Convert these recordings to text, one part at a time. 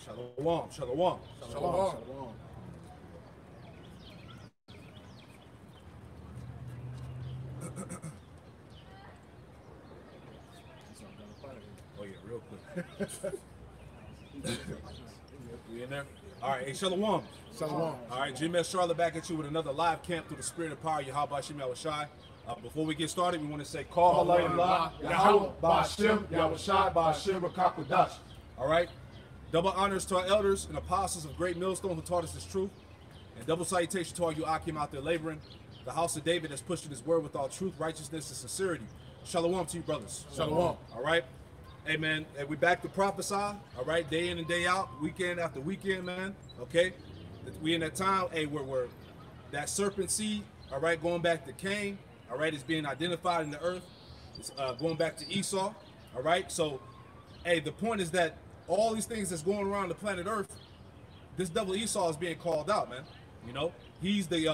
Shalom, shalom. Shalom. Oh yeah, real quick. We in there? All right, hey, shalom. Shalom. All right, GMS Charlotte back at you with another live camp through the spirit and power of Yahweh Shem Yahushai. Before we get started, we want to say, Call Allah, Yahweh, Ba'ashem, Yahushai, Ba'ashem, Rakakudash. All right? Double honors to our elders and apostles of Great Millstone who taught us this truth. And double salutation to all you Akim out there laboring. The house of David that's pushing his word with all truth, righteousness, and sincerity. Shalom to you, brothers. Shalom. All right? Hey, man, and we back to prophesy, all right? Day in and day out, weekend after weekend, man, okay? We in that time, hey, we're that serpent seed, all right, going back to Cain, all right, is being identified in the earth. It's going back to Esau, all right? So, hey, the point is that all these things that's going around the planet Earth, this devil Esau is being called out, man. You know, he's the,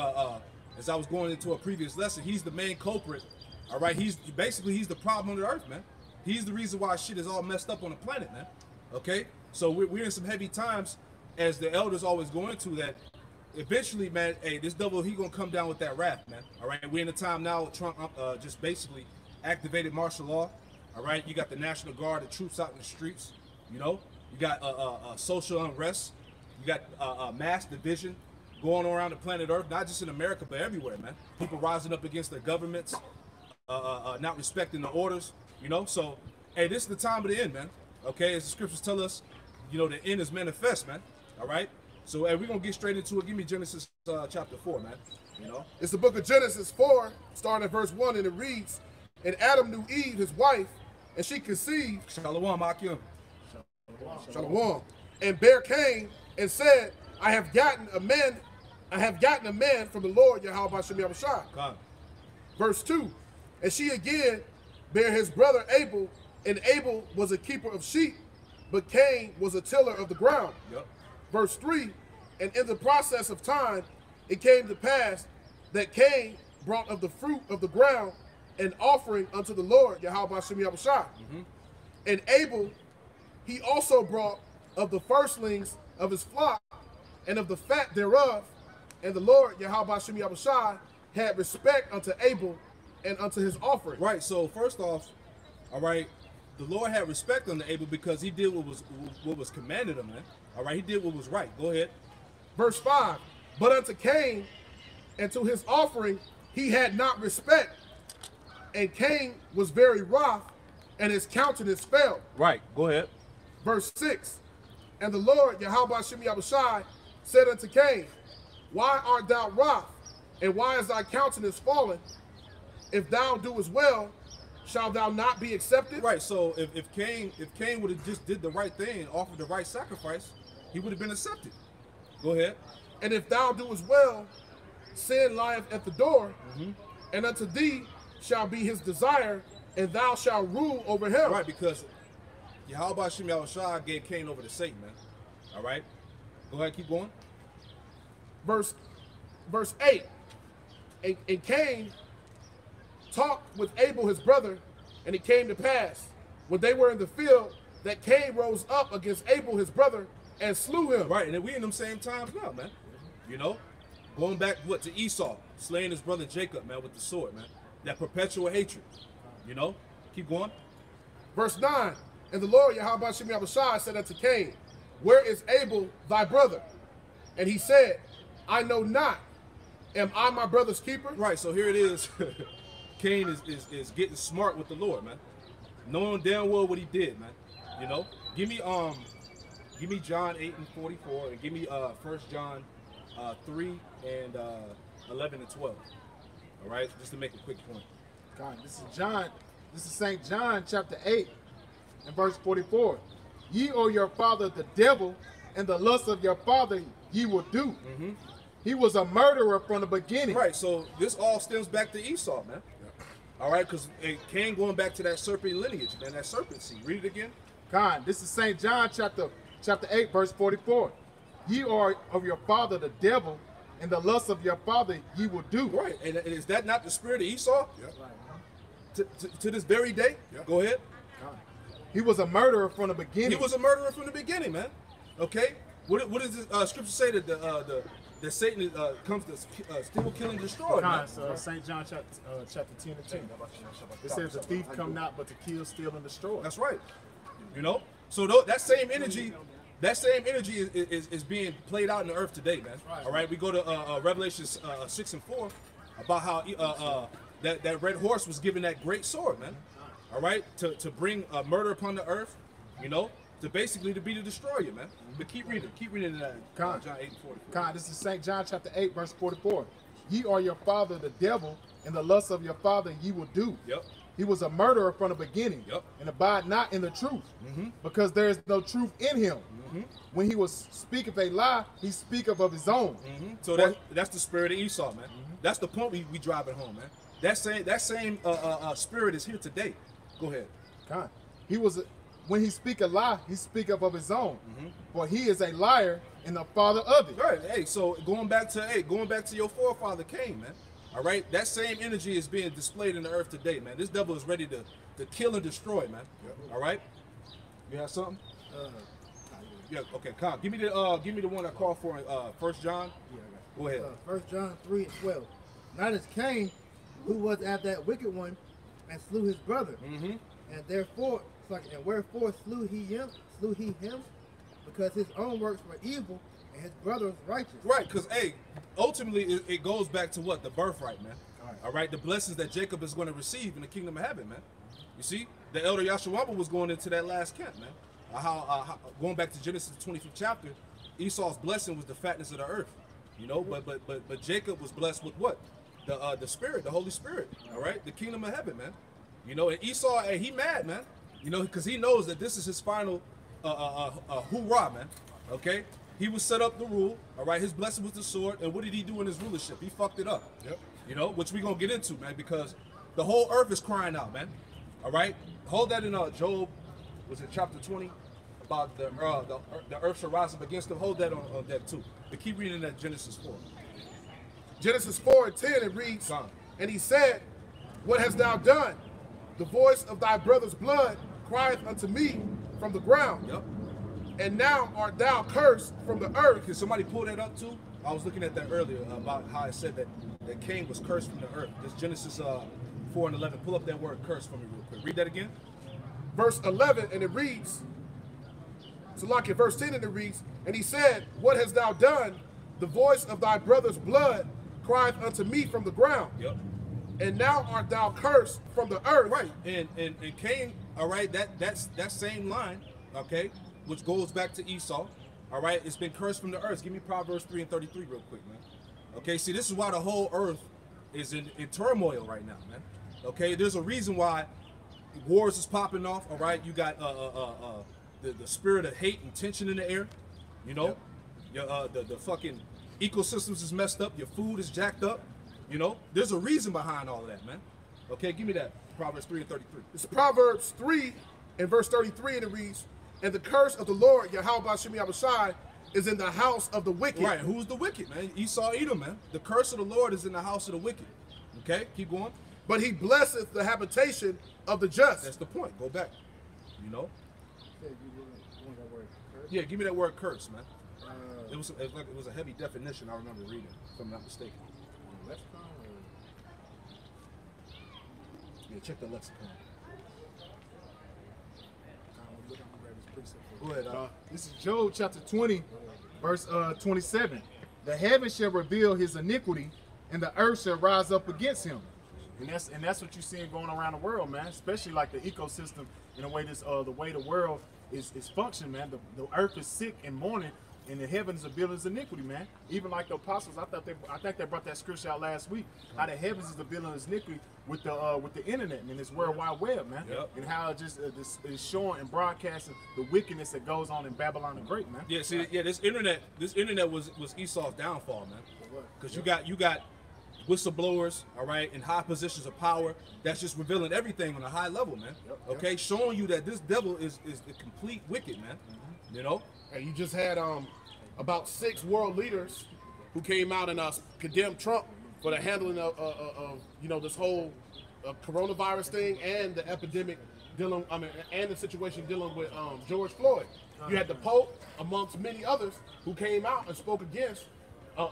as I was going into a previous lesson, he's the main culprit, all right? He's the problem on the earth, man. He's the reason why shit is all messed up on the planet, man. Okay? So we're in some heavy times, as the elders always go into that. Eventually, man, hey, this devil, he gonna come down with that wrath, man. All right? We're in a time now, Trump just basically activated martial law. All right? You got the National Guard, the troops out in the streets, you know? You got social unrest. You got mass division going around the planet Earth, not just in America, but everywhere, man. People rising up against their governments, not respecting the orders. You know, so, hey, this is the time of the end, man. Okay, as the scriptures tell us, you know, the end is manifest, man. All right? So, hey, we're going to get straight into it. Give me Genesis chapter 4, man. You know? It's the book of Genesis 4, starting at verse 1, and it reads, And Adam knew Eve, his wife, and she conceived. Shalom, Akim. Shalom. And bare Cain, and said, I have gotten a man from the Lord, Yahweh Shem Yahushai. Verse 2, And she again bare his brother Abel, and Abel was a keeper of sheep, but Cain was a tiller of the ground. Yep. Verse 3, And in the process of time, it came to pass that Cain brought of the fruit of the ground an offering unto the Lord, Yahweh Shem Yahushai. And Abel, he also brought of the firstlings of his flock, and of the fat thereof, and the Lord, Yahweh Shem Yahushai, had respect unto Abel and unto his offering. Right, so first off, all right, the Lord had respect unto Abel because he did what was commanded him, man. All right, he did what was right. Go ahead. Verse 5, But unto Cain and to his offering he had not respect, and Cain was very wroth, and his countenance fell. Right, go ahead. Verse 6, And the Lord, Yahweh Shem Yahushai, said unto Cain, Why art thou wroth, and why is thy countenance fallen? If thou doest well, shall thou not be accepted? Right, so if Cain would have just did the right thing, offered the right sacrifice, he would have been accepted. Go ahead. And if thou doest well, sin lieth at the door, and unto thee shall be his desire, and thou shalt rule over him. Right, because Yahweh Shem Yahushai gave Cain over to Satan, man. All right? Go ahead, keep going. Verse 8, And Cain talked with Abel his brother, and it came to pass, when they were in the field, that Cain rose up against Abel his brother, and slew him. Right, and then we in them same times now, man. You know? Going back, to Esau, slaying his brother Jacob, man, with the sword, man. That perpetual hatred. You know? Keep going. Verse 9, And the Lord, Yahweh Shem Yahushai, said unto Cain, Where is Abel thy brother? And he said, I know not. Am I my brother's keeper? Right, so here it is. Cain is getting smart with the Lord, man. Knowing damn well what he did, man. You know? Give me John 8:44, and give me 1 John 3 and 11 and 12. All right, just to make a quick point. God, this is St. John chapter 8 and verse 44. Ye owe your father the devil, and the lust of your father ye will do. He was a murderer from the beginning. Right, so this all stems back to Esau, man. All right, because Cain going back to that serpent lineage, man, that serpent seed. Read it again. God, this is St. John chapter 8 verse 44. Ye are of your father the devil, and the lust of your father ye will do. Right, and is that not the spirit of Esau? Yep. To this very day? Yep. Go ahead. He was a murderer from the beginning. He was a murderer from the beginning, man. Okay, what does the scripture say that that Satan comes to steal, kill, and destroy? Man? St. John chapter 10 and 10. It says the thief come not but to kill, steal, and destroy. That's right. You know, so that same energy. That same energy is being played out in the earth today, man. Right. All right, we go to Revelation 6 and 4 about how that red horse was given that great sword, man. All right, to bring murder upon the earth, you know, to basically to be the destroyer, man. But keep reading that. John 8 and 44. This is St. John chapter 8, verse 44. Ye are your father the devil, and the lust of your father ye will do. Yep. He was a murderer from the beginning, Yep. and abide not in the truth, because there is no truth in him. When he was speaketh a lie, he speaketh of his own. So that's the spirit of Esau, man. That's the point we driving home, man. That same spirit is here today. Go ahead. He was when he speak a lie, he speaketh of his own. For he is a liar and the father of it. Right. Hey, so going back to your forefather Cain, man. All right, that same energy is being displayed in the earth today, man. This devil is ready to kill and destroy, man. All right. You have something? Yeah. Okay. Come. Give me the one I called for. 1 John. Yeah, Go ahead. 1 John 3 and 12. Not as Cain, who was at that wicked one, and slew his brother, and wherefore slew he him, because his own works were evil, and his brother was righteous. Right, because ultimately it goes back to what? The birthright, man. All right, the blessings that Jacob is going to receive in the kingdom of heaven, man. You see, the elder Yashawamba was going into that last camp, man. How going back to Genesis 25th chapter, Esau's blessing was the fatness of the earth, you know. But Jacob was blessed with what? The Spirit, the Holy Spirit. All right, the kingdom of heaven, man. You know, and Esau, he mad, man. You know, because he knows that this is his final hoorah, man. Okay, he was set up to rule. All right, his blessing was the sword, and what did he do in his rulership? He fucked it up. Yep. You know, which we're gonna get into, man, because the whole earth is crying out, man. All right, hold that in Job. Was it chapter 20 about the earth shall rise up against them? Hold that on that too. But keep reading that Genesis 4. Genesis 4 and 10, it reads, and he said, what hast thou done? The voice of thy brother's blood crieth unto me from the ground. Yep. And now art thou cursed from the earth. Can somebody pull that up too? I was looking at that earlier about how I said that Cain was cursed from the earth. This Genesis 4 and 11. Pull up that word cursed for me real quick. Read that again. Verse 11, and it reads, so like in verse 10, and it reads, and he said, what hast thou done? The voice of thy brother's blood crieth unto me from the ground. Yep. And now art thou cursed from the earth. Right. And Cain, all right, that's that same line, okay, which goes back to Esau. All right, it's been cursed from the earth. Give me Proverbs 3 and 33 real quick, man. Okay, see, this is why the whole earth is in turmoil right now, man. Okay, there's a reason why wars is popping off. All right, you got the spirit of hate and tension in the air. You know, your the fucking ecosystems is messed up. Your food is jacked up. You know, there's a reason behind all of that, man. Okay, give me that Proverbs 3 and 33. It's Proverbs 3 and verse 33, and it reads, and the curse of the Lord, Yahweh Shemi Abishai, is in the house of the wicked. Right, who's the wicked, man? Esau, Edom, man. The curse of the Lord is in the house of the wicked. Okay, keep going. But he blesseth the habitation of the just. That's the point. Go back. You know? Yeah, give me that word curse, man. It was a heavy definition I remember reading, if I'm not mistaken. Yeah, check the lexicon. Go ahead. This is Job chapter 20, verse 27. The heavens shall reveal his iniquity, and the earth shall rise up against him. And that's what you're seeing going around the world, man. Especially like the ecosystem, in the way the way the world is functioning, man. The earth is sick and mourning, and the heavens are building his iniquity, man. Even like the apostles, I think they brought that scripture out last week. How the heavens is building his iniquity with the internet, man. This World Wide Web, man. Yep. And how it just is showing and broadcasting the wickedness that goes on in Babylon the Great, man. Yeah, see, yeah, this internet was Esau's downfall, man. Because you got whistleblowers, all right, in high positions of power. That's just revealing everything on a high level, man. Okay, showing you that this devil is the complete wicked, man. You know. And you just had about 6 world leaders who came out and condemned Trump for the handling of you know, this whole coronavirus thing and the epidemic dealing, and the situation dealing with George Floyd. You had the Pope, amongst many others, who came out and spoke against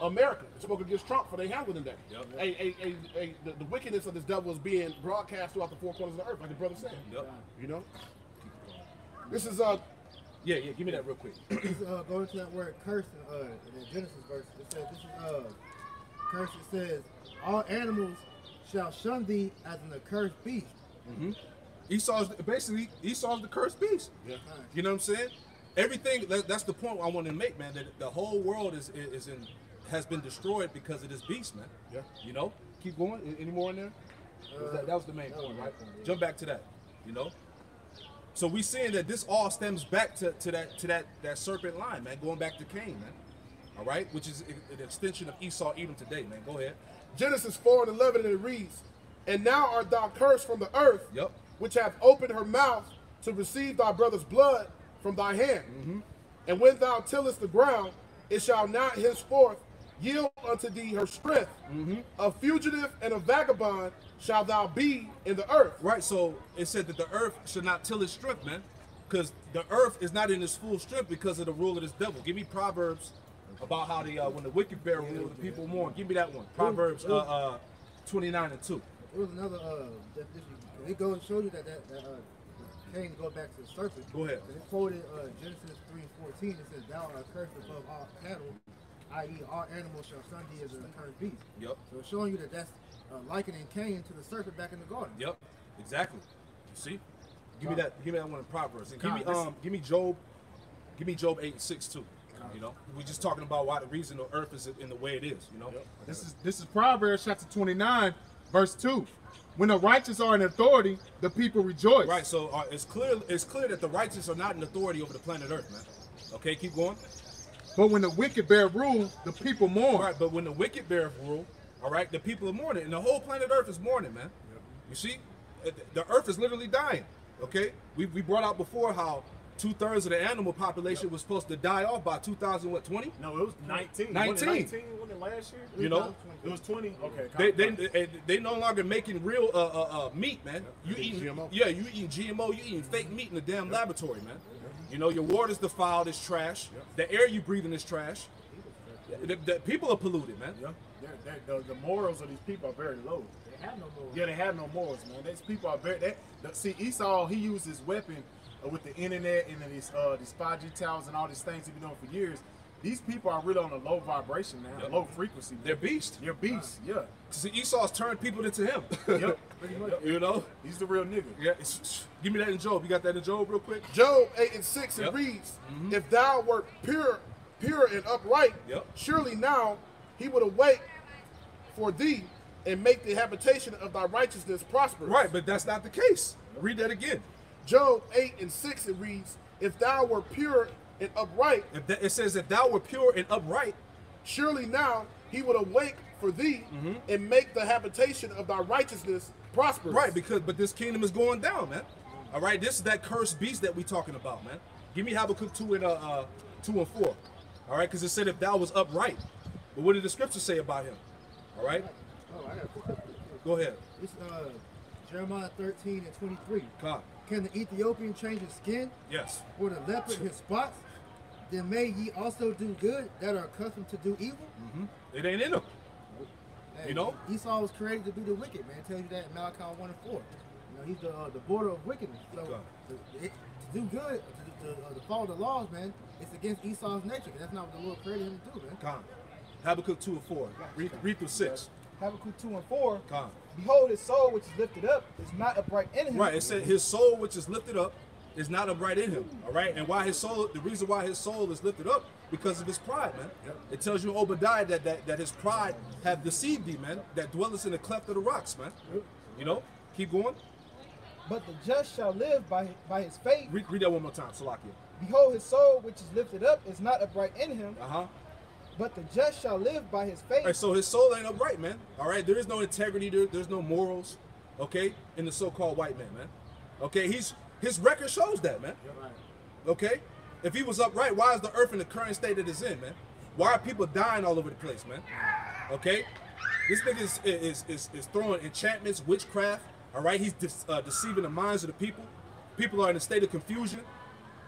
America, and spoke against Trump for their handling that. Yep. The wickedness of this devil is being broadcast throughout the four corners of the earth, like the brother said. Yep. You know? This is Yeah, give me that real quick. Going to that word curse in the Genesis verse, it says, this is curse, it says, all animals shall shun thee as an accursed beast. Mm-hmm. Esau's the cursed beast. Yeah. You know what I'm saying? Everything, that's the point I want to make, man, that the whole world has been destroyed because of this beast, man. Yeah. You know? Keep going. Any more in there? That was the main point, right? Jump back to that. You know? So we seeing that this all stems back to that serpent line, man, going back to Cain, man. All right? Which is an extension of Esau even today, man. Go ahead. Genesis 4:11, and it reads, and now art thou cursed from the earth, yep, which hath opened her mouth to receive thy brother's blood from thy hand. Mm-hmm. And when thou tillest the ground, it shall not henceforth yield unto thee her strength. Mm-hmm. A fugitive and a vagabond shall thou be in the earth. Right, so it said that the earth should not till its strength, man, because the earth is not in its full strength because of the rule of this devil. Give me Proverbs about how when the wicked bear rule, the people mourn. Give me that one. Proverbs 29:2. There was another definition. It goes to show you that Cain goes back to the serpent. Go ahead. And it quoted Genesis 3:14. It says, "Thou art cursed above all cattle, i.e., all animals shall shun thee as an accursed beast." Yep. So it's showing you that that's likening Cain to the serpent back in the garden. Yep. Exactly. You see? Give me that one in Proverbs. And give me Job 8:6 too. You know, we're just talking about why the reason the earth is in the way it is. You know, yep. This is Proverbs chapter 29, verse 2. When the righteous are in authority, the people rejoice. Right. So it's clear that the righteous are not in authority over the planet Earth, man. Okay, keep going. But when the wicked bear rule, the people mourn. Right. But when the wicked bear rule, all right, the people are mourning, and the whole planet Earth is mourning, man. Yep. You see, the Earth is literally dying. Okay, we brought out before how 2/3 of the animal population was supposed to die off by 2020? No, it was 19. 19. Wasn't it last year? You know, it was 20. Okay. They no longer making real meat, man. You eating GMO. Yeah, you eating GMO. You eating fake meat in the damn laboratory, man. You know, your water's defiled. It's trash. The air you breathing is trash. The people are polluted, man. The morals of these people are very low. They have no morals. Yeah, they have no morals, man. These people are very. See, Esau, he used his weapon with the internet and these 5G towers and all these things he's been doing for years. These people are really on a low vibration now, low frequency. Man. They're beasts. They're beasts, yeah. See, Esau's turned people into him. Yep. You know? He's the real nigga. Yeah. Give me that in Job. You got that in Job real quick? Job 8:6, it reads, if thou wert pure and upright, surely now he would awake for thee and make the habitation of thy righteousness prosperous. Right, but that's not the case. Read that again. Job 8:6, it reads, if thou were pure and upright. It says, if thou were pure and upright, surely now he would awake for thee and make the habitation of thy righteousness prosperous. Right, but this kingdom is going down, man. All right, this is that cursed beast that we talking about, man. Give me Habakkuk 2 and 4. All right, because it said if thou was upright. But what did the scripture say about him? All right? Go ahead. This is Jeremiah 13:23. God. Can the Ethiopian change his skin? Yes. Or the leopard his spots? Then may ye also do good that are accustomed to do evil? It ain't in them. Hey, you know? Esau was created to do the wicked, man. It tells you that in Malachi 1 and 4. You know, he's the border of wickedness. So to do good, to follow the laws, man, it's against Esau's nature. That's not what the Lord created him to do, man. God. Habakkuk 2 and 4. Read through 6. Habakkuk 2 and 4. God. Behold, his soul which is lifted up is not upright in him. Right, it said his soul which is lifted up is not upright in him. All right, and the reason why his soul is lifted up because of his pride, man. It tells you in Obadiah that his pride have deceived thee, man. That dwelleth in the cleft of the rocks, man. You know, keep going. But the just shall live by his faith. Read that one more time, Salakia. Behold, his soul which is lifted up is not upright in him. But the just shall live by his faith. All right, so his soul ain't upright, man. All right, there is no integrity, there's no morals, okay, in the so-called white man, man. Okay, his record shows that, man. Okay, if he was upright, why is the earth in the current state that it's in, man? Why are people dying all over the place, man? Okay, this nigga is throwing enchantments, witchcraft. All right, he's deceiving the minds of the people. People are in a state of confusion,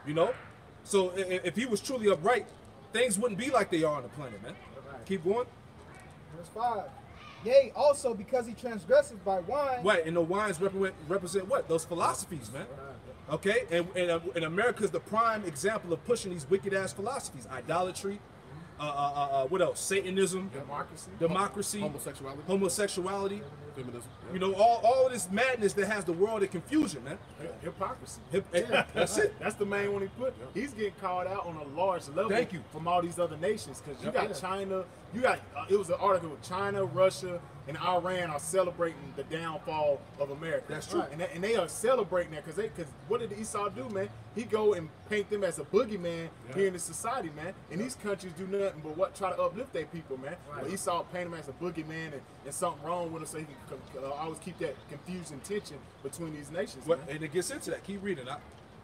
you know. So if he was truly upright, things wouldn't be like they are on the planet, man. Keep going. Verse 5. Yea, also because he transgresseth by wine. Right, and the wines represent what? Those philosophies, man. Okay, and America is the prime example of pushing these wicked ass philosophies: idolatry, what else? Satanism, democracy, homosexuality, Feminism. You know, all of this madness that has the world in confusion, man. Hypocrisy. That's it. That's the main one he put. He's getting called out on a large level. Thank you. From all these other nations, because you got China. You got it was an article with China, Russia, and Iran are celebrating the downfall of America. That's true. And they are celebrating that because what did Esau do, man? He go and paint them as a boogeyman here in the society, man. And these countries do nothing but try to uplift their people, man. But Esau paint them as a boogeyman and something wrong with him, so he can always keep that confusion, tension between these nations. What, and it gets into that. Keep reading.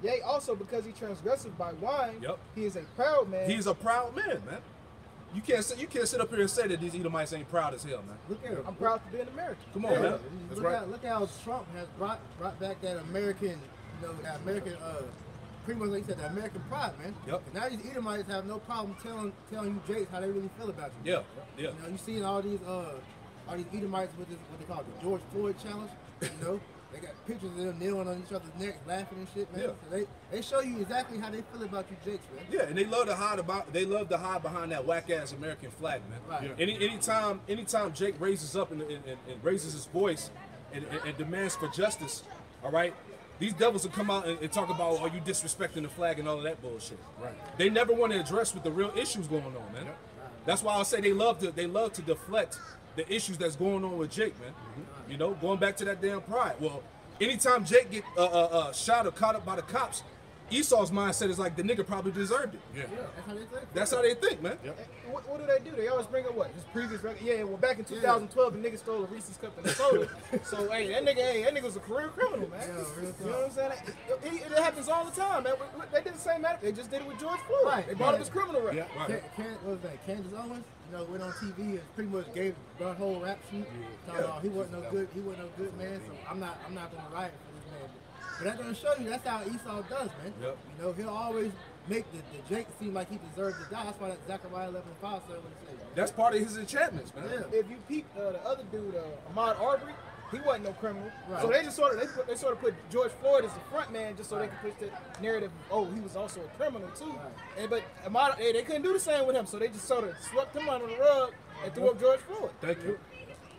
Yea, also because he transgresseth by wine. Yep. He is a proud man. He's a proud man, man. You can't sit up here and say that these Edomites ain't proud as hell, man. Look at him. I'm proud to be an American. Come on, man. Look how Trump has brought back that American, that American, pretty much like you said, the American pride, man. Yep. And now these Edomites have no problem telling you Jakes how they really feel about you. Yeah, yeah. You seeing all these Edomites with this, what they call it, the George Floyd challenge. They got pictures of them kneeling on each other's necks, laughing and shit, man. Yeah. So they show you exactly how they feel about you, Jakes, man. Yeah, and they love to hide behind that whack ass American flag, man. Right. Yeah. Anytime Jake raises up and raises his voice and demands for justice, all right, these devils will come out and talk about, are you disrespecting the flag and all of that bullshit. Right. They never want to address what the real issues going on, man. That's why I say they love to deflect the issues that's going on with Jake, man. You know, going back to that damn pride. Well, anytime Jake get shot or caught up by the cops, Esau's mindset is like the nigga probably deserved it. Yeah. That's how they think. That's how they think, man. Yep. What do they do? They always bring up what? His previous record? Yeah, well, back in 2012, the nigga stole a Reese's cup and a soda. So, hey, that nigga was a career criminal, man. Yeah, real You know what I'm saying? It happens all the time, man. They did the same matter. They just did it with George Floyd. Right. They brought up his criminal record. Yeah. Right. What was that? Candace Owens, went on TV and pretty much gave the whole rap sheet. Talking about he wasn't no good. He wasn't no good man. So I'm not gonna riot for this man. But that's gonna show you that's how Esau does, man. Yep. He'll always make the Jake seem like he deserves to die. That's why that Zechariah 11:5 said what it says. That's part of his enchantments, man. Yeah. If you peep the other dude, Ahmaud Arbery, he wasn't no criminal. Right. So they just sort of put George Floyd as the front man just so they could push the narrative. Oh, he was also a criminal too. Right. And but Ahmaud, they couldn't do the same with him, so they just sort of swept him under the rug and threw up George Floyd. Thank you.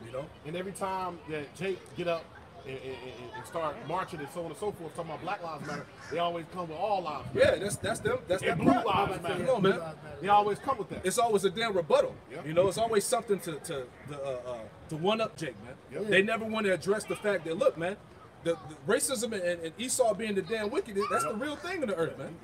You know? And every time that Jake get up and start marching and so on and so forth, talking about Black Lives Matter, they always come with all lives matter. Yeah, that's them. That's And that Blue pride. Lives Matter. Come on, man. They always come with that. It's always a damn rebuttal. Yep. You know, it's always something to one up Jake, man. Yep. They never want to address the fact that, look, man, the racism and Esau being the damn wicked, that's the real thing in the earth, man.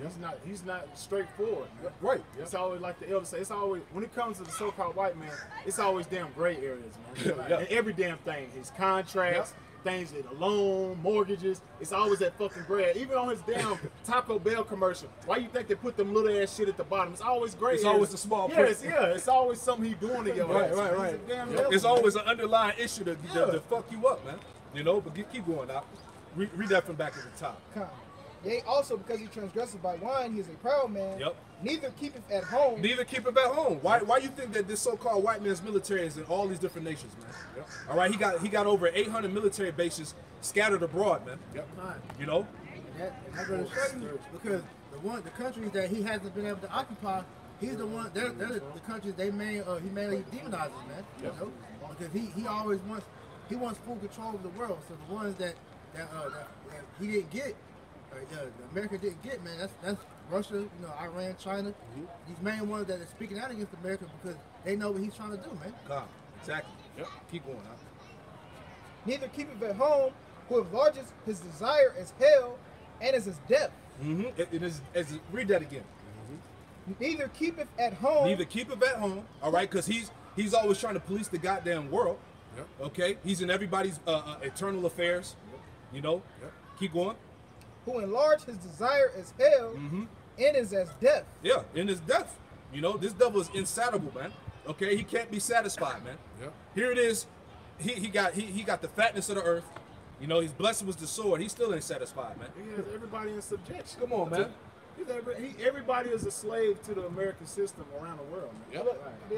He's not straightforward. Right. It's always like the elders say. It's always when it comes to the so-called white man, it's always damn gray areas, man. Yeah. And every damn thing, his contracts, things that loan, mortgages. It's always that fucking gray. Even on his damn Taco Bell commercial, why you think they put them little ass shit at the bottom? It's always gray. It's areas. always a small print. print. Yeah, it's always something he doing to your Right, ass. right, He's right. a damn It's devil, always man. an underlying issue to fuck you up, man. You know, but keep going out. Read that from back at the top. Come. Yea, also because he transgresseth by wine, he is a proud man. Yep. Neither keepeth at home. Neither keep it at home. Why you think that this so-called white man's military is in all these different nations, man? Yep. All right, he got over 800 military bases scattered abroad, man. Yep. Fine. You know? And I'm going to show you because the countries that he hasn't been able to occupy, he's the one. They're the countries he mainly demonizes, man. Yep. You know, because he always wants full control of the world. So the ones that he didn't get, America didn't get, man. That's Russia, Iran, China. These main ones that are speaking out against America because they know what he's trying to do, man. God, exactly. Yep. Keep going out. Neither keepeth at home, who enlarges his desire as hell and as his death. Mm-hmm. It is. Read that again. Neither keepeth at home. Neither keep it at home. All right, because he's always trying to police the goddamn world. Yep. Okay, he's in everybody's eternal affairs. You know. Yep. Keep going. Who enlarge his desire as hell and is as death. Yeah, in his death. You know, this devil is insatiable, man. Okay, he can't be satisfied, man. Yep. Here it is. He got the fatness of the earth. You know, his blessing was the sword. He still ain't satisfied, man. He has everybody in subjection. Come on, man. Everybody is a slave to the American system around the world, man. Yep. Look,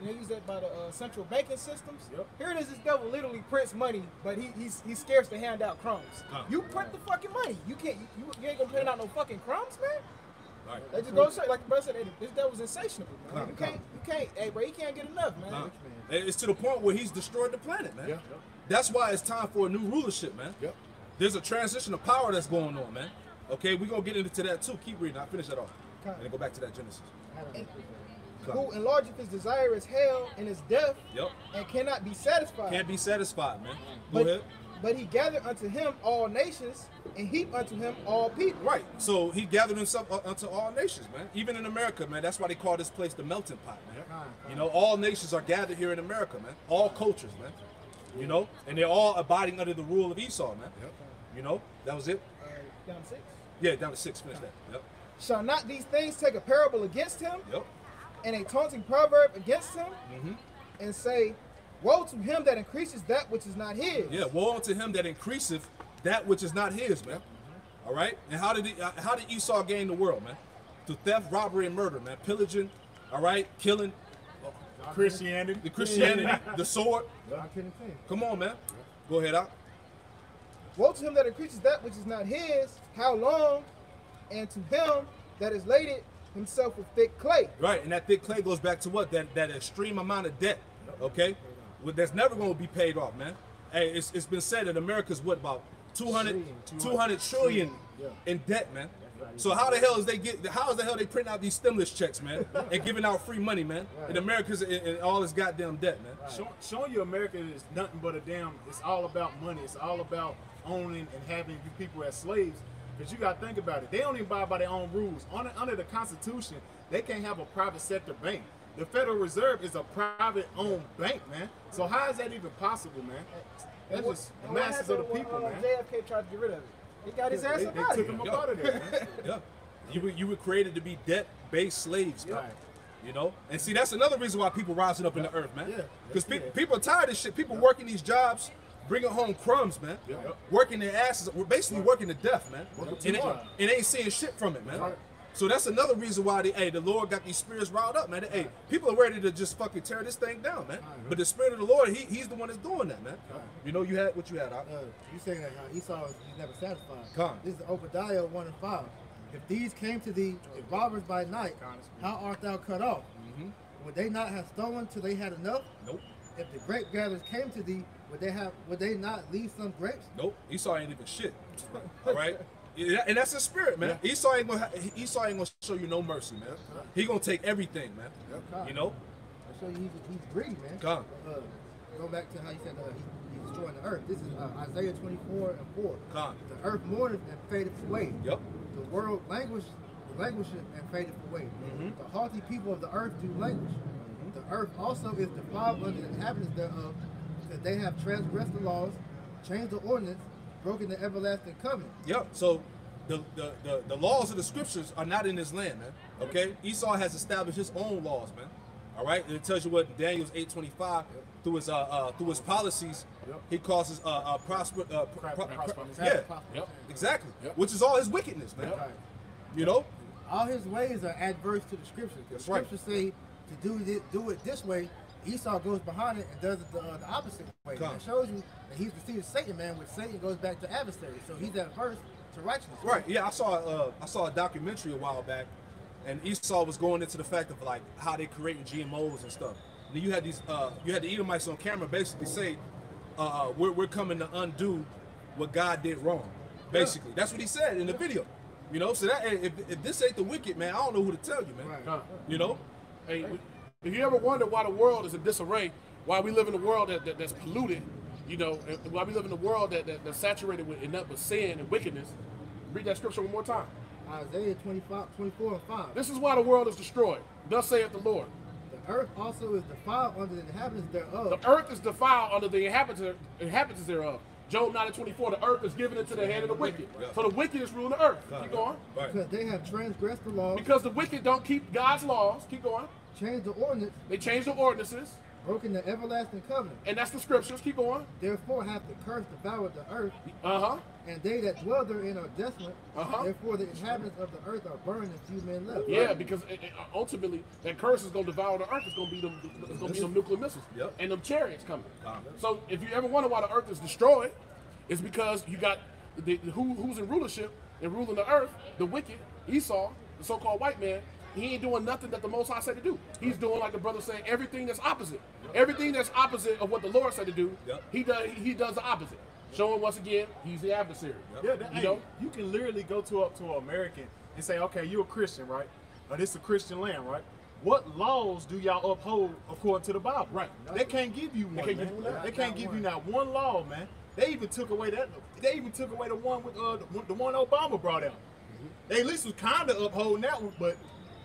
they use that by the central banking systems. Yep. Here it is, this devil literally prints money, but he's scarce to hand out crumbs. You print the fucking money. You can't. You ain't gonna print out no fucking crumbs, man. Right. They just go straight, like the brother said, this devil's insatiable, man. You can't, hey, bro, he can't get enough, man. It's to the point where he's destroyed the planet, man. Yeah. That's why it's time for a new rulership, man. Yep. There's a transition of power that's going on, man. Okay, we're going to get into that too. Keep reading. I'll finish that off. And then go back to that Genesis. Who enlargeth his desire is hell and is death, Yep. and cannot be satisfied. Can't be satisfied, man. Go ahead. But he gathered unto him all nations, and heaped unto him all people. Right. So he gathered himself unto all nations, man. Even in America, man. That's why they call this place the melting pot, man. You know, all nations are gathered here in America, man. All cultures, man. You know, and they're all abiding under the rule of Esau, man. Yep. You know, that was it. Down to 6. Yeah, down to 6. Finish that. Yep. Shall not these things take a parable against him, Yep. and a taunting proverb against him, Mm-hmm. and say, woe to him that increases that which is not his. Yeah, woe unto him that increaseth that which is not his, man. All right. And how did Esau gain the world, man? Through theft, robbery, and murder, man. Pillaging, all right, killing, Christianity. the Christianity, the sword. I couldn't think. Come on, man. Go ahead, out. Woe to him that increases that which is not his, how long? And to him that is laded himself with thick clay. Right, and that thick clay goes back to what? That extreme amount of debt, okay? Well, that's never going to be paid off, man. Hey, it's been said that America's what, about 200 trillion in debt, man. So how the hell is they printing out these stimulus checks, man, and giving out free money, man? And America's in all this goddamn debt, man. Showing you America is nothing but a damn. It's all about money. It's all about owning and having you people as slaves. Because you got to think about it. They don't even abide by their own rules. Under the Constitution, they can't have a private sector bank. The Federal Reserve is a private-owned bank, man. So how is that even possible, man? That's just the masses of the people, man. JFK tried to get rid of it. He got his ass They up out took of him here. up out of there, man. Yeah. You were created to be debt-based slaves, man. Right. You know? And see, that's another reason why people rising up in the earth, man. Yeah. Because people are tired of shit. People working these jobs, bringing home crumbs, man. Working their asses. We're basically working to death, man. And ain't seeing shit from it, man. So that's another reason why the Lord got these spirits riled up, man. Hey, people are ready to just fucking tear this thing down, man. But the Spirit of the Lord, He's the one that's doing that, man. You know, you had what you had, Doc. You saying that Esau is never satisfied. Come. This is Obadiah 1:5. If these came to thee as robbers by night, how art thou cut off? Would they not have stolen till they had enough? Nope. If the grape gatherers came to thee, would they not leave some grapes? Nope. Esau ain't even shit. All right. Yeah, and that's his spirit, man. Esau ain't gonna show you no mercy, man. He gonna take everything, man. You know. I show you he's greedy, man. Come. Go back to how you said he's destroying the earth. This is Isaiah 24:4. Come. The earth mourneth and fadeth away. Yep. The world languisheth and fadeth away. The haughty people of the earth do languish. The earth also is defiled under the inhabitants thereof, because they have transgressed the laws, changed the ordinance, broken the everlasting covenant. Yep. So the laws of the scriptures are not in this land, man. Okay. Esau has established his own laws, man. All right. And it tells you what in Daniel's 8:25 through his policies, he causes prosper. Yeah. Exactly. Which is all his wickedness, man. You know. All his ways are adverse to the scriptures. The That's right. scriptures say to do it this way. Esau goes behind it and does it the opposite way. Come. That shows you that he's the seed of Satan, man. Which Satan goes back to adversary. So he's adverse to righteousness. Right. Yeah. I saw a documentary a while back, and Esau was going into the fact of like how they creating GMOs and stuff. And then you had the Edomites on camera basically say, we're coming to undo what God did wrong. Basically, that's what he said in the video. You know, so that if this ain't the wicked, man, I don't know who to tell you, man. Right. You know. Hey, if you ever wonder why the world is in disarray, why we live in a world that's polluted, you know, and why we live in a world that's saturated with nothing but sin and wickedness, read that scripture one more time. Isaiah 24:5. This is why the world is destroyed. Thus saith the Lord. The earth also is defiled under the inhabitants thereof. The earth is defiled under the inhabitants thereof. Job 9:24, the earth is given into the hand of the wicked. So the wicked is ruling the earth. Keep going. Right. Because they have transgressed the law, Because the wicked don't keep God's laws. Keep going. changed the ordinance, They change the ordinances. broken the everlasting covenant. And that's the scriptures. Keep going. Therefore hath the curse devoured the earth, Uh-huh. and they that dwell therein are desolate. Uh-huh. Therefore the inhabitants of the earth are burned, and few men left. Yeah, because ultimately that curse is going to devour the earth. It's going to be them nuclear missiles Yep. and them chariots coming. Uh-huh. So if you ever wonder why the earth is destroyed, it's because you got who's in rulership and ruling the earth, the wicked, Esau, the so-called white man. He ain't doing nothing that the Most High said to do. He's doing like the brother saying, everything that's opposite. Everything that's opposite of what the Lord said to do, Yep. he does the opposite. Showing once again, he's the adversary. Yeah, You know? you can literally go up to an American and say, okay, you're a Christian, right? This is a Christian land, right? What laws do y'all uphold according to the Bible? Right. They can't give you one. can't man. give you one. They can't give you not one law, man. They even took away that. They even took away the one with the one Obama brought out. They at least was kind of upholding that one, but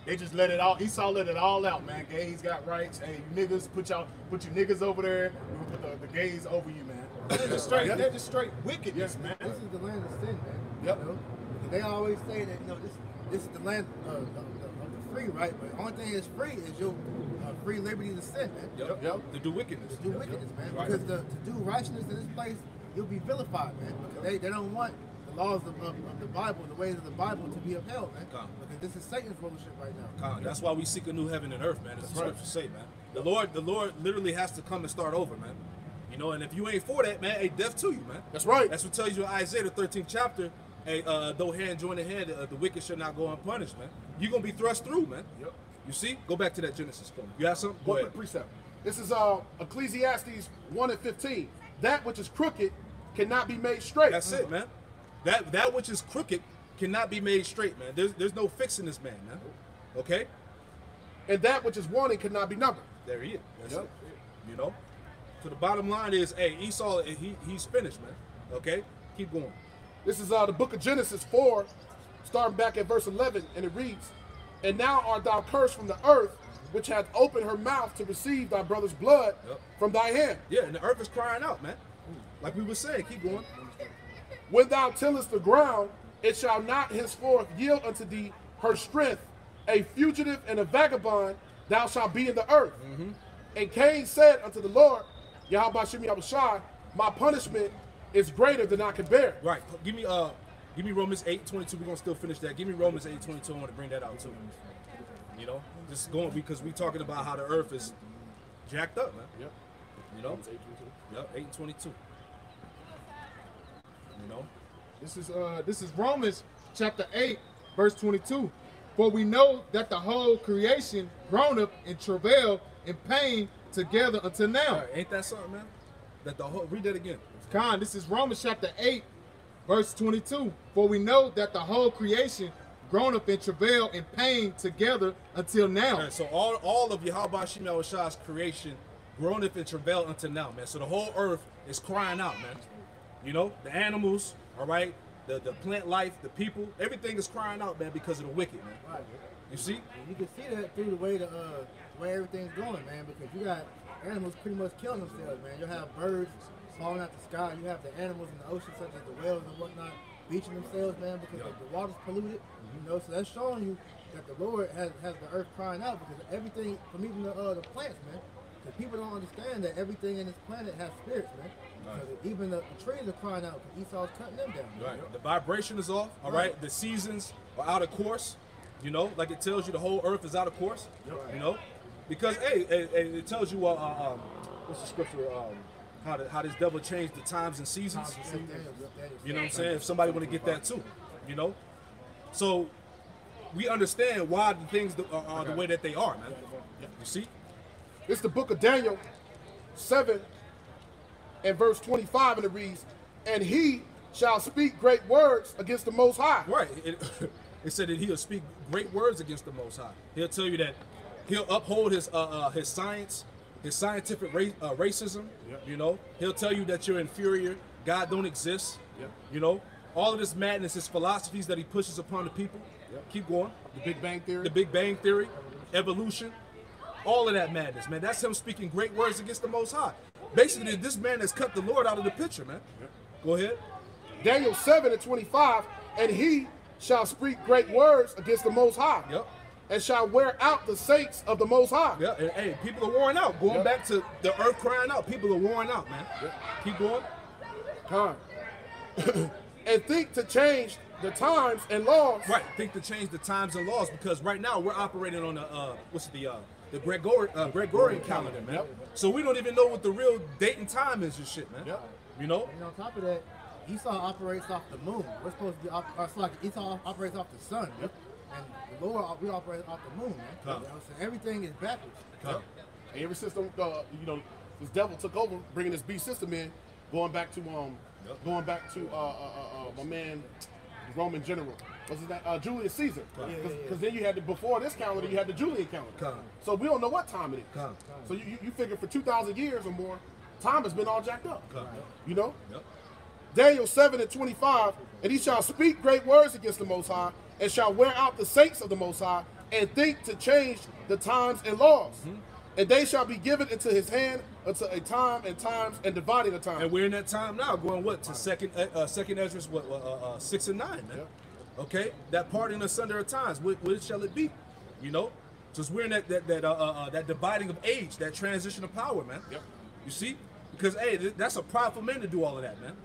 they just let it all. Esau let it all out, man. Gays got rights. Hey, niggas, put your niggas over there. We put the gays over you, man. They're just straight wickedness, man. This is the land of sin, man. Yep. You know? They always say that, this is the land of the free, right? But the only thing that's free is your free liberty to sin, man. Yep. To do wickedness. To do wickedness, man. Right. Because to do righteousness in this place, you'll be vilified, man. Because they don't want the laws of the Bible, the ways of the Bible to be upheld, man. Come. Because this is Satan's rulership right now. That's why we seek a new heaven and earth, man. As the scriptures say, man. The Lord literally has to come and start over, man. You know, and if you ain't for that, man, hey, death to you, man. That's right. That's what tells you in Isaiah, the 13th chapter. Hey, though hand join in hand, the wicked shall not go unpunished, man. You're gonna be thrust through, man. Yep. You see? Go back to that Genesis point. You have something? Go One ahead. quick precept. This is Ecclesiastes 1:15. That which is crooked cannot be made straight. That's it, man. That which is crooked cannot be made straight, man. There's no fixing this man, man. Okay? And that which is wanting cannot be numbered. There he is. That's Yep. it. You know? So the bottom line is, hey, Esau, he's finished, man. Okay? Keep going. This is the book of Genesis 4, starting back at verse 11, and it reads, And now art thou cursed from the earth, which hath opened her mouth to receive thy brother's blood Yep. from thy hand. Yeah, and the earth is crying out, man. Like we were saying, keep going. When thou tillest the ground, it shall not henceforth yield unto thee her strength. A fugitive and a vagabond thou shalt be in the earth. And Cain said unto the Lord, Yahweh Shem Yahushai, my punishment is greater than I can bear. Right. Give me Romans 8:22. We're gonna still finish that. Give me Romans 8:22. I want to bring that out too. You know, just going because we talking about how the earth is jacked up, man. Yep. You know? Yep, 8:22. You know? This is Romans chapter 8, verse 22. For we know that the whole creation groaneth in travail and pain together until now. All right, ain't that something, man? That the whole read that again. Con, this is Romans chapter 8, verse 22. For we know that the whole creation groaneth in travail and pain together until now. All right, so all of Yahweh Shem Yahushua's creation groaneth in travail until now, man. So the whole earth is crying out, man. You know, the animals, all right, the plant life, the people, everything is crying out, man, because of the wicked, man. Right. You see? And you can see that through the way everything's going, man, because you got animals pretty much killing themselves, man. You have birds falling out the sky. You have the animals in the ocean, such as the whales and whatnot, beaching themselves, man, because the water's polluted. You know, so that's showing you that the Lord has the earth crying out because everything, from even the plants, man. Because people don't understand that everything in this planet has spirits, man. Right. So even the trees are crying out because Esau's cutting them down. Right. The vibration is off, all right? The seasons are out of course. You know, like it tells you the whole earth is out of course. You know? Because it tells you what's the scripture? How this devil changed the times and seasons. You know what I'm saying? If somebody want to get that too, you know. So we understand why the things are the way that they are, man. You see? It's the book of Daniel 7 and verse 25, and it reads, And he shall speak great words against the Most High. Right. It said that he'll speak great words against the Most High. He'll tell you that he'll uphold his science, his scientific racism. You know, he'll tell you that you're inferior. God don't exist. You know, all of this madness, his philosophies that he pushes upon the people. Keep going. The Big Bang Theory. The Big Bang Theory, evolution, all of that madness, man. That's him speaking great words against the Most High. Basically, this man has cut the Lord out of the picture, man. Go ahead. Daniel 7 and 25, and he shall speak great words against the Most High. Yep. and shall wear out the saints of the Most High. Yeah, and, hey, people are worn out. Going back to the earth crying out, people are worn out, man. Keep going. Con. And think to change the times and laws. Right, think to change the times and laws, because right now we're operating on the Gregorian calendar, man. So we don't even know what the real date and time is and shit, man. You know? And on top of that, Esau operates off the moon. We're supposed to be Esau operates off the sun. And the Lord, we operate off the moon, man. So everything is backwards. And ever since this devil took over, bringing this beast system in, going back to my man, the Roman general. Was it that Julius Caesar? Because then you had before this calendar, you had the Julian calendar. So we don't know what time it is. So you figure for 2,000 years or more, time has been all jacked up. You know? Daniel 7:25, and he shall speak great words against the Most High, and shall wear out the saints of the Most High, and think to change the times and laws. And they shall be given into his hand until a time and times and dividing a time. And we're in that time now, going what to second Ezra, 6 and 9, man. Okay, that parting asunder of times. What shall it be? You know, so we're in that dividing of age, that transition of power, man. You see, because hey, that's a prideful man to do all of that, man.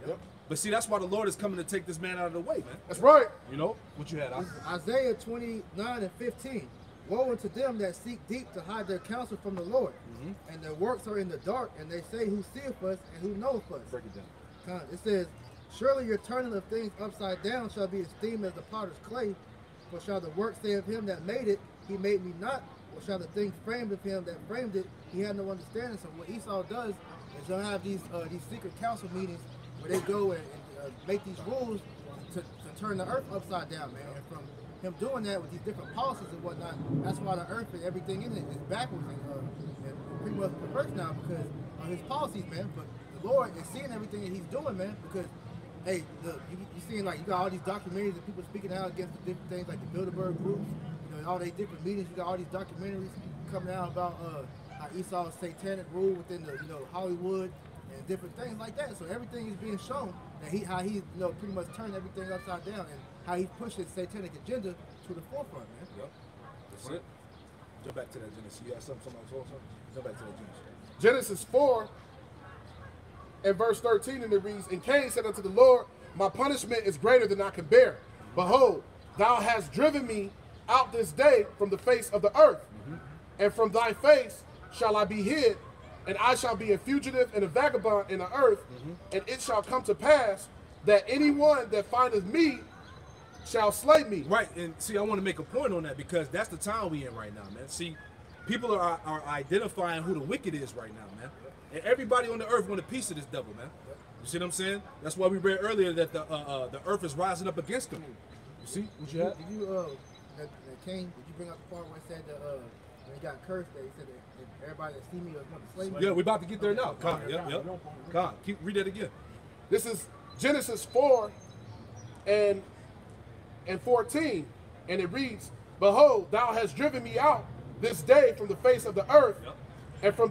But see, that's why the Lord is coming to take this man out of the way, man. That's right. You know what you had. Isaiah 29:15. Woe unto them that seek deep to hide their counsel from the Lord, and their works are in the dark, and they say, who seeth us and who knoweth us? Break it down. It says, surely your turning of things upside down shall be esteemed as the potter's clay, for shall the work say of him that made it, he made me not, or shall the thing framed of him that framed it, he had no understanding. So what Esau does is they'll have these secret council meetings where they go and make these rules to turn the earth upside down, man. And from him doing that with these different policies and whatnot, that's why the earth and everything in it is backwards and pretty much perverse now because of his policies, man. But the Lord is seeing everything that he's doing, man, because hey, you seeing like you got all these documentaries and people speaking out against the different things like the Bilderberg groups, you know, all these different meetings. You got all these documentaries coming out about how Esau's satanic rule within the Hollywood and different things like that. So everything is being shown that how he pretty much turned everything upside down and how he pushed his satanic agenda to the forefront, man. That's it. Jump back to that Genesis. You got something? Jump back to that Genesis. Genesis 4 and verse 13, and it reads, and Cain said unto the Lord, my punishment is greater than I can bear. Behold, thou hast driven me out this day from the face of the earth, and from thy face shall I be hid, and I shall be a fugitive and a vagabond in the earth, and it shall come to pass that anyone that findeth me shall slay me. Right, and see, I want to make a point on that because that's the time we in right now, man. See, people are identifying who the wicked is right now, man. And everybody on the earth want a piece of this devil, man. You see what I'm saying? That's why we read earlier that the earth is rising up against him. You see what you had? Did you Cain? Did you bring up the part where it said that when he got cursed, that he said that everybody that see me was going to slay me? Yeah, we're about to get there now. Come, Come, read that again. This is Genesis 4 and 14, and it reads, behold, thou hast driven me out this day from the face of the earth, and from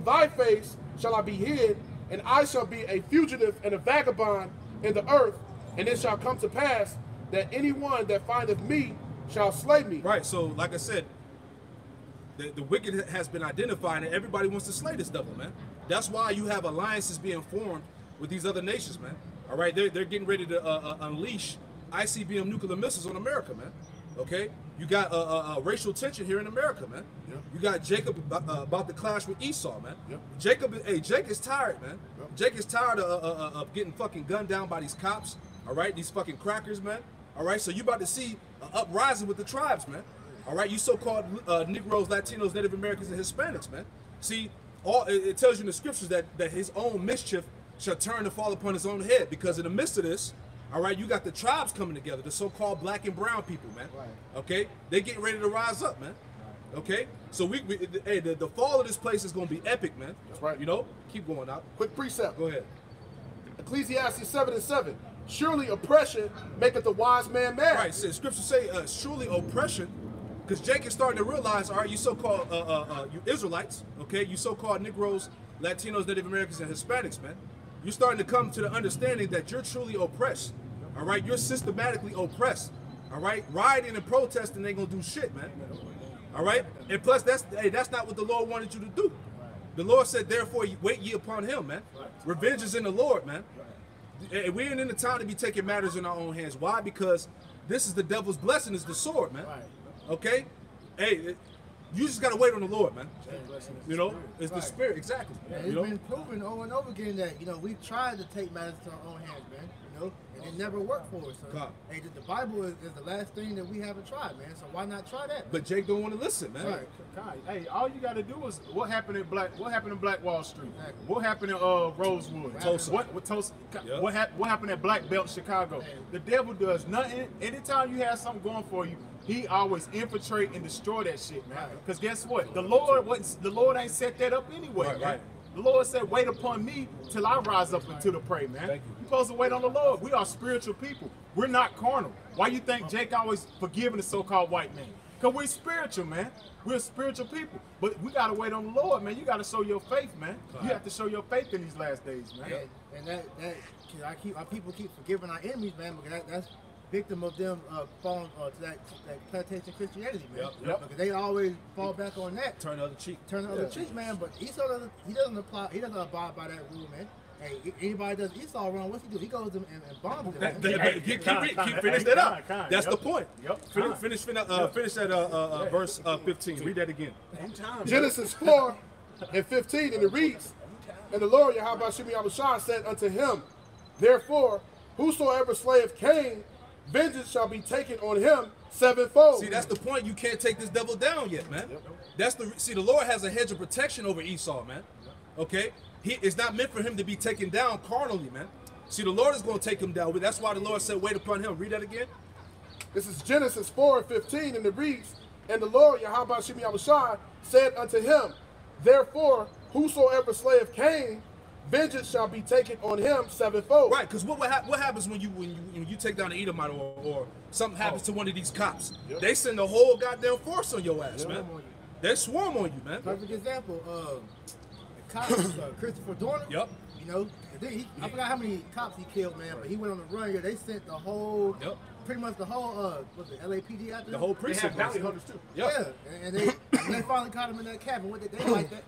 thy face shall I be hid, and I shall be a fugitive and a vagabond in the earth, and it shall come to pass that anyone that findeth me shall slay me. Right, so like I said, the wicked has been identified, and everybody wants to slay this devil, man. That's why you have alliances being formed with these other nations, man. All right, they're getting ready to unleash ICBM nuclear missiles on America, man. Okay, you got racial tension here in America, man. You got Jacob about to clash with Esau, man. Jake is tired, man. Jake is tired of getting fucking gunned down by these cops. All right, these fucking crackers, man. All right, so you about to see an uprising with the tribes, man. All right, you so-called Negroes, Latinos, Native Americans, and Hispanics, man. See, it tells you in the scriptures that his own mischief shall turn to fall upon his own head, because in the midst of this, all right, you got the tribes coming together, the so-called black and brown people, man. Okay, they getting ready to rise up, man. Okay, so the fall of this place is going to be epic, man. That's right. You know, keep going out. Quick precept. Go ahead. Ecclesiastes 7:7. Surely oppression maketh the wise man mad. Right. So scripture say, surely oppression, because Jake is starting to realize, all right, you so-called you Israelites, okay, you so-called Negroes, Latinos, Native Americans, and Hispanics, man. You're starting to come to the understanding that you're truly oppressed. All right, you're systematically oppressed. all right, rioting and protesting ain't gonna do shit, man. All right, and plus that's not what the Lord wanted you to do. The Lord said, therefore, wait ye upon him, man. Revenge is in the Lord, man. And we ain't in the time to be taking matters in our own hands. Why? Because this is the devil's blessing, is the sword, man. Okay? Hey, you just gotta wait on the Lord, man. You know, it's the spirit, exactly. Yeah, it's been proven over and over again that, you know, we've tried to take matters to our own hands, man. You know, and it never worked for us. So, hey, the Bible is the last thing that we haven't tried, man. So why not try that? But Jake don't want to listen, man. Right. Hey, all you got to do is what happened in Black Wall Street? Exactly. What happened in Rosewood? Tulsa. What happened at Black Belt, Chicago? The devil does nothing. Anytime you have something going for you, he always infiltrate and destroy that shit, man. Because guess what? The Lord ain't set that up anyway, man. Right. The Lord said, wait upon me till I rise up into the prey, man. You're supposed to wait on the Lord. We are spiritual people. We're not carnal. Why you think Jake always forgiving the so-called white man? Because we're spiritual, man. We're spiritual people. But we got to wait on the Lord, man. You got to show your faith, man. You have to show your faith in these last days, man. And our people keep forgiving our enemies, man, because that's victim of them falling to that plantation Christianity, man. Because they always fall back on that. Turn the other cheek. Turn the other cheek, man. But Esau doesn't abide by that rule, man. Hey, anybody does Esau wrong, what's he do? He goes and bombs them. Keep finish that up. That's the point. Finish that verse 15. Read that again. Genesis 4 and 15, and it reads, and the Lord Yahweh Shemi Yahushua said unto him, therefore, whosoever slayeth Cain, vengeance shall be taken on him sevenfold. See, that's the point. You can't take this devil down yet, man. The Lord has a hedge of protection over Esau, man. Okay? It's not meant for him to be taken down carnally, man. See, the Lord is going to take him down. That's why the Lord said, wait upon him. Read that again. This is Genesis 4 and 15, and it reads, and the Lord Yahweh Shemi Yahushua said unto him, therefore, whosoever slayeth Cain, vengeance shall be taken on him sevenfold. Right, because what happens when you take down an Edomite or something happens to one of these cops? They send the whole goddamn force on your ass, man. They swarm on you, man. Perfect example. The cop, Christopher Dorner. Yep. You know, I forgot how many cops he killed, man, but he went on the run here. They sent the whole, pretty much the whole, what's it, LAPD out there? The whole precinct. They have bounty hunters too. Yeah, and they finally caught him in that cabin.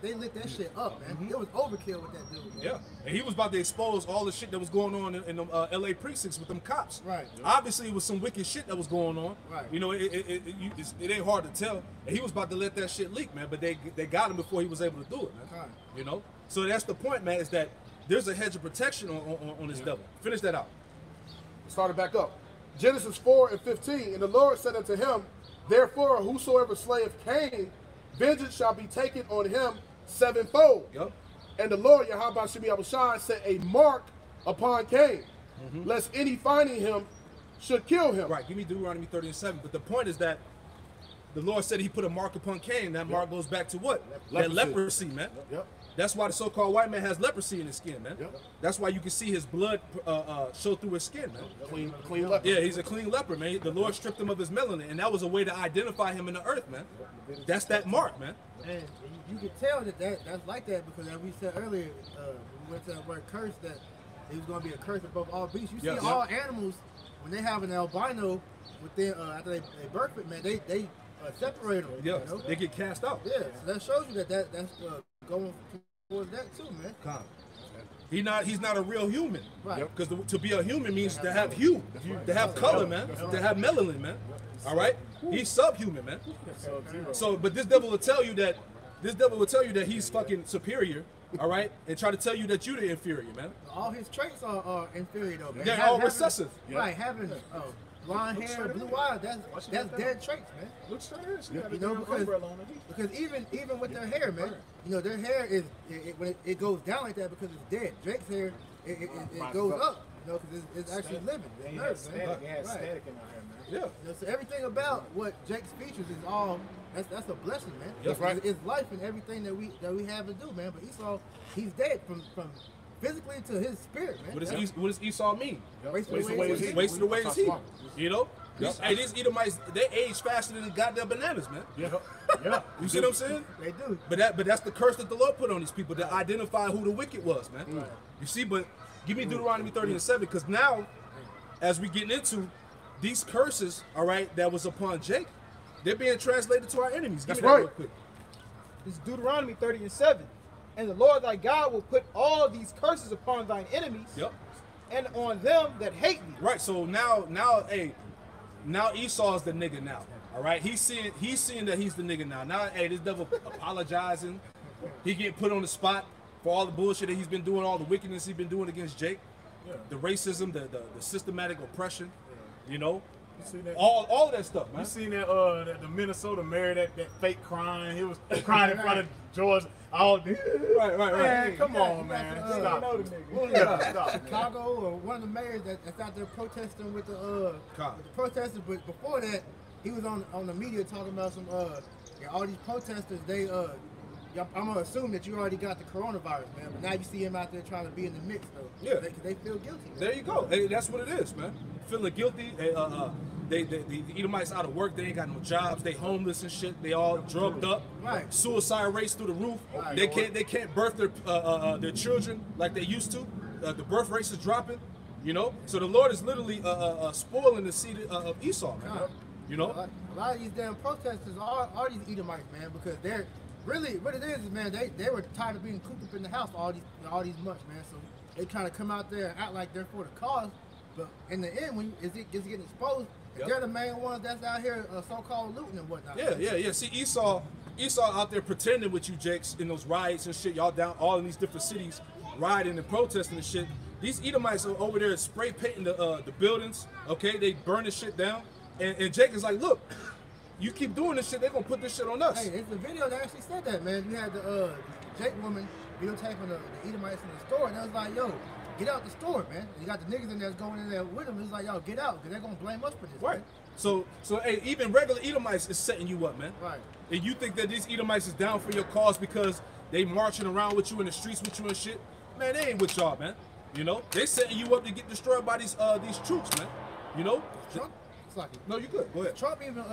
They lit that shit up, man. It was overkill with that dude, man. Yeah, and he was about to expose all the shit that was going on in them LA precincts with them cops. Right. Obviously, it was some wicked shit that was going on. Right. You know, it ain't hard to tell. And he was about to let that shit leak, man. But they got him before he was able to do it, man. Right. You know. So that's the point, man. Is that there's a hedge of protection on this devil. Finish that out. Start it back up. Genesis 4 and 15, and the Lord said unto him, therefore, whosoever slayeth Cain, vengeance shall be taken on him sevenfold. Yep. And the Lord Yahweh Shemi Yahushua set a mark upon Cain, lest any finding him should kill him. Right. Give me Deuteronomy 30 and 7. But the point is that the Lord said he put a mark upon Cain. That mark goes back to what? That leprosy, man. That's why the so-called white man has leprosy in his skin, man. That's why you can see his blood show through his skin, man. Clean leper. Yeah, he's a clean leper, man. The Lord stripped him of his melanin, and that was a way to identify him in the earth, man. That's that mark, man. And you can tell that's like that because as we said earlier, we went to that word curse, that it was going to be a curse above all beasts. You see all animals, when they have an albino within, after they birth it, man, they separate them. Yeah, you know? they get cast out. Yeah, so that shows you that's going towards that too, man. He's not a real human. Right. Because to be a human means to have hue, to have color, man, to have melanin, man. All right? He's subhuman, man. So, but this devil will tell you that he's fucking superior, all right? And try to tell you that you're the inferior, man. All his traits are inferior though, man. They're all recessive. Right, having blonde hair, blue eyes, that's dead traits, man. Looks trash. You know, because even with their hair, man, you know, their hair is when it goes down like that because it's dead. Drake's hair, it goes up, you know, because it's actually living. It's nerves, man. It has static in our hair, man. Yeah. You know, so everything about what Jake's features is all that's a blessing, man. That's right. It's life and everything that we have to do, man. But Esau, he's dead from physically to his spirit, man. What does Esau mean? Wasted away Wasted away is he. You know? Hey, these Edomites, they age faster than the goddamn bananas, man. Yeah. You see what I'm saying? They do. But that's the curse that the Lord put on these people to identify who the wicked was, man. You see, but give me Deuteronomy 30 and 7, because now, as we getting into these curses, all right, that was upon Jake, they're being translated to our enemies. Give That's me that right. real quick. This is Deuteronomy 30:7. And the Lord thy God will put all these curses upon thine enemies Yep. and on them that hate thee. Right. So now Esau's the nigga now. All right. He's seeing that he's the nigga now. Now, hey, this devil apologizing. He getting put on the spot for all the bullshit that he's been doing, all the wickedness he's been doing against Jake, the racism, the systematic oppression, you know, You see that? all of that stuff, man. You seen that the Minnesota mayor that fake crying? He was crying in front of George. All Right. man, come you got- on, you man. got the, Stop. know the nigga. What was Yeah, that? stop, man. Chicago or one of the mayors that's out there protesting with the protesters, but before that, he was on the media talking about some all these protesters. They I'm gonna assume that you already got the coronavirus, man. But now you see him out there trying to be in the mix, though. Yeah. They feel guilty. Man. There you go. Hey, that's what it is, man. Feeling guilty. The Edomites out of work. They ain't got no jobs. They homeless and shit. They all drugged up. Right. Suicide rates through the roof. Right. They can't birth their children like they used to. The birth rates is dropping. You know. So the Lord is literally spoiling the seed of Esau, man. Right. You know. A lot of these damn protesters are these Edomites, man, because they're really what it is, man. They were tired of being cooped up in the house all these months, man. So they trying to come out there and act like they're for the cause, but in the end, when it gets getting exposed, Yep. they're the main ones that's out here so-called looting and whatnot. Yeah. See, Esau out there pretending with you, Jakes, in those riots and shit. Y'all down all in these different cities, rioting and protesting and shit. These Edomites are over there spray painting the buildings. Okay, they burning shit down, and Jake is like, look, you keep doing this shit, they're gonna put this shit on us. Hey, it's the video that actually said that, man. You had the Jake woman videotaping the Edomites in the store, and I was like, yo, get out the store, man. You got the niggas in there going in there with them. It's like, yo, get out, because they're gonna blame us for this. Right. Man. So hey, even regular Edomites is setting you up, man. Right. And you think that these Edomites is down for your cause because they marching around with you in the streets with you and shit? Man, they ain't with y'all, man. You know, they setting you up to get destroyed by these troops, man. You know. Trump, it's like No, you good. Go ahead. Trump even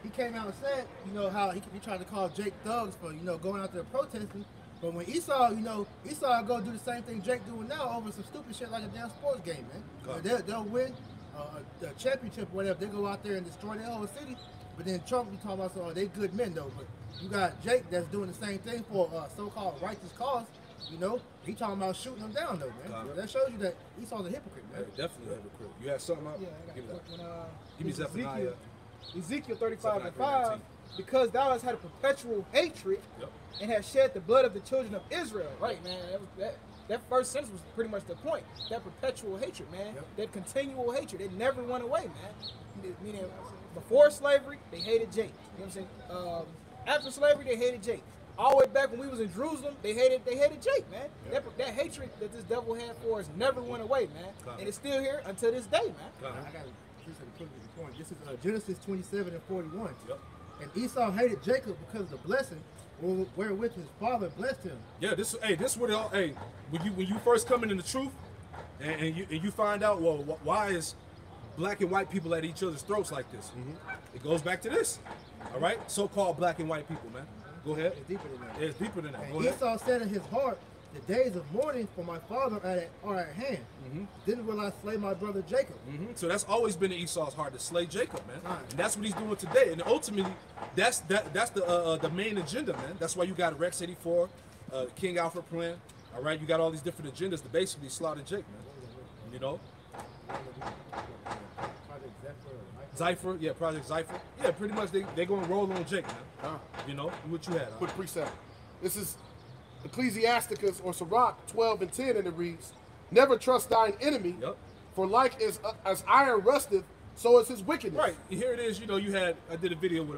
he came out and said, you know, how he tried to call Jake thugs for, you know, going out there protesting. But when Esau go do the same thing Jake doing now over some stupid shit like a damn sports game, man. They'll win a championship or whatever. They go out there and destroy their whole city. But then Trump be talking about, so they good men though. But you got Jake that's doing the same thing for a so-called righteous cause. You know, he talking about shooting them down though, man. So that shows you that Esau's a hypocrite, man. Hey, definitely a hypocrite. You had something up? Yeah, I got Give me that. when, Give me Zephaniah. Ezekiel 35 and 19. 5, because thou hast had a perpetual hatred Yep. and hast shed the blood of the children of Israel. Right, man. That first sentence was pretty much the point. That perpetual hatred, man. Yep. That continual hatred. It never went away, man. Meaning, before slavery, they hated Jake. You know what I'm saying? After slavery, they hated Jake. All the way back when we was in Jerusalem, they hated Jake, man. That hatred that this devil had for us never went away, man. And it's still here until this day, man. I got to put the point. This is Genesis 27 and 41. Yep. And Esau hated Jacob because of the blessing wherewith his father blessed him. Yeah, this what it all. Hey, when you first come into the truth, and you find out, well, why is black and white people at each other's throats like this? It goes back to this. All right, so-called black and white people, man. Go ahead. It's deeper than that. Yeah, it's deeper than that. And Go ahead. Esau said in his heart, the days of mourning for my father are at hand. Then will I slay my brother Jacob. So that's always been in Esau's heart, to slay Jacob, man. Right. And that's what he's doing today. And ultimately, that's the main agenda, man. That's why you got Rex 84, King Alfred plan. All right, you got all these different agendas to basically slaughter Jake, man. You know, Zypher, yeah, Project Zypher. Yeah, pretty much they gonna roll on Jake, man. You know, what you had. Put precept. This is Ecclesiasticus or Sirach 12 and 10, and it reads, "Never trust thine enemy, Yep. for like as iron rusteth, so is his wickedness." Right, here it is. You know, I did a video with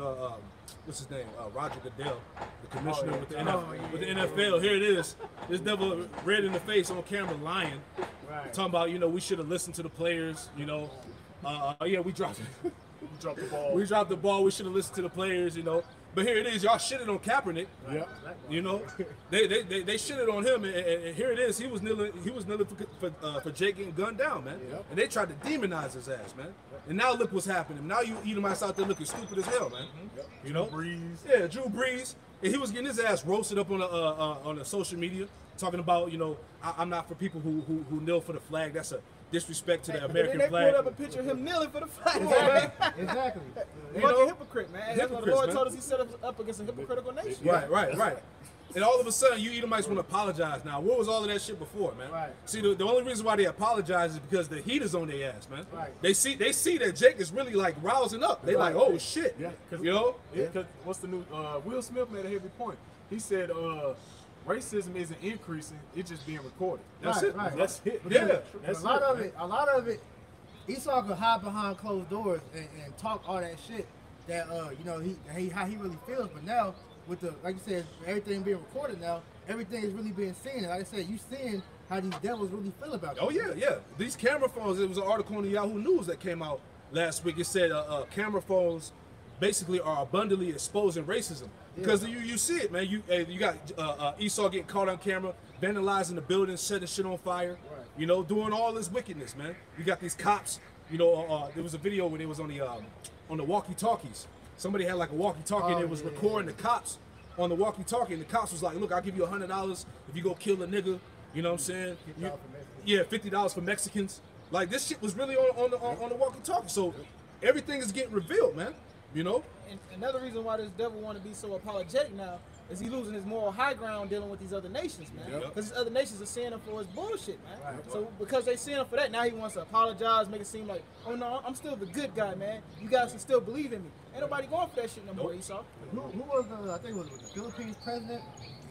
what's his name, Roger Goodell, the commissioner with the NFL. Here it is. This devil red in the face on camera, lying, talking about we should have listened to the players. Yeah, we dropped it. Drop the ball. We dropped the ball. We should have listened to the players. But here it is. Y'all shitted on Kaepernick. Yeah. They shitted on him, and here it is. He was kneeling for Jake getting gunned down, man. Yep. And they tried to demonize his ass, man. And now look what's happening. Now you Edomites out there looking stupid as hell, man. You know, Breeze. yeah, Drew Brees, and he was getting his ass roasted up on the social media, talking about I'm not for people who kneel for the flag. That's disrespect to the But American then they flag. pulled up a picture of him kneeling for the flag. Exactly. You Fucking know? hypocrite, man. That's what the Hypocrites, Lord man. told us. He set us up against a hypocritical nation. Right. And all of a sudden, you Edomites want to apologize now. What was all of that shit before, man? Right. See, the only reason why they apologize is because the heat is on their ass, man. Right. They see that Jake is really like rousing up. They like, oh shit. Yeah, You know? Because what's the new? Will Smith made a heavy point. He said, racism isn't increasing; it's just being recorded. That's Right, it. right. That's it. Yeah. That's a lot of man. it, Esau could hide behind closed doors and talk all that shit that you know how he really feels. But now with the, like you said, everything being recorded now, everything is really being seen. And like I said, you seeing how these devils really feel about you. Oh yeah. These camera phones. It was an article on the Yahoo News that came out last week. It said camera phones basically are abundantly exposing racism because you see it, man. You got Esau getting caught on camera, vandalizing the building, setting shit on fire. Right. You know, doing all this wickedness, man. You got these cops. You know, there was a video when it was on the walkie-talkies. Somebody had like a walkie-talkie and it was recording the cops on the walkie-talkie, and the cops was like, "Look, I'll give you $100 if you go kill a nigga." You know what I'm saying? $50 for Yeah, $50 for Mexicans. Like this shit was really on the walkie-talkie. So everything is getting revealed, man. You know? And another reason why this devil want to be so apologetic now is he losing his moral high ground dealing with these other nations, man. Yep. Because these other nations are seeing him for his bullshit, man. Right. So because they seeing him for that, now he wants to apologize, make it seem like, oh no, I'm still the good guy, man. You guys can still believe in me. Ain't nobody going for that shit no more, Esau. Who was I think it was the Philippines president?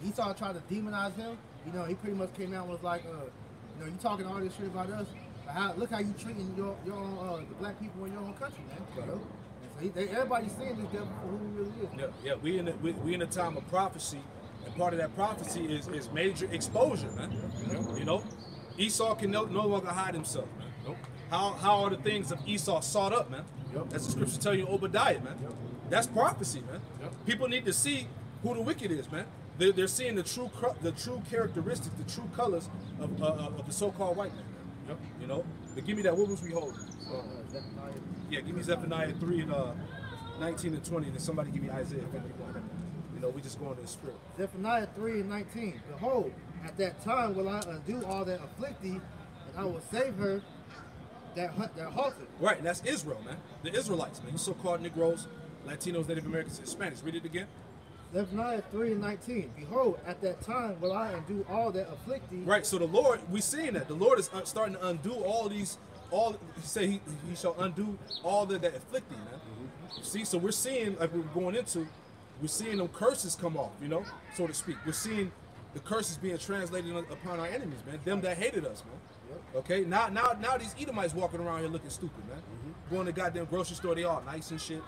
Esau tried to demonize him. You know, he pretty much came out and was like, you know, you talking all this shit about us. But look how you treating your own the black people in your own country, man. You know? And so everybody's seeing this devil for who he really is. Yeah. We in a time of prophecy, and part of that prophecy is major exposure, man. You know, Esau can no longer hide himself, man. How are the things of Esau sought up, man? As the scriptures tell you in Obadiah, man. That's prophecy, man. People need to see who the wicked is, man. They're seeing the true characteristics, the true colors of the so-called white man. You know, but give me that. What was we holding? Yeah, give me Zephaniah 3 and 19 and 20, and then somebody give me Isaiah 51. You know, we just going to the spirit. Zephaniah 3 and 19. Behold, at that time will I undo all that afflict thee, and I will save her that halted. Right, and that's Israel, man. The Israelites, man. You so-called Negroes, Latinos, Native Americans, Hispanics. Read it again. Zephaniah 3 and 19. Behold, at that time will I undo all that afflict thee. Right, so the Lord, we seeing that. The Lord is starting to undo he say he shall undo all that afflict thee, man. See, so we're seeing, like we're going into, we're seeing them curses come off, you know, so to speak. We're seeing the curses being translated upon our enemies, man. Them that hated us, man. Okay, now these Edomites walking around here looking stupid, man. Going to the goddamn grocery store, they all nice and shit.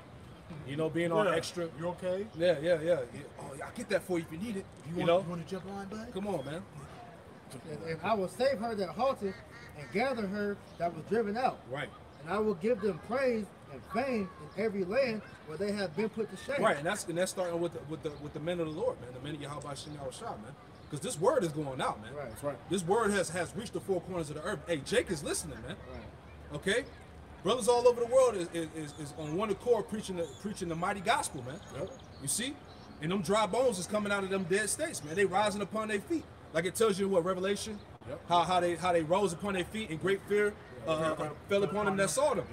You know, being all extra. You okay? Yeah. Oh, I'll get that for you if you need it. You want to jump on, bud? Come on, man. And I will save her that halted, and gather her that was driven out. Right. And I will give them praise and fame in every land where they have been put to shame. Right, and that's starting with the men of the Lord, man. The men of Yahweh Shem Yahushua, man. Because this word is going out, man. Right. That's right. This word has reached the four corners of the earth. Hey, Jake is listening, man. Right. Okay, brothers all over the world is on one accord preaching the mighty gospel, man. You see, and them dry bones is coming out of them dead states, man. They rising upon their feet, like it tells you in what Revelation, how they rose upon their feet in great fear, fell upon them that saw them.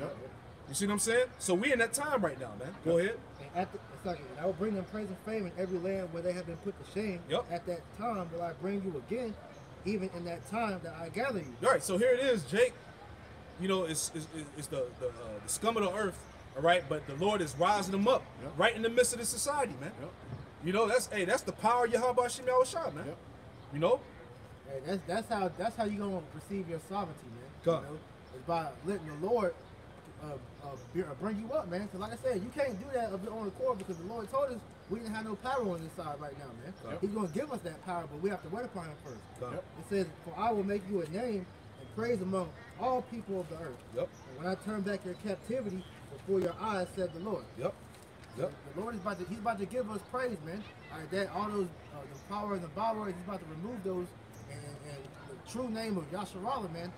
You see what I'm saying? So we in that time right now, man. Go ahead. And and I will bring them praise and fame in every land where they have been put to shame. At that time will I bring you again, even in that time that I gather you. All right, so here it is, Jake. You know, it's the scum of the earth, all right? But the Lord is rising them up right in the midst of the society, man. You know, that's the power of Yahweh Shem Yahushua, man. You know? Hey, that's how you gonna receive your sovereignty, man. Come. You know? It's by letting the Lord bring you up, man. So like I said, you can't do that of your own accord because the Lord told us we didn't have no power on this side right now, man. He's gonna give us that power, but we have to wait upon him first. It says, "For I will make you a name and praise among all people of the earth." And when I turn back your captivity before your eyes, said the Lord. The Lord is about to give us praise, man. All those the power and the power, he's about to remove those, and the true name of Yasharallah, man,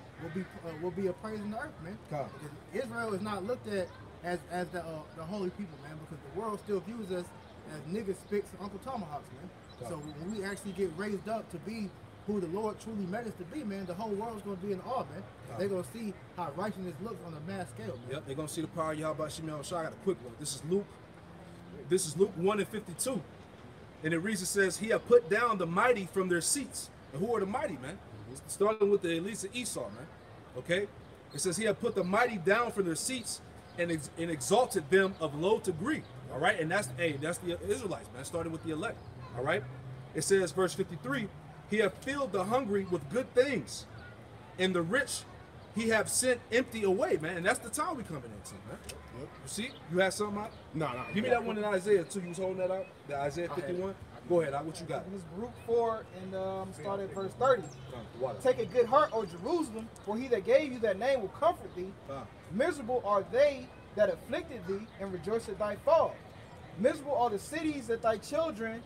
will be a praise in the earth, man. Because Israel is not looked at as the holy people, man, because the world still views us as niggas, spicks, and Uncle Tomahawks, man. So when we actually get raised up to be who the Lord truly meant us to be, man, the whole world's going to be in awe, man. They're going to see how righteousness looks on a mass scale, man. Yep, they're gonna see the power of Yahweh Shem Yahushua. I got a quick one. This is Luke 1:52. And it reads, it says, he had put down the mighty from their seats. And who are the mighty, man? Starting with the elites of Esau, man. Okay? It says he had put the mighty down from their seats and exalted them of low degree. All right? And that's the Israelites, man, starting with the elect. All right? It says, verse 53, he had filled the hungry with good things, and the rich he have sent empty away, man. And that's the time we coming into, man. You see? You had something out? No. Give me that one in Isaiah too. You was holding that out? The Isaiah 51? Go ahead, what you got? It's Baruch 4 and start at verse 30. Water. Take a good heart, O Jerusalem, for he that gave you that name will comfort thee. Miserable are they that afflicted thee, and rejoice at thy fall. Miserable are the cities that thy children,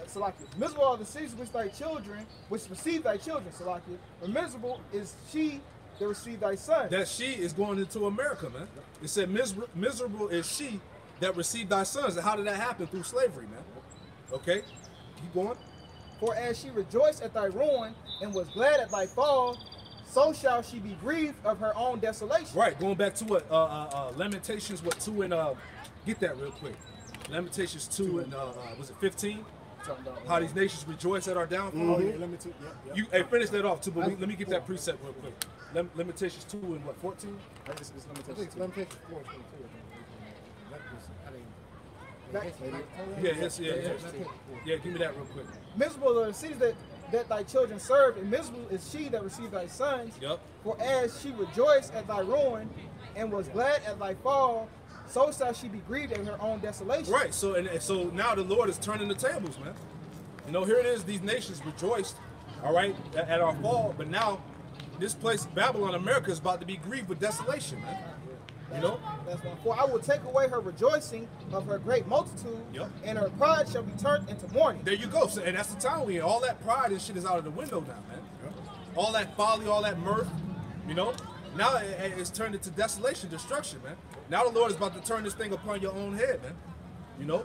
Salakia. Miserable are the cities which receive thy children, Salakia. And miserable is she that received thy son. That she is going into America, man. It said miserable is she that received thy sons. And how did that happen? Through slavery, man. Okay, keep going. For as she rejoiced at thy ruin and was glad at thy fall, so shall she be grieved of her own desolation. Right, going back to what Lamentations, 2 and get that real quick. Lamentations 2 and was it 15? How these nations rejoice at our downfall. You finish that off too, but let me get that preset real quick. Lamentations 2 and what, 14? Lamentations 4 22. Yeah, give me that real quick. Miserable are the cities that thy children serve, and miserable is she that received thy sons. Yep. For as she rejoiced at thy ruin and was glad at thy fall, so shall she be grieved at her own desolation. Right. So so now the Lord is turning the tables, man. You know, here it is. These nations rejoiced, all right, at our fall, but now this place, Babylon, America, is about to be grieved with desolation, man. You know? That's one. For I will take away her rejoicing of her great multitude, and her pride shall be turned into mourning. There you go. So, and that's the time we in. All that pride and shit is out of the window now, man. All that folly, all that mirth, you know? Now it's turned into desolation, destruction, man. Now the Lord is about to turn this thing upon your own head, man. You know?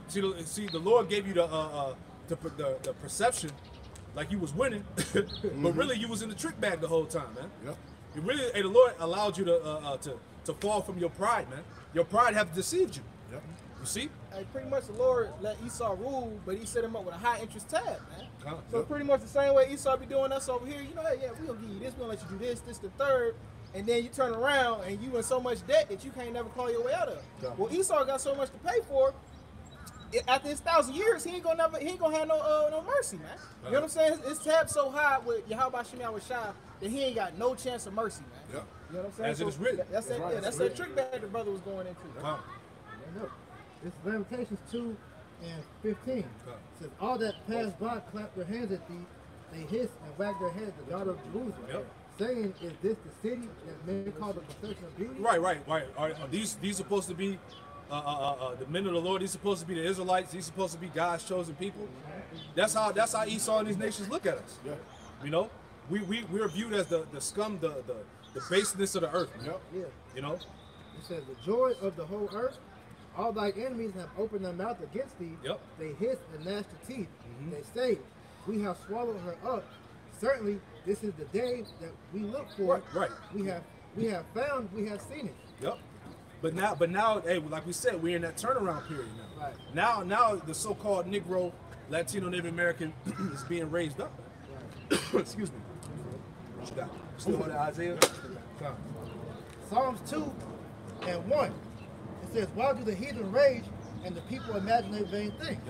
See, the Lord gave you the perception like you was winning, but really you was in the trick bag the whole time, man. You really, the Lord allowed you to fall from your pride, man. Your pride have deceived you. You see? Pretty much the Lord let Esau rule, but he set him up with a high interest tab, man. So pretty much the same way Esau be doing us over here, you know, hey, yeah, we gonna give you this, we gonna let you do this, the third, and then you turn around and you in so much debt that you can't never claw your way out of. Well, Esau got so much to pay for. After his 1,000 years, he ain't gonna have no mercy, man. You know what I'm saying? His tab so high with Yahweh Shem Yahushua that he ain't got no chance of mercy, man. You know what I'm saying? As it is written. That's that trick bag the brother was going into. It's Lamentations 2 and 15. It says, all that pass by clap their hands at thee, they hiss and wag their heads, the daughter of Jerusalem. Saying, is this the city that men call the perfection of beauty? Right. Are these supposed to be the men of the Lord? These supposed to be the Israelites? These supposed to be God's chosen people? That's how Esau and these nations look at us. You know, we're viewed as the scum, the baseness of the earth, man. You know? It says, the joy of the whole earth, all thy enemies have opened their mouth against thee. They hiss and gnash their teeth. They say, we have swallowed her up. Certainly, this is the day that we look for. We have found, we have seen it. But now, hey, like we said, we're in that turnaround period now. Now the so-called Negro, Latino, Native American is being raised up. Excuse me. What you got? Still on the Isaiah? Psalms 2 and 1. It says, why do the heathen rage and the people imagine their vain things?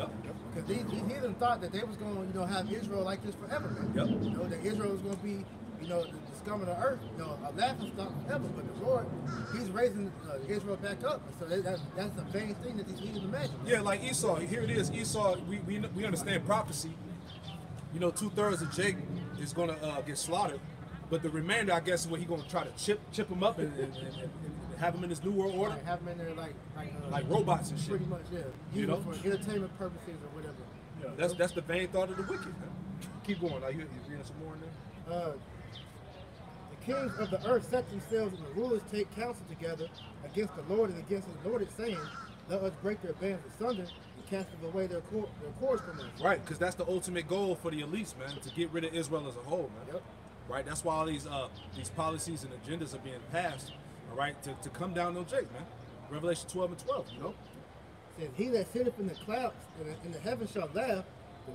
Because these heathen thought that they was going to, have Israel like this forever, man. You know, that Israel was going to be, the scum of the earth, a laughing stock forever. But the Lord, He's raising Israel back up. So that's the vain thing that these heathen imagine. Yeah, like Esau. Here it is. Esau. We understand prophecy. 2/3 of Jacob is going to get slaughtered, but the remainder, I guess, is what he's going to try to chip him up and have him in this new world order. Have him in there like robots and shit. Pretty much, yeah. For entertainment purposes or whatever. That's the vain thought of the wicked. Man. Keep going. Now you reading some more in there? The kings of the earth set themselves, and the rulers take counsel together against the Lord and against His Lord, saying, let us break their bands asunder and casting away their cords from us. Right, because that's the ultimate goal for the elites, man, to get rid of Israel as a whole, man. Yep. Right, that's why all these policies and agendas are being passed, all right, to come down on Jake, man. Revelation 12 and 12, you know? Says, he that sitteth in the clouds in the heaven shall laugh,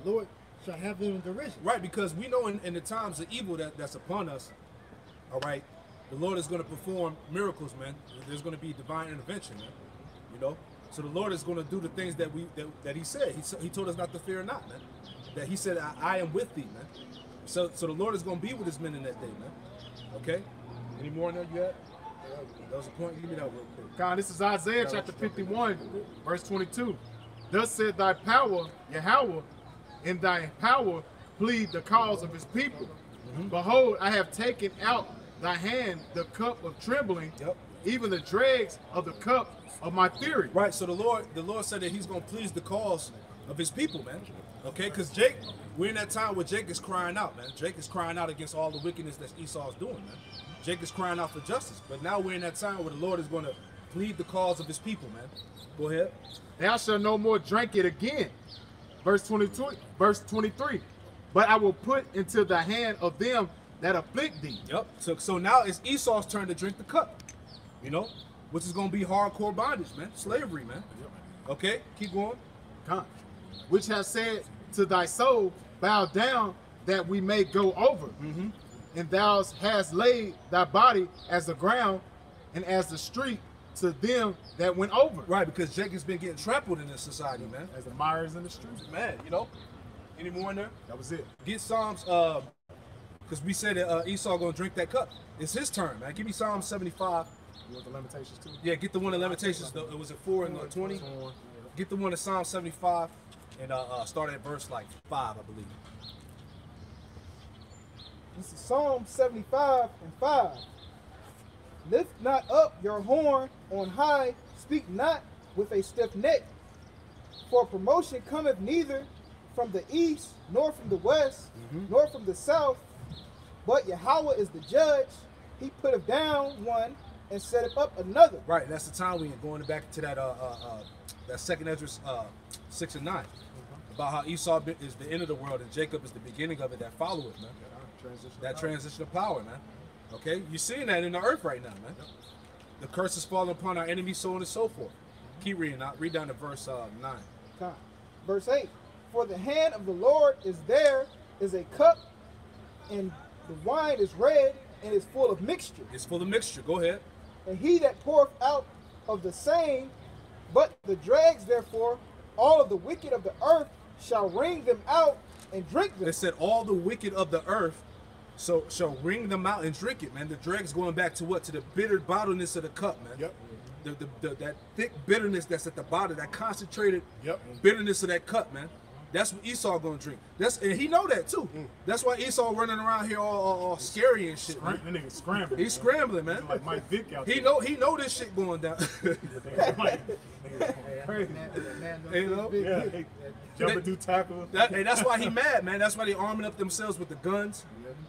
the Lord shall have them in derision. Right, because we know in the times of evil that's upon us, all right, the Lord is going to perform miracles, man. There's going to be divine intervention, man. You know? So the Lord is going to do the things that that he said. He told us not to fear not, man. That he said, I am with thee, man. So the Lord is going to be with his men in that day, man. Okay? Any more in there you had? That was a point. Give me that real quick. God, this is Isaiah chapter 51, verse 22. Thus said thy power, Yahweh, in thy power plead the cause of his people. Behold, I have taken out thy hand the cup of trembling, even the dregs of the cup of my fury. Right, so the Lord said that he's going to please the cause of his people, man. Okay, because Jake, we're in that time where Jake is crying out, man. Jake is crying out against all the wickedness that Esau is doing, man. Jake is crying out for justice. But now we're in that time where the Lord is going to plead the cause of his people, man. Go ahead. Thou shalt no more drink it again. Verse 22, verse 23. But I will put into the hand of them that afflict thee. Yep. So now it's Esau's turn to drink the cup, you know, which is going to be hardcore bondage, man. Slavery, man. Okay, keep going. Come. Which has said to thy soul, bow down that we may go over. And thou hast laid thy body as the ground and as the street to them that went over. Right, because Jacob's been getting trampled in this society, man. As the mires in the streets. Man, you know. Any more in there? That was it. Get Psalms, because we said that Esau going to drink that cup. It's his turn, man. Give me Psalm 75. You want the Lamentations too? Yeah, get the one in Lamentations. It was at 4 and 20. Get the one in Psalm 75 and start at verse like 5, I believe. This is Psalm 75 and 5. Lift not up your horn on high, speak not with a stiff neck. For promotion cometh neither from the east, nor from the west, nor from the south, but Yahweh is the judge. He putteth down one and setteth up another. Right, that's the time we're going back to that that second Ezra 6 and 9. About how Esau is the end of the world and Jacob is the beginning of it that followeth, man. That transition of power, man. Okay, you're seeing that in the earth right now, man. The curse is falling upon our enemies, so on and so forth. Keep reading out. Read down to verse 9. Time. Verse 8. For the hand of the Lord is there, is a cup, and the wine is red, and is full of mixture. It's full of mixture. Go ahead. And he that poureth out of the same, but the dregs, therefore, all of the wicked of the earth shall wring them out and drink them. It said all the wicked of the earth shall wring them out and drink it, man. The dregs going back to what? To the bitter bottleness of the cup, man. Yep. That thick bitterness that's at the bottom, that concentrated bitterness of that cup, man. That's what Esau gonna drink. And he know that too. That's why Esau running around here all scary and shit, man. That nigga scrambling. He's scrambling, man. Like Mike Vick out He there. know this shit going down. You know? Yeah, jumping through tackles. And that's why he mad, man. That's why they arming up themselves with the guns.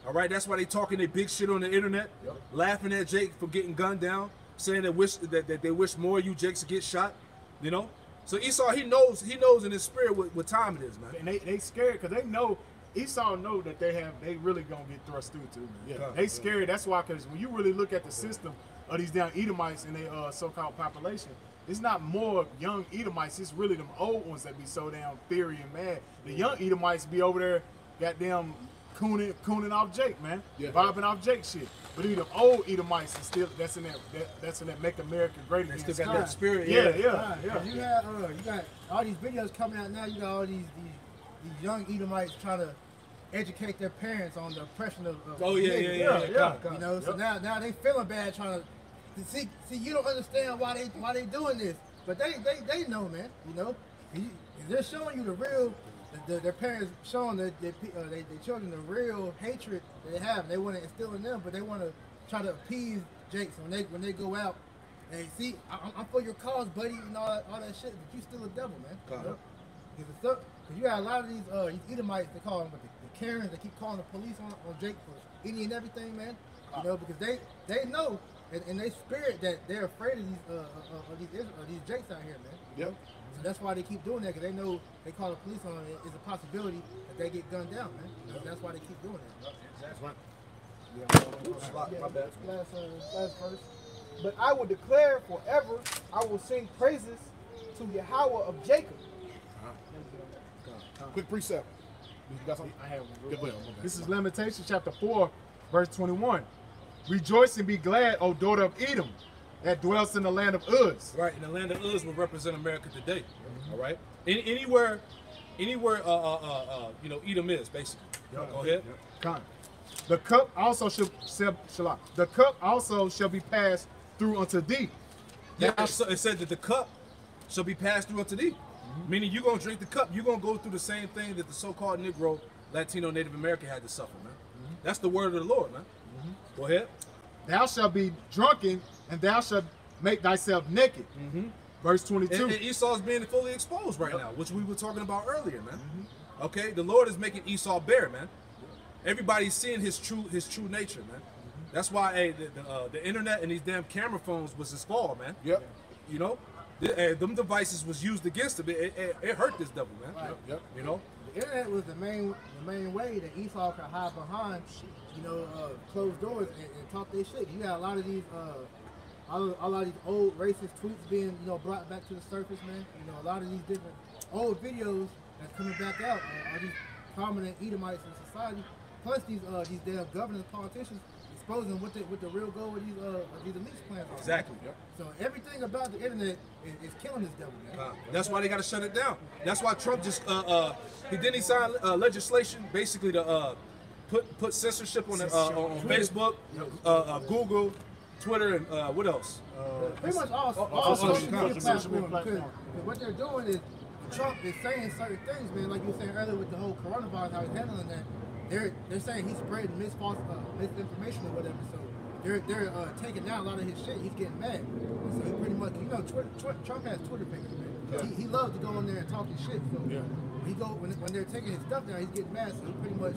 All right, that's why they talking their big shit on the internet, laughing at Jake for getting gunned down, saying that they wish more of you Jakes get shot. You know. So Esau, he knows in his spirit what time it is, man. And they scared because they know Esau know that they really gonna get thrust through too. Yeah, they scared. That's why, because when you really look at the system of these damn Edomites and their so-called population, it's not more young Edomites. It's really them old ones that be so damn fiery and mad. The young Edomites be over there, goddamn cooning off Jake, man, vibing off Jake shit. But even old Edomites is still that's in that Make America Great Again. Still got that spirit. Yeah. You got all these videos coming out now. You got all these young Edomites trying to educate their parents on the oppression of yeah. You know, so now they feeling bad trying to see. You don't understand why they doing this, but they know, man. You know, they're showing you the real. Their parents showing their children the real hatred they have. They want to instill in them, but they want to try to appease Jake. So when they go out, and see, I'm for your cause, buddy, and all that shit. But you still a devil, man. You know? Because you got a lot of these Edomites, they call them the Karens. They keep calling the police on Jake for any and everything, man. You know, because they know and they spirit that they're afraid of these jakes out here, man. Yep. So that's why they keep doing that, because they know they call the police on it. It's a possibility that they get gunned down, man. That's why they keep doing that. That's right. Yeah, last verse. But I will declare forever, I will sing praises to Yahweh of Jacob. Quick precept. You got something? I have one. Good way. This is Lamentations chapter 4, verse 21. Rejoice and be glad, O daughter of Edom, that dwells in the land of Uz. Right, and the land of Uz will represent America today. All right, anywhere, you know, Edom is basically. Go ahead. Con. The cup also shall be passed through unto thee. Yeah, so it said that the cup shall be passed through unto thee. Meaning you're gonna drink the cup, you're gonna go through the same thing that the so-called Negro, Latino, Native American had to suffer, man. That's the word of the Lord, man. Go ahead. Thou shalt be drunken, and thou shalt make thyself naked. Verse 22. And Esau's being fully exposed right now, which we were talking about earlier, man. Okay, the Lord is making Esau bare, man. Everybody's seeing his true nature, man. That's why the internet and these damn camera phones was his fall, man. Yep. You know, them devices was used against him. It hurt this devil, man. Right. Yep. You know. The internet was the main way that Esau could hide behind, closed doors and talk their shit. You got a lot of these, a lot of these old racist tweets being, brought back to the surface, man. A lot of these different old videos that's coming back out are these prominent Edomites in society. Plus these damn governors, politicians exposing what the real goal of these elite plans are. Exactly. Yep. So everything about the internet is killing this devil, man. That's why they got to shut it down. That's why Trump just he signed legislation basically to put censorship on on Facebook, Google, Twitter, and what else? Pretty much all social media platforms. Because what they're doing is Trump is saying certain things, man. Like you were saying earlier with the whole coronavirus, how he's handling that. They're saying he's spreading misinformation or whatever. So they're taking down a lot of his shit. He's getting mad. And so he pretty much, Trump has Twitter fingers, man. Yeah. He loves to go in there and talk his shit. So when they're taking his stuff down, he's getting mad. So he pretty much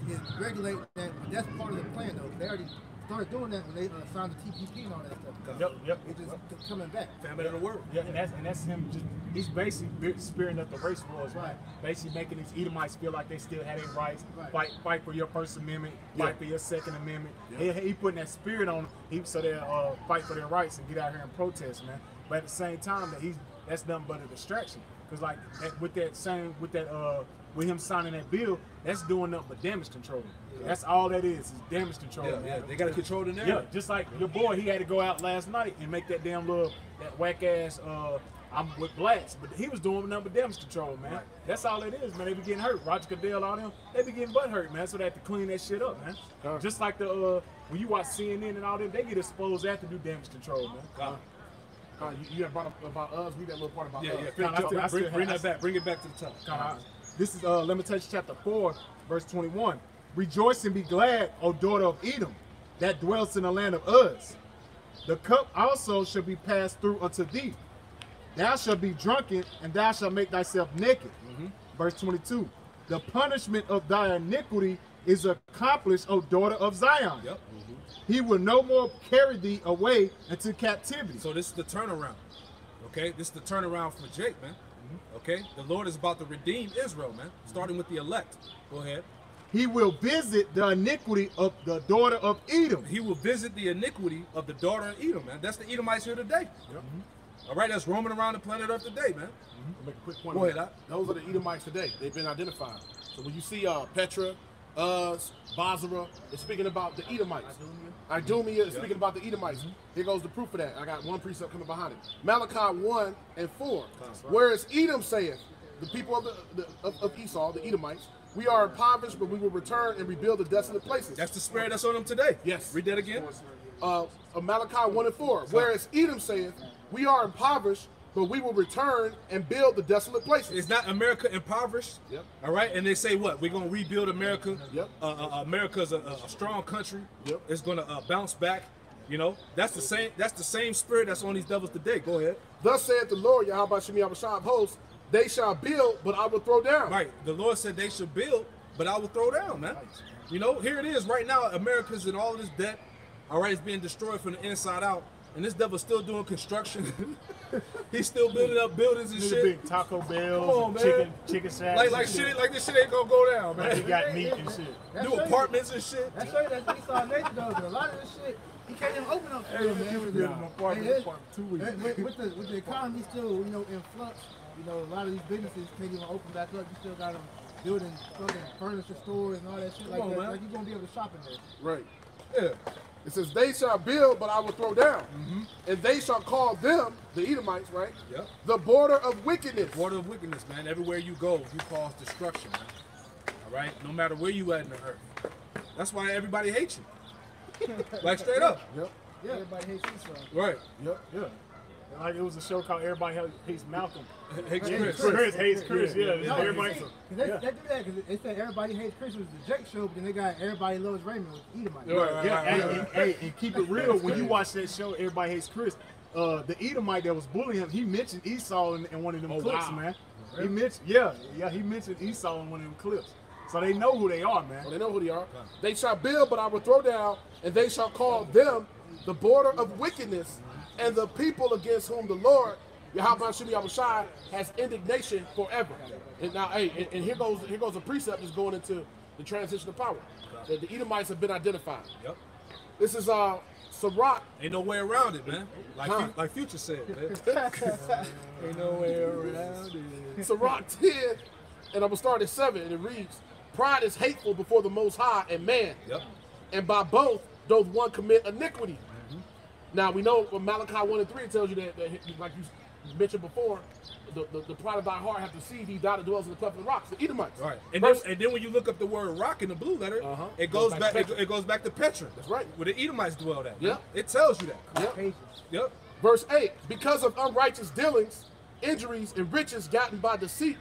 is regulating that. But that's part of the plan, though. They already started doing that when they signed the TPP and all that stuff. Yep. It's just coming back. Famine in the world. Yeah, and that's him. He's basically spearing up the race wars, right? Basically making these Edomites feel like they still had their rights. Right. Fight for your First Amendment. Fight for your Second Amendment. Yeah. He putting that spirit on them, so they fight for their rights and get out here and protest, man. But at the same time, that's nothing but a distraction. Because like with him signing that bill, that's doing nothing but damage control. Yeah. That's all that is damage control. Yeah. They got to control the narrative. Yeah, just like your boy, he had to go out last night and make that damn that whack ass. I'm with blacks, but he was doing nothing but damage control, man. Right. That's all it is, man. They be getting hurt. Roger Goodell, all them, they be getting butt hurt, man. So they have to clean that shit up, man. Just like when you watch CNN and all them, they get exposed after do damage control, man. You brought up about us. Read that little part about us. Bring that back. Bring it back to the top. This is Lamentations chapter 4, verse 21. Rejoice and be glad, O daughter of Edom, that dwells in the land of Uz. The cup also shall be passed through unto thee. Thou shalt be drunken, and thou shalt make thyself naked. Verse 22. The punishment of thy iniquity is accomplished, O daughter of Zion. Yep. He will no more carry thee away into captivity. So this is the turnaround. Okay, this is the turnaround for Jake, man. Okay, the Lord is about to redeem Israel, man. Starting with the elect. Go ahead. He will visit the iniquity of the daughter of Edom. He will visit the iniquity of the daughter of Edom, man. That's the Edomites here today. Yep. All right, that's roaming around the planet Earth today, man. Make a quick point. Go ahead. Those are the Edomites today. They've been identified. So when you see Petra, Basra, it's speaking about the Edomites. Idumea is speaking about the Edomites. Here goes the proof of that. I got one precept coming behind it. Malachi 1 and 4. Whereas Edom saith, the people of Esau, the Edomites, we are impoverished, but we will return and rebuild the desolate places. That's the spirit that's on them today. Yes. Read that again. Malachi 1 and 4. Whereas Edom saith, we are impoverished, but we will return and build the desolate places. It's not America impoverished. Yep. All right, and they say what? We're gonna rebuild America. Yep. America's a strong country. Yep. It's gonna bounce back. That's the same. That's the same spirit that's on these devils today. Go ahead. Thus saith the Lord, Yahweh Shemi Abashah of hosts, they shall build, but I will throw down. Right. The Lord said they should build, but I will throw down, man. Here it is right now. America's in all this debt. all right, is being destroyed from the inside out, and this devil's still doing construction. He's still building up buildings and Nigga shit. big Taco Bells, Come on, and man. chicken shacks. Like shit, like this shit ain't gonna go down, Like he man. got meat and shit. New apartments and shit. That's right. That's what he saw Nathan though. A lot of this shit, he can't even open up for him, man. Yeah, my apartment for 2 weeks. With the economy still, in flux, a lot of these businesses can't even open back up. You still got them building fucking furniture stores and all that shit like on, that. man. Like you gonna be able to shop in there. Right. Yeah. It says, they shall build, but I will throw down. And they shall call them, the Edomites, right? Yep. The border of wickedness. Border of wickedness, man. Everywhere you go, you cause destruction, man. All right? No matter where you at in the earth. That's why everybody hates you. Like, straight up. Yep. Yeah, everybody hates Esau. Right. Yep. Yeah. Like it was a show called Everybody Hates Malcolm. Hates Yeah, Chris. Chris hates Chris. Yeah. No, Everybody. they do that because they said everybody hates Chris was the Jake show, but then they got everybody loves Raymond with Edomite. Right. Yeah, and keep it real. When you watch that show, Everybody Hates Chris. The Edomite that was bullying him, he mentioned Esau in one of them clips, wow. man. He mentioned, he mentioned Esau in one of them clips. So they know who they are, man. Well, they know who they are. They shall build, but I will throw down, and they shall call them the border of wickedness, and the people against whom the Lord, Yahweh Shai, has indignation forever. And now, hey, and here goes a precept that's going into the transition of power. The Edomites have been identified. Yep. This is Sirach. Ain't no way around it, man. Huh. Like Future said, man. Ain't no way around it. Sirach 10, and I'm gonna start at 7, and it reads, pride is hateful before the Most High and man, Yep. and by both doth one commit iniquity. Now we know when Malachi 1 and 3 tells you that like you mentioned before, the pride of thy heart hath deceived thee, thou that dwells in the cleft of the rocks, the Edomites. Right. And Verse- then when you look up the word rock in the blue letter, it goes back. It goes back to Petra. That's right. Where the Edomites dwelled at. Yep. It tells you that. Yep. Pages. Yep. Verse 8, because of unrighteous dealings, injuries, and riches gotten by deceit,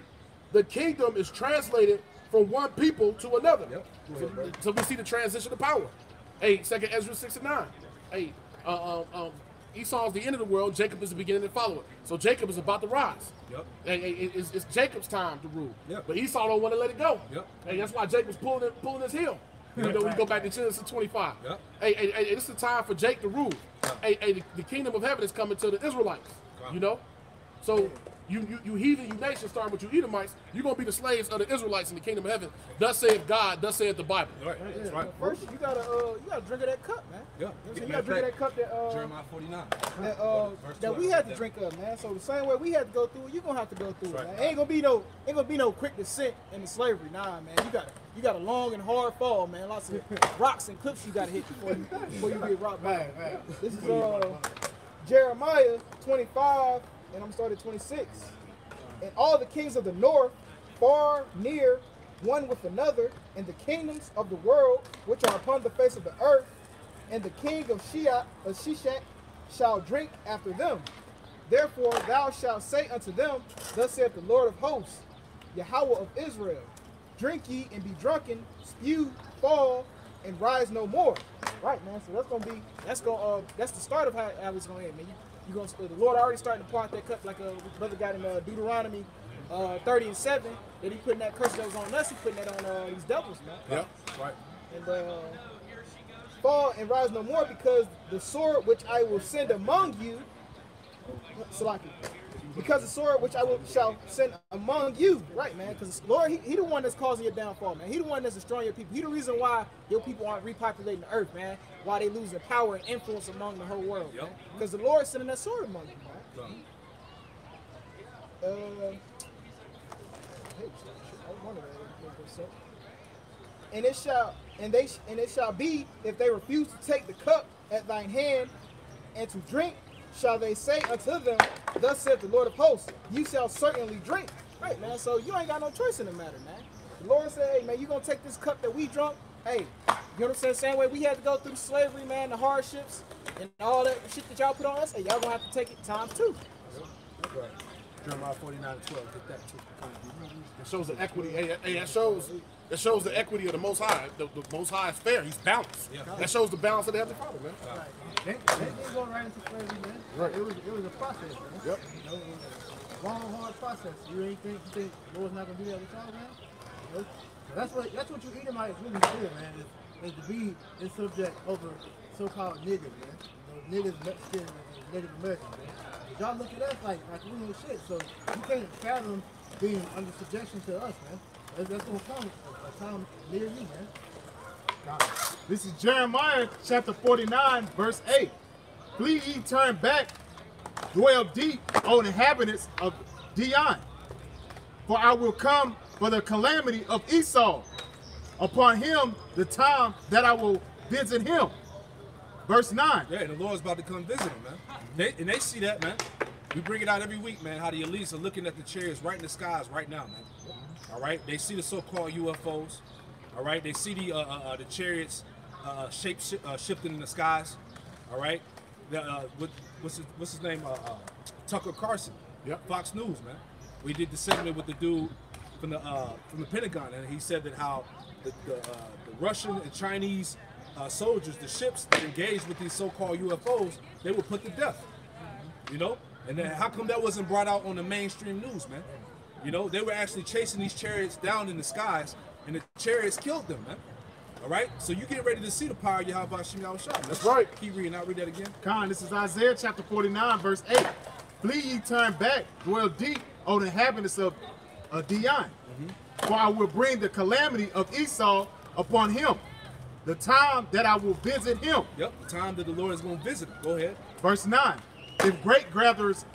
the kingdom is translated from one people to another. Yep. So we see the transition of power. Hey, 2nd Ezra 6 and 9. Hey, Esau is the end of the world, Jacob is the beginning and follower. So Jacob is about to rise. Yep. Hey, it's Jacob's time to rule. Yep. But Esau don't want to let it go. Yep. Hey, that's why Jacob's pulling his heel. You know, we go back to Genesis 25. Yep. Hey, this is the time for Jake to rule. Hey, the kingdom of heaven is coming to the Israelites. Wow. You know? So you heathen, you nations, starting with you Edomites, you're going to be the slaves of the Israelites in the kingdom of heaven. Thus saith God, thus saith the Bible. Right. That's right. First, you gotta drink of that cup, man. Yeah. You gotta drink of that cup that Jeremiah 49. that we had to drink of, man. So the same way we had to go through it, you're gonna have to go through Right. it, man. Ain't gonna be no quick descent into slavery, nah, man. You got a long and hard fall, man. Lots of rocks and clips you gotta hit before you get rocked back. This is Jeremiah 25, and I'm starting 26. And all the kings of the north, far, near, one with another, and the kingdoms of the world which are upon the face of the earth, and the king of Shishak shall drink after them. Therefore thou shalt say unto them, thus saith the Lord of hosts, Yahweh of Israel, drink ye and be drunken, spew, fall, and rise no more. Right, man. So that's the start of how it's gonna end, man. The Lord already starting to part that cup like a brother got in Deuteronomy 30 and 7, that he putting that curse that was on us, he putting that on these devils, man. Yep. Right. And fall and rise no more, because the sword which I will send among you, Salaki, because the sword which shall send among you, right, man? Because Lord, he the one that's causing your downfall, man. He the one that's destroying your people. He the reason why your people aren't repopulating the earth, man. Why they losing power and influence among the whole world, man. Because the Lord is sending that sword among you, man. And it shall be, if they refuse to take the cup at thine hand and to drink, shall they say unto them, thus saith the Lord of hosts, you shall certainly drink. Right, man. So you ain't got no choice in the matter, man. The Lord said, hey, man, you gonna take this cup that we drunk? Hey, you know what I'm saying? Same way we had to go through slavery, man, the hardships and all that shit that y'all put on us. Hey, y'all gonna have to take it times two. Right. Jeremiah 49 and 12. Get that too. It shows the equity. Hey, that shows the equity of the Most High. The Most High is fair. He's balanced. Yeah. That shows the balance of the Heavenly Father, man. They didn't go right into slavery, man. Right. It was a process, man. Yep. You know, it was a long, hard process. You think the Lord's not gonna do that with y'all, man? You know? That's what you Edomites really feel, man. Is to be in subject over so-called niggas, man. You know, niggas Mexican and Native American, man. But y'all look at us like we ain't shit. So you can't fathom being under subjection to us, man. That's gonna come a time near you, man. This is Jeremiah chapter 49, verse 8. Flee ye, turn back, dwell deep, O inhabitants of Dion. For I will come for the calamity of Esau. Upon him the time that I will visit him. Verse 9. Yeah, and the Lord's about to come visit them, man. They see that, man. We bring it out every week, man, how the elites are looking at the chariots right in the skies right now, man. All right? They see the so-called UFOs. All right? They see the chariots shifting in the skies. All right? What's his name? Tucker Carlson. Yep. Fox News, man. We did the segment with the dude from the Pentagon, and he said that how the Russian and Chinese soldiers, the ships that engaged with these so-called UFOs, they were put to death. You know? And then how come that wasn't brought out on the mainstream news, man? You know, they were actually chasing these chariots down in the skies, and the chariots killed them, man. All right? So you get ready to see the power of Yahweh Shem Yahushua. That's right. Keep reading. I'll read that again. Con, this is Isaiah chapter 49, verse 8. Flee ye, turn back, dwell deep, O the inhabitants of Dion. For I will bring the calamity of Esau upon him, the time that I will visit him. Yep, the time that the Lord is going to visit him. Go ahead. Verse 9. If grape gatherers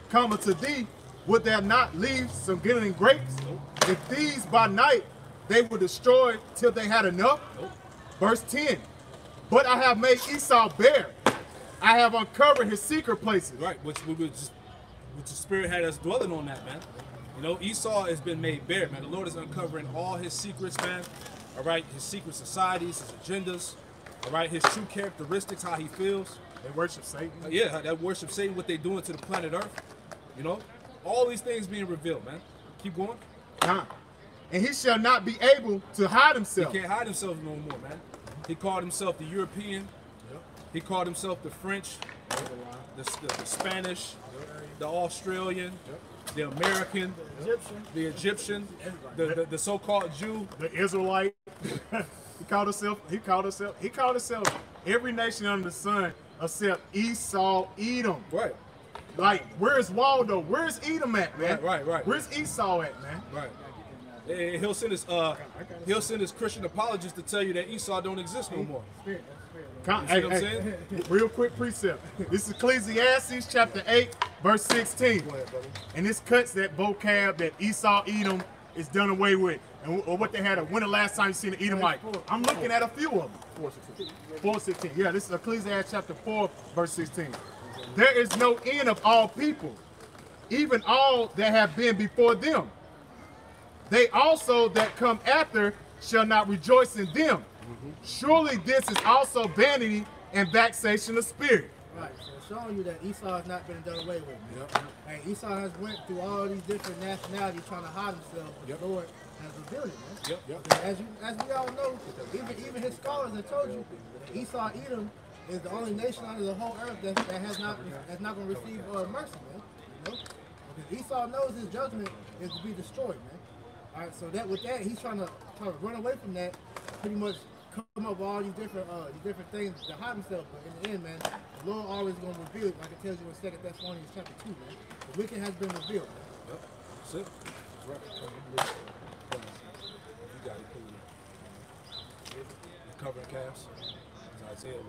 come unto thee, would there not leave some gleaning grapes? Nope. If these by night they were destroyed till they had enough. Nope. Verse 10. But I have made Esau bare. I have uncovered his secret places. Right, which the Spirit had us dwelling on that, man. You know, Esau has been made bare, man. The Lord is uncovering all his secrets, man. All right, his secret societies, his agendas. All right, his true characteristics, how he feels. They worship Satan. Yeah, that worship Satan, what they doing to the planet Earth. You know, all these things being revealed, man. Keep going. And he shall not be able to hide himself. He can't hide himself no more, man. He called himself the European. Yep. He called himself the French, the Spanish, the Australian, the American, the Egyptian, the so-called Jew, The Israelite. He called himself every nation under the sun except Esau, Edom. Right. Like, where's Waldo? Where's Edom at, man? Right. Where's Esau at, man? Right. And he'll send his Christian apologists to tell you that Esau don't exist no more. You see what I'm saying? Real quick precept. This is Ecclesiastes chapter 8, verse 16. Go ahead, brother. And this cuts that vocab that Esau, Edom is done away with. Or what they had. When the last time you seen an Edomite? I'm looking at a few of them. 4:16. Yeah, this is Ecclesiastes chapter 4, verse 16. There is no end of all people, even all that have been before them. They also that come after shall not rejoice in them. Surely this is also vanity and vexation of spirit. Right, so showing you that Esau has not been done away with. Yep. And Esau has went through all these different nationalities trying to hide himself, but the Lord has revealed it, man. Yep. As we all know, even his scholars have told you that Esau, Edom, is the only nation under the whole earth that has not going to receive mercy, man. You know? Because Esau knows his judgment is to be destroyed, man. All right, so that with that, he's trying to run away from that, pretty much come up with all these different things to hide himself. But in the end, man, the Lord always going to reveal it, like it tells you in 2 Thessalonians chapter 2, man. The wicked has been revealed, man. Yep. That's it. That's right. You got it. The covering calves. It's Isaiah 25.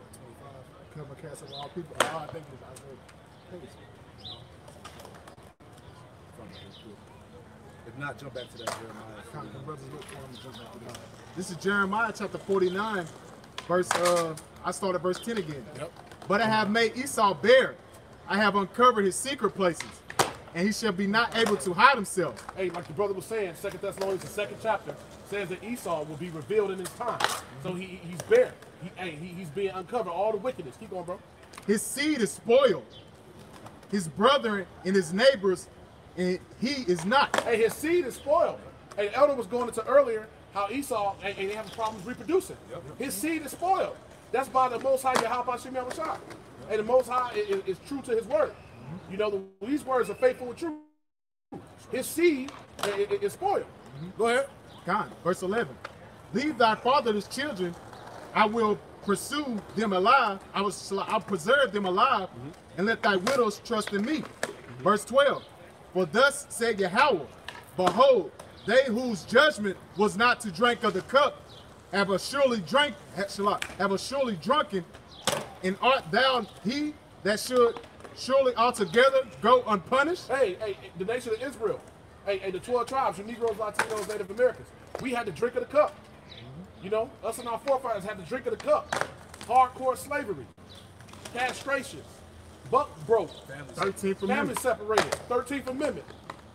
Cover cast of all people. I think it's If not, jump back to that Jeremiah. This is Jeremiah chapter 49, verse I start at verse 10 again. Yep. But I have made Esau bare. I have uncovered his secret places, and he shall be not able to hide himself. Hey, like the brother was saying, 2 Thessalonians, the 2nd chapter, says that Esau will be revealed in his time. So he's bare. He's being uncovered, all the wickedness. Keep going, bro. His seed is spoiled. His brethren and his neighbors, and he is not. Hey, his seed is spoiled. Hey, Elder was going into earlier how Esau, and they having problems reproducing. Yep. His seed is spoiled. That's by the Most High Yahweh Shem Yahushua. And the Most High is true to his word. You know, these words are faithful and true. His seed is spoiled. Go ahead. God, verse 11. Leave thy fatherless children, I will pursue them alive. I'll preserve them alive, and let thy widows trust in me. Verse 12. For thus said Yahweh, behold, they whose judgment was not to drink of the cup have assuredly drunken, and art thou he that should surely altogether go unpunished? Hey, the nation of Israel. Hey, the 12 tribes, the Negroes, Latinos, Native Americans. We had to drink of the cup. You know, us and our forefathers had to drink of the cup. Hardcore slavery, castration, buck broke, 13th family Amendment. separated, 13th Amendment.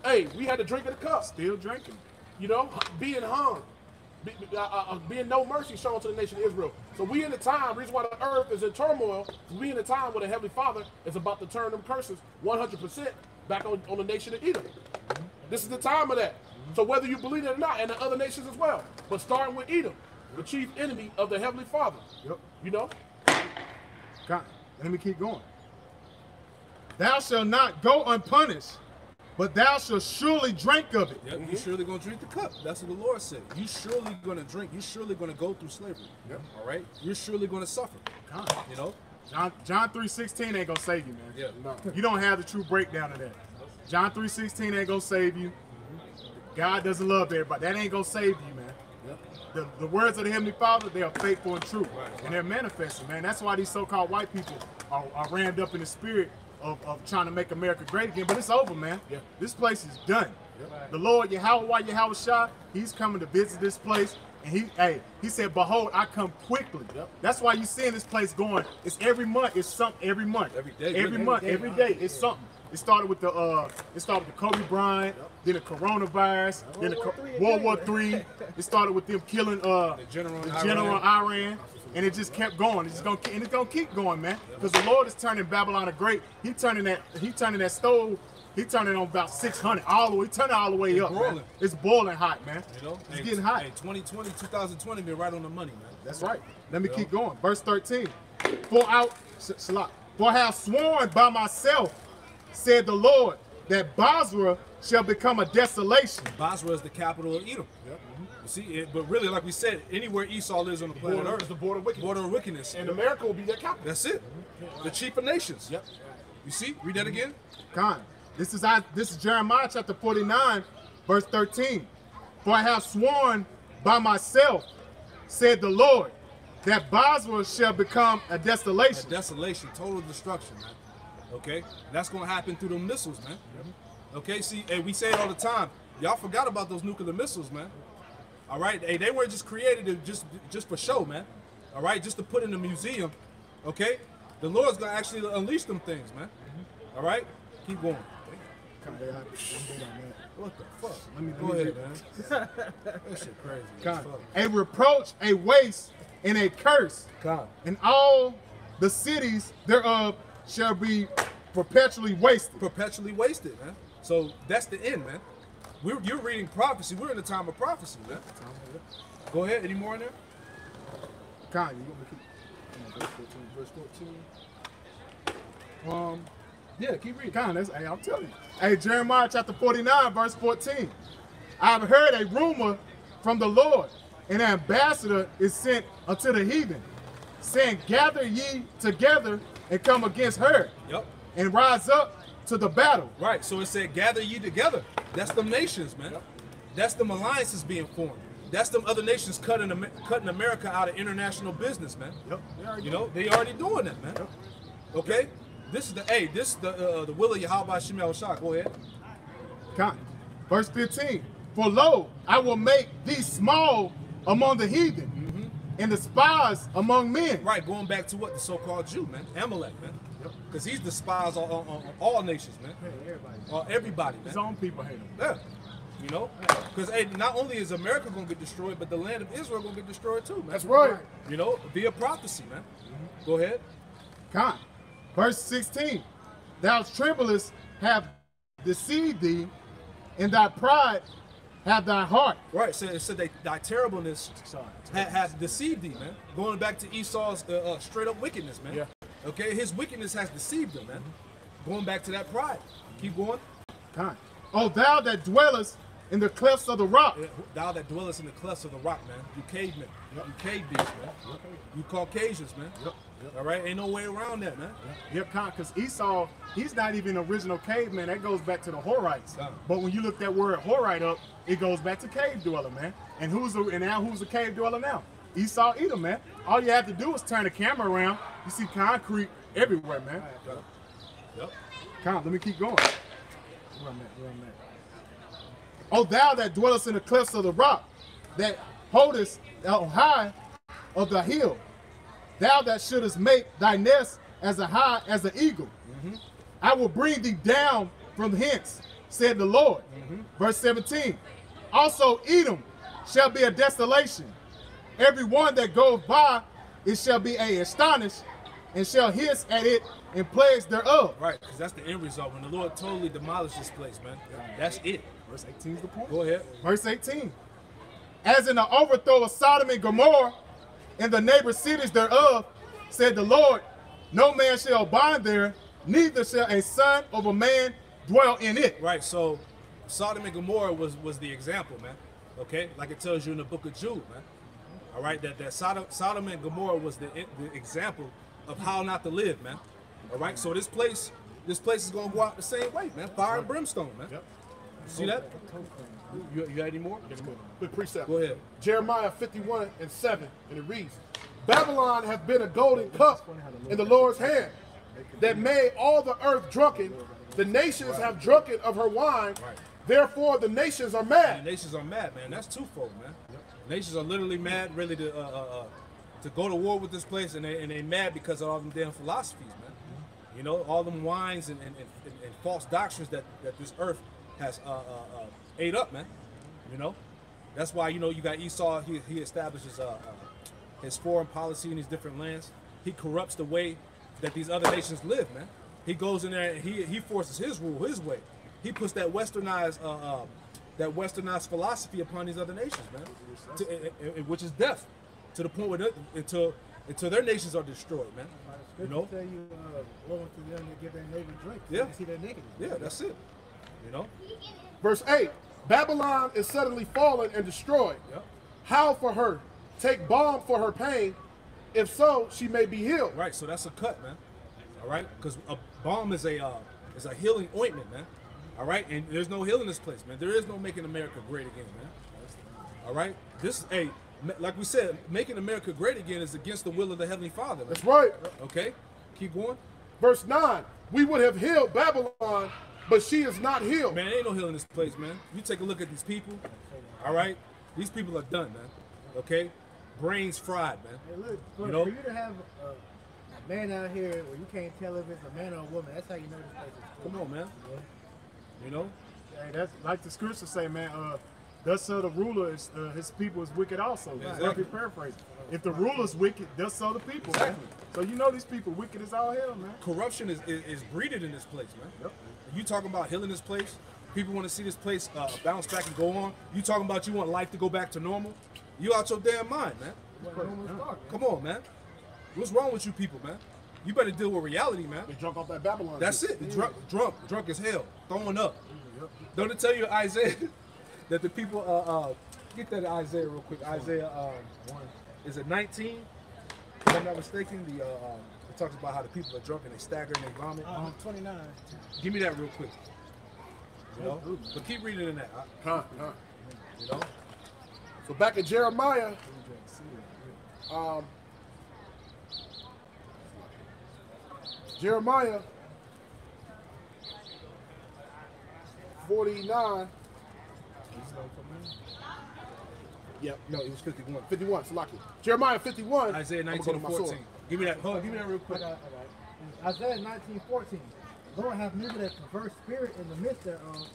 Hey, we had to drink of the cup. Still drinking. You know, being hung, being no mercy shown to the nation of Israel. So we in the time, reason why the earth is in turmoil, we in the time where the Heavenly Father is about to turn them curses 100% back on the nation of Edom. This is the time of that. So whether you believe it or not, and the other nations as well, but starting with Edom, the chief enemy of the Heavenly Father. Yep. You know? God, let me keep going. Thou shalt not go unpunished, but thou shalt surely drink of it. Yep, you surely gonna drink the cup. That's what the Lord said. You surely gonna drink. You surely gonna go through slavery. Yep. All right. You're surely gonna suffer. God. You know. John 3:16 ain't gonna save you, man. Yeah. No. You don't have the true breakdown of that. John 3:16 ain't gonna save you. God doesn't love everybody. That ain't gonna save you, man. Yep. The words of the Heavenly Father, they are faithful and true. Right. And they're manifesting, man. That's why these so-called white people are rammed up in the spirit of trying to make America great again. But it's over, man. Yeah. This place is done. The Lord Yahweh Shah, he's coming to visit this place. And he said, behold, I come quickly. Yep. That's why you seeing this place going. It's every month. It's something every month. Every day. Every month. Every day. It's something. It started with the Kobe Bryant, then the coronavirus, then the World War III. It started with them killing the general Iran, and it just kept going. It's gonna keep going, man. Because the Lord is turning Babylon the Great. He turning that stove. He turning on about 600 all the way. He turning all the way up, man. It's boiling hot, man. You know. It's getting hot. Hey, 2020 been right on the money, man. That's right. Let me keep going. Verse 13. For I have sworn by myself, said the Lord, that Basra shall become a desolation. Basra is the capital of Edom. Yep. You see, but really, like we said, anywhere Esau lives on the planet Earth is the border of wickedness. Border of wickedness. And America will be their capital. That's it. The chief of nations. Yep. You see? Read that again. Con. This is Jeremiah chapter 49, verse 13. For I have sworn by myself, said the Lord, that Basra shall become a desolation. A desolation, total destruction, man. Okay? That's going to happen through the missiles, man. Okay? See, hey, we say it all the time. Y'all forgot about those nuclear missiles, man. All right? Hey, they weren't just created just for show, man. All right? Just to put in a museum. Okay? The Lord's going to actually unleash them things, man. All right? Keep going. What the fuck? Let me go ahead, man. That shit crazy. A reproach, a waste, and a curse. God. And all the cities thereof shall be perpetually wasted. Perpetually wasted, man. So that's the end, man. You're reading prophecy. We're in the time of prophecy, man. Go ahead. Any more in there? Con, you want me to keep Verse 14. Yeah, keep reading. Con, hey, I'm telling you. Hey, Jeremiah chapter 49, verse 14. I have heard a rumor from the Lord, and an ambassador is sent unto the heathen, saying, gather ye together and come against her. Yep. And rise up to the battle. Right. So it said, gather ye together. That's them nations, man. Yep. That's them alliances being formed. That's them other nations cutting America out of international business, man. Yep. You know, they already doing that, man. Yep. Okay. This is the will of Yahweh Shemel Shah. Go ahead. Con. Verse 15. For lo, I will make thee small among the heathen, and despise among men. Right, going back to what the so-called Jew, man, Amalek, man, because he's despised on all nations, man. Everybody, man. His own people hate him. Yeah, you know, because hey, not only is America gonna get destroyed, but the land of Israel gonna get destroyed too, man. That's right. You know, via prophecy, man. Go ahead. Con. Verse 16. Thou tremblest have deceived thee, and thy pride have thy heart. Right, so it said thy terribleness has deceived thee, man. Going back to Esau's straight up wickedness, man. Yeah. Okay, his wickedness has deceived him, man. Going back to that pride. Keep going. Con. O thou that dwellest in the clefts of the rock. Thou that dwellest in the clefts of the rock, man. You cavemen. You cave beasts, man. You Caucasians, man. All right, ain't no way around that, man. Yep, because Esau, he's not even original caveman. That goes back to the Horites. But when you look that word Horite up, it goes back to cave dweller, man. And now who's the cave dweller now? Esau Edom, man. All you have to do is turn the camera around. You see concrete everywhere, man. Yep. Come on, let me keep going. Where I'm at. O thou that dwellest in the clefts of the rock, that holdest on high of the hill, thou that shouldest make thy nest as high as an eagle. I will bring thee down from hence, said the Lord. Verse 17. Also Edom shall be a desolation. Every one that goes by, it shall be astonished, and shall hiss at it in plagues thereof. Right, because that's the end result. When the Lord totally demolished this place, man, that's it. Verse 18 is the point. Go ahead. Verse 18. As in the overthrow of Sodom and Gomorrah, and the neighbor cities thereof, said the Lord, no man shall abide there, neither shall a son of a man dwell in it. Right, so Sodom and Gomorrah was the example, man. Okay, like it tells you in the book of Jude, man. All right, that Sodom and Gomorrah was the example of how not to live, man. All right, so this place is gonna go out the same way, man. Fire and brimstone, man. Yep. See that? You got any more? Good precept. Go ahead. Jeremiah 51:7, and it reads, Babylon hath been a golden cup in the Lord's hand, that made all the earth drunken. The nations have drunken of her wine. Right. Therefore the nations are mad. The nations are mad, man. That's twofold, man. The nations are literally mad, really, to go to war with this place, and they mad because of all them damn philosophies, man. You know, all them wines and false doctrines that this earth has ate up, man. You know, that's why, you know, you got Esau. He establishes his foreign policy in these different lands. He corrupts the way that these other nations live, man. He goes in there and he forces his rule, his way. He puts that westernized philosophy upon these other nations, man, which is death, to the point where until their nations are destroyed, man. You know, tell you going to them to give their neighbor drink. Yeah. See their nakedness. Yeah, that's it. You know. Verse 8, Babylon is suddenly fallen and destroyed. Yep. Howl for her, take balm for her pain, if so, she may be healed. Right, so that's a cut, man. All right, because a balm is a healing ointment, man. All right, and there's no healing this place, man. There is no making America great again, man. All right, like we said, making America great again is against the will of the Heavenly Father, man. That's right. Okay, keep going. Verse 9, we would have healed Babylon, but she is not healed. Man, ain't no healing this place, man. You take a look at these people. All right, these people are done, man. Okay, brains fried, man. Hey, look, for you to have a man out here where you can't tell if it's a man or a woman, that's how you know this place is cool. Come on, man. You know. Hey, that's like the scriptures say, man. Thus so the ruler is his people is wicked also. Exactly. Let me paraphrase. If the ruler's wicked, thus so the people. Exactly. Man. So you know these people wicked as all hell, man. Corruption is breeded in this place, man. Yep. You talking about healing this place? People want to see this place bounce back and go on. You talking about you want life to go back to normal? You out your damn mind, man. Come on, man. What's wrong with you people, man? You better deal with reality, man. They drunk off that Babylon. That's it. Drunk as hell, throwing up. Don't it tell you Isaiah that the people get that Isaiah real quick. Isaiah is it 19? If I'm not mistaken, it talks about how the people are drunk and they stagger and they vomit. 29. Give me that real quick. You know, but keep reading in that. You know. So back in Jeremiah, Jeremiah 49. Yep. No, it was 51. 51, Salaki. Jeremiah 51. Isaiah I'm 19 gonna and go to my 14. sword. Give me that. Hold on, give me that real quick. Isaiah 19:14. Lord hath moved a perverse spirit in the midst thereof.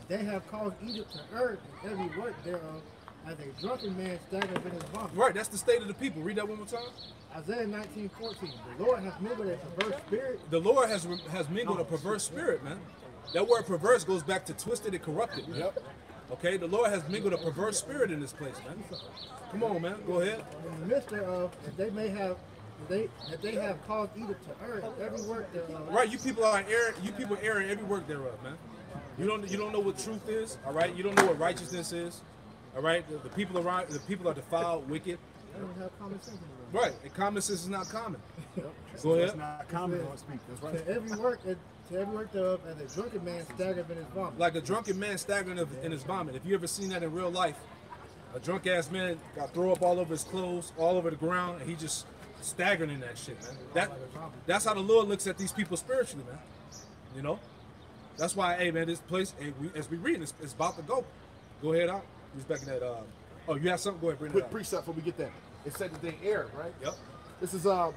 They have caused Egypt to err in every work thereof, as a drunken man staggers in his vomit. Right, that's the state of the people. Read that one more time. Isaiah 19:14. The Lord hath mingled a perverse spirit. The Lord has mingled a perverse spirit, man. That word perverse goes back to twisted and corrupted, man. Yep. Okay, the Lord has mingled a perverse spirit in this place, man. Come on, man. Go ahead. In the midst thereof, that they have caused Egypt to err in every work thereof. Right, you people are erring. You people err in every work thereof, man. You don't know what truth is. All right. You don't know what righteousness is. All right. The people around, the people are defiled, wicked. I don't have common sense anymore. Right. And common sense is not common. Go That's ahead. not common on speak. That's right. To every work thereof, as a drunken man staggereth in his vomit. Like a drunken man staggering in his vomit. If you ever seen that in real life, a drunk ass man got throw up all over his clothes, all over the ground, and he just staggering in that shit, man. That's how the Lord looks at these people spiritually, man. You know, that's why, hey, man, this place, hey, as we read, it's about to go. Go ahead, out. Who's back in that? Oh, you have something? Go ahead, bring it Quick up. precept before we get that. It said that they erred, right? Yep. This is the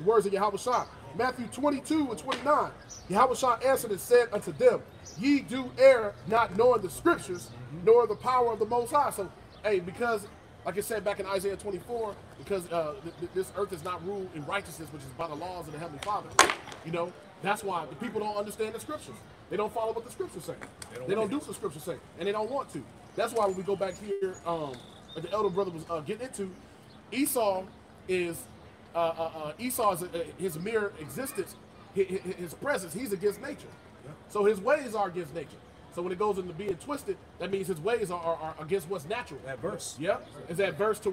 words of Yahweh Shah. Matthew 22 and 29. Yahweh Shah answered and said unto them, ye do err, not knowing the scriptures, nor the power of the Most High. So, hey, because, like it said back in Isaiah 24, because this earth is not ruled in righteousness, which is by the laws of the Heavenly Father. You know, that's why the people don't understand the scriptures. They don't follow what the scriptures say. They don't do what the scriptures say, and they don't want to. That's why when we go back here, the elder brother was getting into, Esau is his mere existence, his presence. He's against nature, so his ways are against nature. So when it goes into being twisted, that means his ways are against what's natural. Adverse. Yeah, is adverse to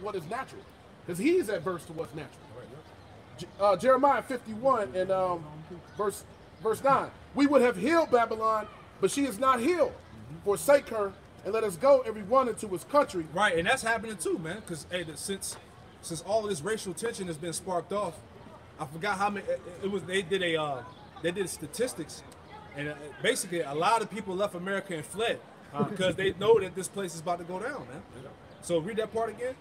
what is natural, because he's adverse to what's natural. Jeremiah 51 and verse 9. We would have healed Babylon, but she is not healed. Forsake her and let us go every one into his country. Right, and that's happening too, man. Because hey, since all of this racial tension has been sparked off, I forgot how many it was. They did statistics, and basically a lot of people left America and fled because they know that this place is about to go down, man. So read that part again.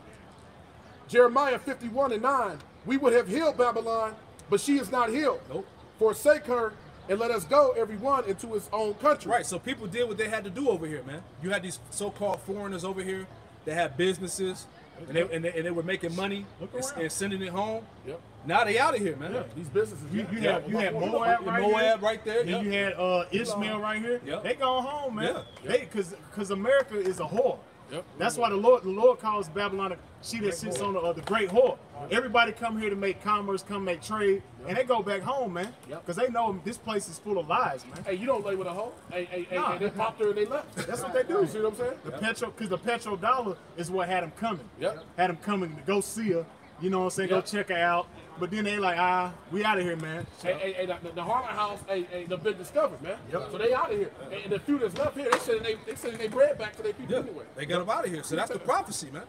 Jeremiah 51 and 9. We would have healed Babylon, but she is not healed. Nope. Forsake her and let us go every one into his own country. Right, so people did what they had to do over here, man. You had these so-called foreigners over here that had businesses, and they were making money and sending it home. Yep. Now they out of here, man. Yeah, these businesses. You had Moab right Moab here. right there. Then you had Ishmael right here. Yep. They going home, man. Yeah. They because America is a whore. Yep. That's why the Lord calls Babylon she that sits on the great whore. Everybody come here to make commerce, come make trade, and they go back home, man. Because they know this place is full of lies, man. Hey, you don't lay with a hoe. Hey, Nah. they popped her and they left. That's what they do. You see what I'm saying? The because the petrodollar is what had them coming. Yep. Had them coming to go see her. You know what I'm saying? Go Yep. check her out. But then they like, we out of here, man. Hey, the Harlem house, they've been discovered, man. Yep. So they out of here. And the few that's left here, they sending their bread back to their people anyway. They got them out of here. So that's the prophecy, man.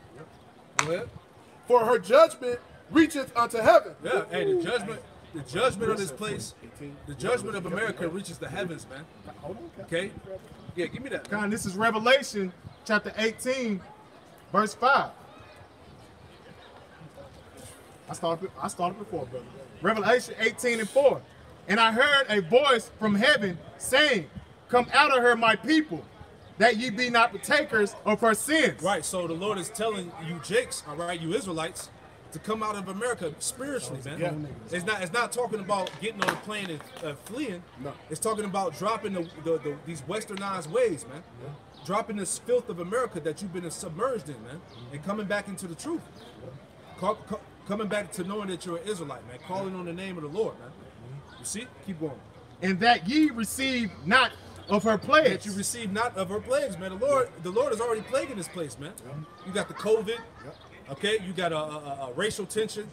Go ahead. For her judgment reacheth unto heaven. Yeah, hey, the judgment of this place, the judgment of America reaches the heavens, man. Okay? Yeah, give me that. Con, this is Revelation chapter 18, verse 5. I started before, brother. Revelation 18 and 4. And I heard a voice from heaven saying, come out of her, my people, that ye be not partakers of her sins. Right, so the Lord is telling you Jakes, all right, you Israelites, to come out of America spiritually, man. Yeah. It's not talking about getting on the plane and fleeing. No. It's talking about dropping these westernized ways, man. Yeah. Dropping this filth of America that you've been submerged in, man, and coming back into the truth. Coming back to knowing that you're an Israelite, man. Calling on the name of the Lord, man. You see? Keep going. And that ye receive not of her plagues. That you receive not of her plagues, man. The Lord is already plaguing this place, man. You got the COVID, okay? You got a racial tension,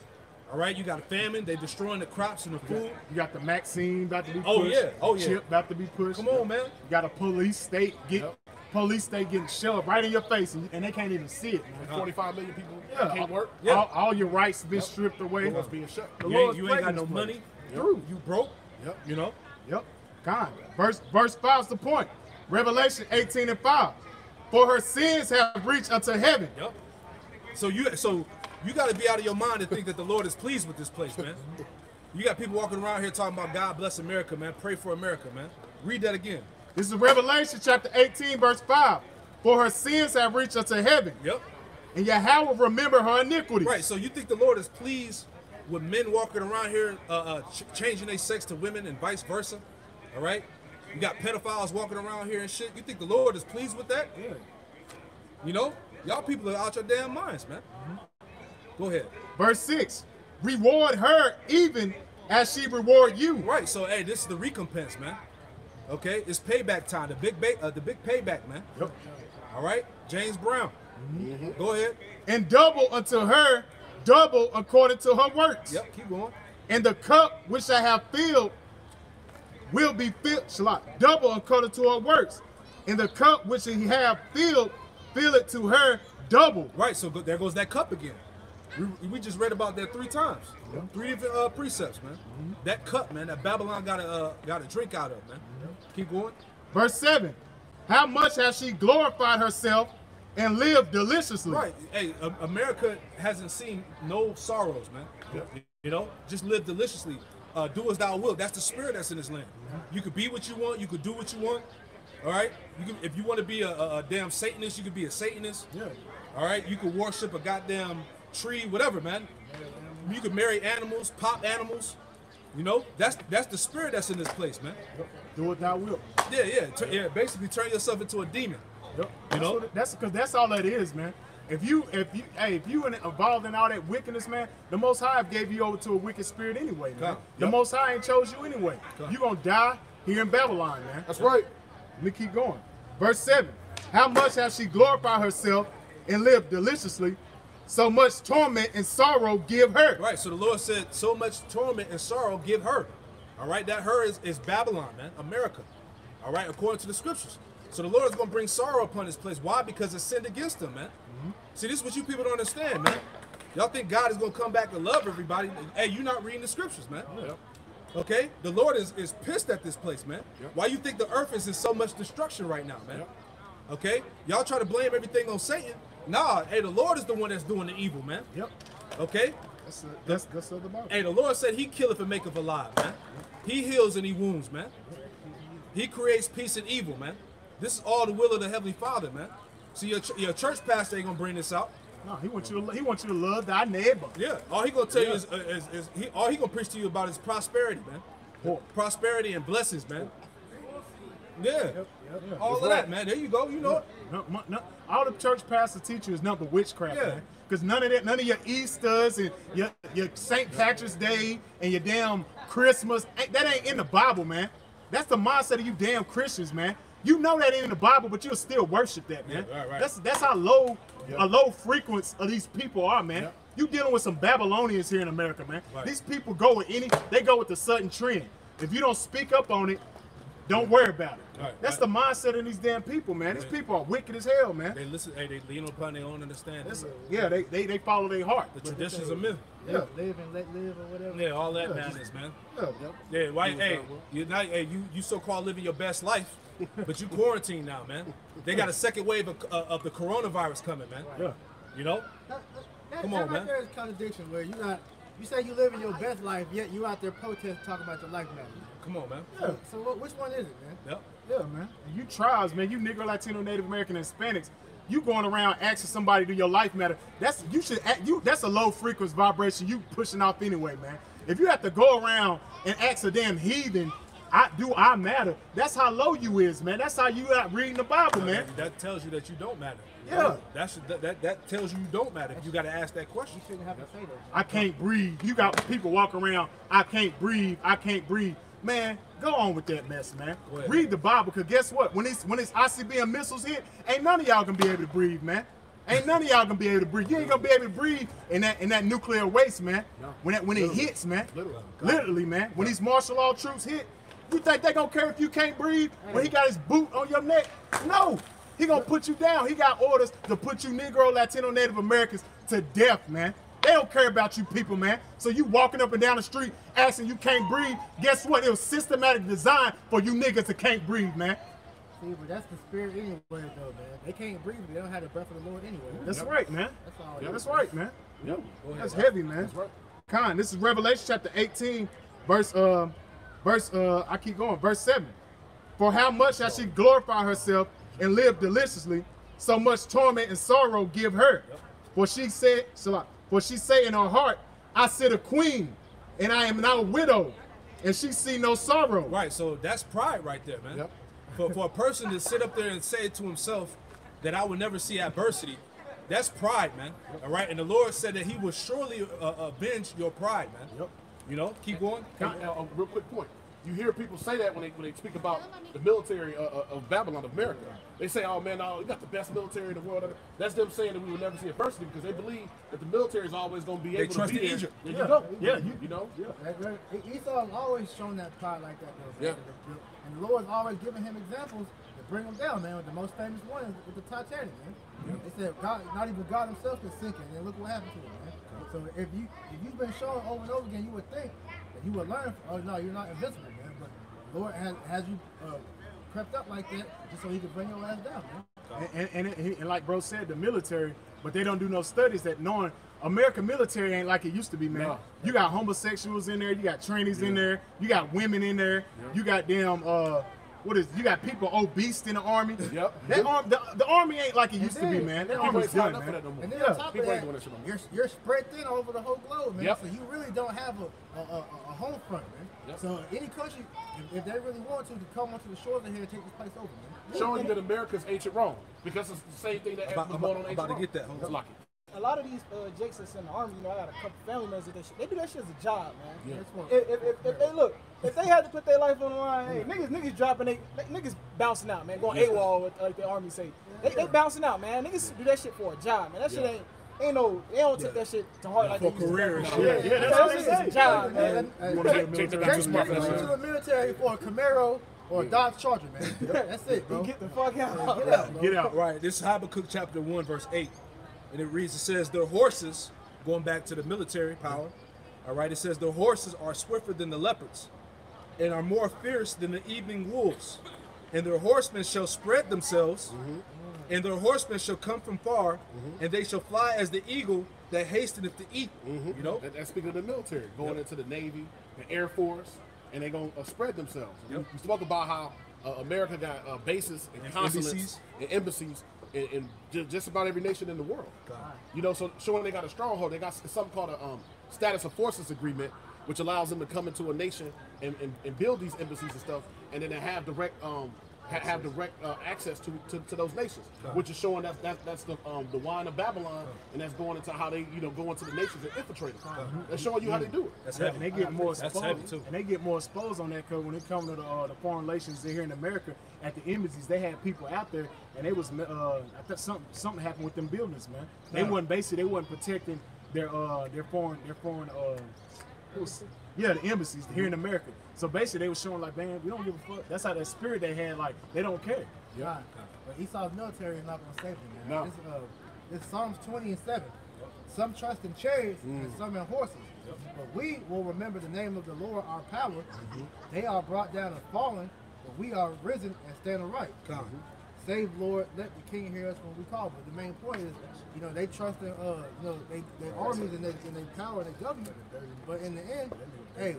all right? You got a famine. They're destroying the crops and the food. You got the Maxine about to be pushed. Oh, yeah. Chip about to be pushed. Come on, man. You got a police state getting shoved right in your face, and they can't even see it, man. 45 million people can't Yeah, work. Yeah. all your rights been stripped away. What's being shut. The You Lord's ain't got plaguing no this money. place. Through. You broke. Yep. You know? Yep. God. Verse 5 is the point. Revelation 18 and 5. For her sins have reached unto heaven. Yep. So you got to be out of your mind to think that the Lord is pleased with this place, man. You got people walking around here talking about God bless America, man. Pray for America, man. Read that again. This is Revelation chapter 18, verse 5. For her sins have reached unto heaven. Yep. And Yahweh will remember her iniquities. Right. So you think the Lord is pleased with men walking around here changing their sex to women and vice versa? All right. You got pedophiles walking around here and shit. You think the Lord is pleased with that? Yeah. You know, y'all people are out your damn minds, man. Go ahead. Verse 6. Reward her even as she reward you. Right. So hey, this is the recompense, man. Okay, it's payback time. The big payback, man. Yep. All right, James Brown. Go ahead. And double unto her, double according to her works. Yep, keep going. And the cup which I have filled will be filled, double according to her works. And the cup which he have filled, fill it to her double. Right, so there goes that cup again. We just read about that 3 times. 3 different precepts, man. That cup, man, that Babylon got a drink out of, man. Keep going. Verse 7. How much has she glorified herself and lived deliciously? Right. Hey, America hasn't seen no sorrows, man. You know, just live deliciously. Do as thou wilt. That's the spirit that's in this land. You could be what you want. You could do what you want. All right. You can, if you want to be a damn Satanist, you could be a Satanist. Yeah. All right. You could worship a goddamn tree, whatever, man. You could marry animals, pop animals. You know, that's the spirit that's in this place, man. Do what thou wilt. Yeah. Basically, turn yourself into a demon. Yep. You know? That's because that's all that is, man. If you involved in all that wickedness, man, the Most High gave you over to a wicked spirit anyway, man. The Yep. Most High ain't chose you anyway. You gonna die here in Babylon, man. That's right. Let me keep going. Verse 7. How much has she glorified herself and lived deliciously? So much torment and sorrow give her. Right. So the Lord said, so much torment and sorrow give her. All right. That her is Babylon, man. America. All right. According to the scriptures. So the Lord is going to bring sorrow upon this place. Why? Because it sinned against them, man. See, this is what you people don't understand, man. Y'all think God is going to come back and love everybody. Hey, you're not reading the scriptures, man. Okay? The Lord is pissed at this place, man. Why you think the earth is in so much destruction right now, man? Okay? Y'all try to blame everything on Satan. Nah, hey, the Lord is the one that's doing the evil, man. Okay? That's the Bible. Hey, the Lord said he killeth and maketh alive, man. He heals and he wounds, man. He creates peace and evil, man. This is all the will of the Heavenly Father, man. So your church pastor ain't gonna bring this out. No, he wants you to love thy neighbor. Yeah, all he gonna tell you is all he gonna preach to you about is prosperity, man. Prosperity and blessings, man. Yeah, all of that, man. There you go. You know it. No, all the church pastor teach you is nothing but witchcraft, Yeah. man. Because none of your Easters and your St. Patrick's Day and your damn Christmas, that ain't in the Bible, man. That's the mindset of you damn Christians, man. You know that ain't in the Bible, but you'll still worship that, man. Yeah, right. That's how low a low frequency of these people are, man. You dealing with some Babylonians here in America, man. Right. These people go with they go with the sudden trend. If you don't speak up on it, don't worry about it. Right, That's right. the mindset of these damn people, man. These people are wicked as hell, man. They listen. Hey, they lean upon their own understanding. Yeah, they follow their heart. The traditions of men. Live and let live or whatever. Yeah, all that madness, man. Yeah. Yeah, why? Hey, you so-called living your best life, but you quarantine now, man. They got a second wave of the coronavirus coming, man. Yeah. You know? Come on, that right man. there is contradiction where you say you live in your best life, yet you out there protesting, talking about your life matters. Come on, man. So which one is it, man? Yep. Yeah, man. And you tribes, man. You Negro, Latino, Native American, and Hispanics. You going around asking somebody, do your life matter? That's a low frequency vibration you pushing off anyway, man. If you have to go around and ask a damn heathen, I matter? That's how low you is, man. That's how you out reading the Bible, man. That tells you that you don't matter. Yeah. That tells you don't matter. If you got to ask that question. You shouldn't have to say that. I can't breathe. You got people walking around, I can't breathe, I can't breathe. Man, go on with that mess, man. Go ahead. Read the Bible, because guess what? When these ICBM missiles hit, ain't none of y'all gonna be able to breathe, man. Ain't none of y'all gonna be able to breathe. You ain't gonna be able to breathe in that nuclear waste, man. When it hits, man. Literally, man. When these martial law troops hit, you think they gonna care if you can't breathe when he got his boot on your neck? No. He gonna put you down. He got orders to put you Negro, Latino, Native Americans to death, man. They don't care about you people, man. So you walking up and down the street asking you can't breathe. Guess what? It was systematic design for you niggas that can't breathe, man. See, but that's the spirit anyway, though, man. They can't breathe, but they don't have the breath of the Lord anyway. That's right, man. That's all. That's right, man. Yep. That's heavy, man. That's right. Con, this is Revelation chapter 18, verse I keep going, verse 7. For how much has she glorified herself and lived deliciously, so much torment and sorrow give her. For she say in her heart, I sit a queen, and I am now a widow, and she see no sorrow. Right. So that's pride right there, man. For a person to sit up there and say to himself that I will never see adversity, that's pride, man. All right. And the Lord said that He will surely avenge your pride, man. You know. Keep going. Real quick point. you hear people say that when they speak about the military of Babylon, of America. They say, oh man, no, we got the best military in the world. That's them saying that we will never see adversity because they believe that the military is always going to be able to be there. Egypt. There you go. Yeah, you know. Yeah. Esau's always shown that pride like that, though. Yeah. And the Lord's always giving him examples to bring him down, man. The most famous one is with the Titanic, man. Yeah. They said God, not even God himself is sinking, and look what happened to him, man. So if you've been shown over and over again, you would think that you would learn. Oh no, you're not invincible, man. But the Lord has you crept up like that just so He could bring your ass down, man. And like bro said, the military, but they don't do no studies that knowing American military ain't like it used to be, man. No. You got homosexuals in there, you got trainees in there, you got women in there, you got damn you got people obese in the army. Yep. The army ain't like it used to be, man. That army's done, enough of that no man. more. And then on top of People ain't that, doing that shit no more. you're spread thin all over the whole globe, man. Yep. So you really don't have a home front, man. Yep. So any country, if they really want to come onto the shores of here and take this place over, man. Showing you that America's ancient Rome because it's the same thing that was going on in ancient about to Rome. get that. Hold It's on. lucky. A lot of these jakes that's in the army, you know, I got a couple family members that they do that shit as a job, man. Yeah. That's what- If they had to put their life on the line, hey, niggas dropping, niggas bouncing out, man, going AWOL, like the army say. They bouncing out, man. Niggas do that shit for a job, man. That shit ain't no, they don't take that shit to heart like For they used to. career and No. shit. Yeah, that's That what shit they is say. a job, man. You want to be a military? Take Too smart for that you shit. to the military for a Camaro or a Dodge Charger, man. That's it, bro. Get the fuck out. Get out, bro. Get out. Right, this is Habakkuk chapter 1, verse 8. And it reads, it says, their horses, going back to the military power, all right, it says, their horses are swifter than the leopards and are more fierce than the evening wolves. And their horsemen shall spread themselves, and their horsemen shall come from far, and they shall fly as the eagle that hasteneth to eat. You know? That's speaking of the military, going into the Navy, the Air Force, and they're going to spread themselves. Yep. We spoke about how America got bases and consulates embassies. and embassies in just about every nation in the world. God. You know, so showing they got a stronghold, they got something called a status of forces agreement, which allows them to come into a nation and build these embassies and stuff, and then they have direct access to those nations, which is showing that's the wine of Babylon, and that's going into how they go into the nations and infiltrate them. That's showing you how they do it. That's Yeah, heavy. and they get more That's exposed. heavy, too. And they get more exposed on that because when it comes to the foreign relations here in America, at the embassies, they had people out there, and they was I thought something happened with them buildings, man. They wasn't protecting their foreign the embassies here in America. So basically, they were showing like, man, we don't give a fuck. That's how that spirit they had, like they don't care. Right. But Esau's military is not going to save them, man. No. It's Psalms 20 and 7. Some trust in chariots and some in horses. But we will remember the name of the Lord our power. They are brought down and fallen, but we are risen and stand upright. Save, Lord, let the King hear us when we call. But the main point is, they trust in their armies and their power and their government. But in the end, hey,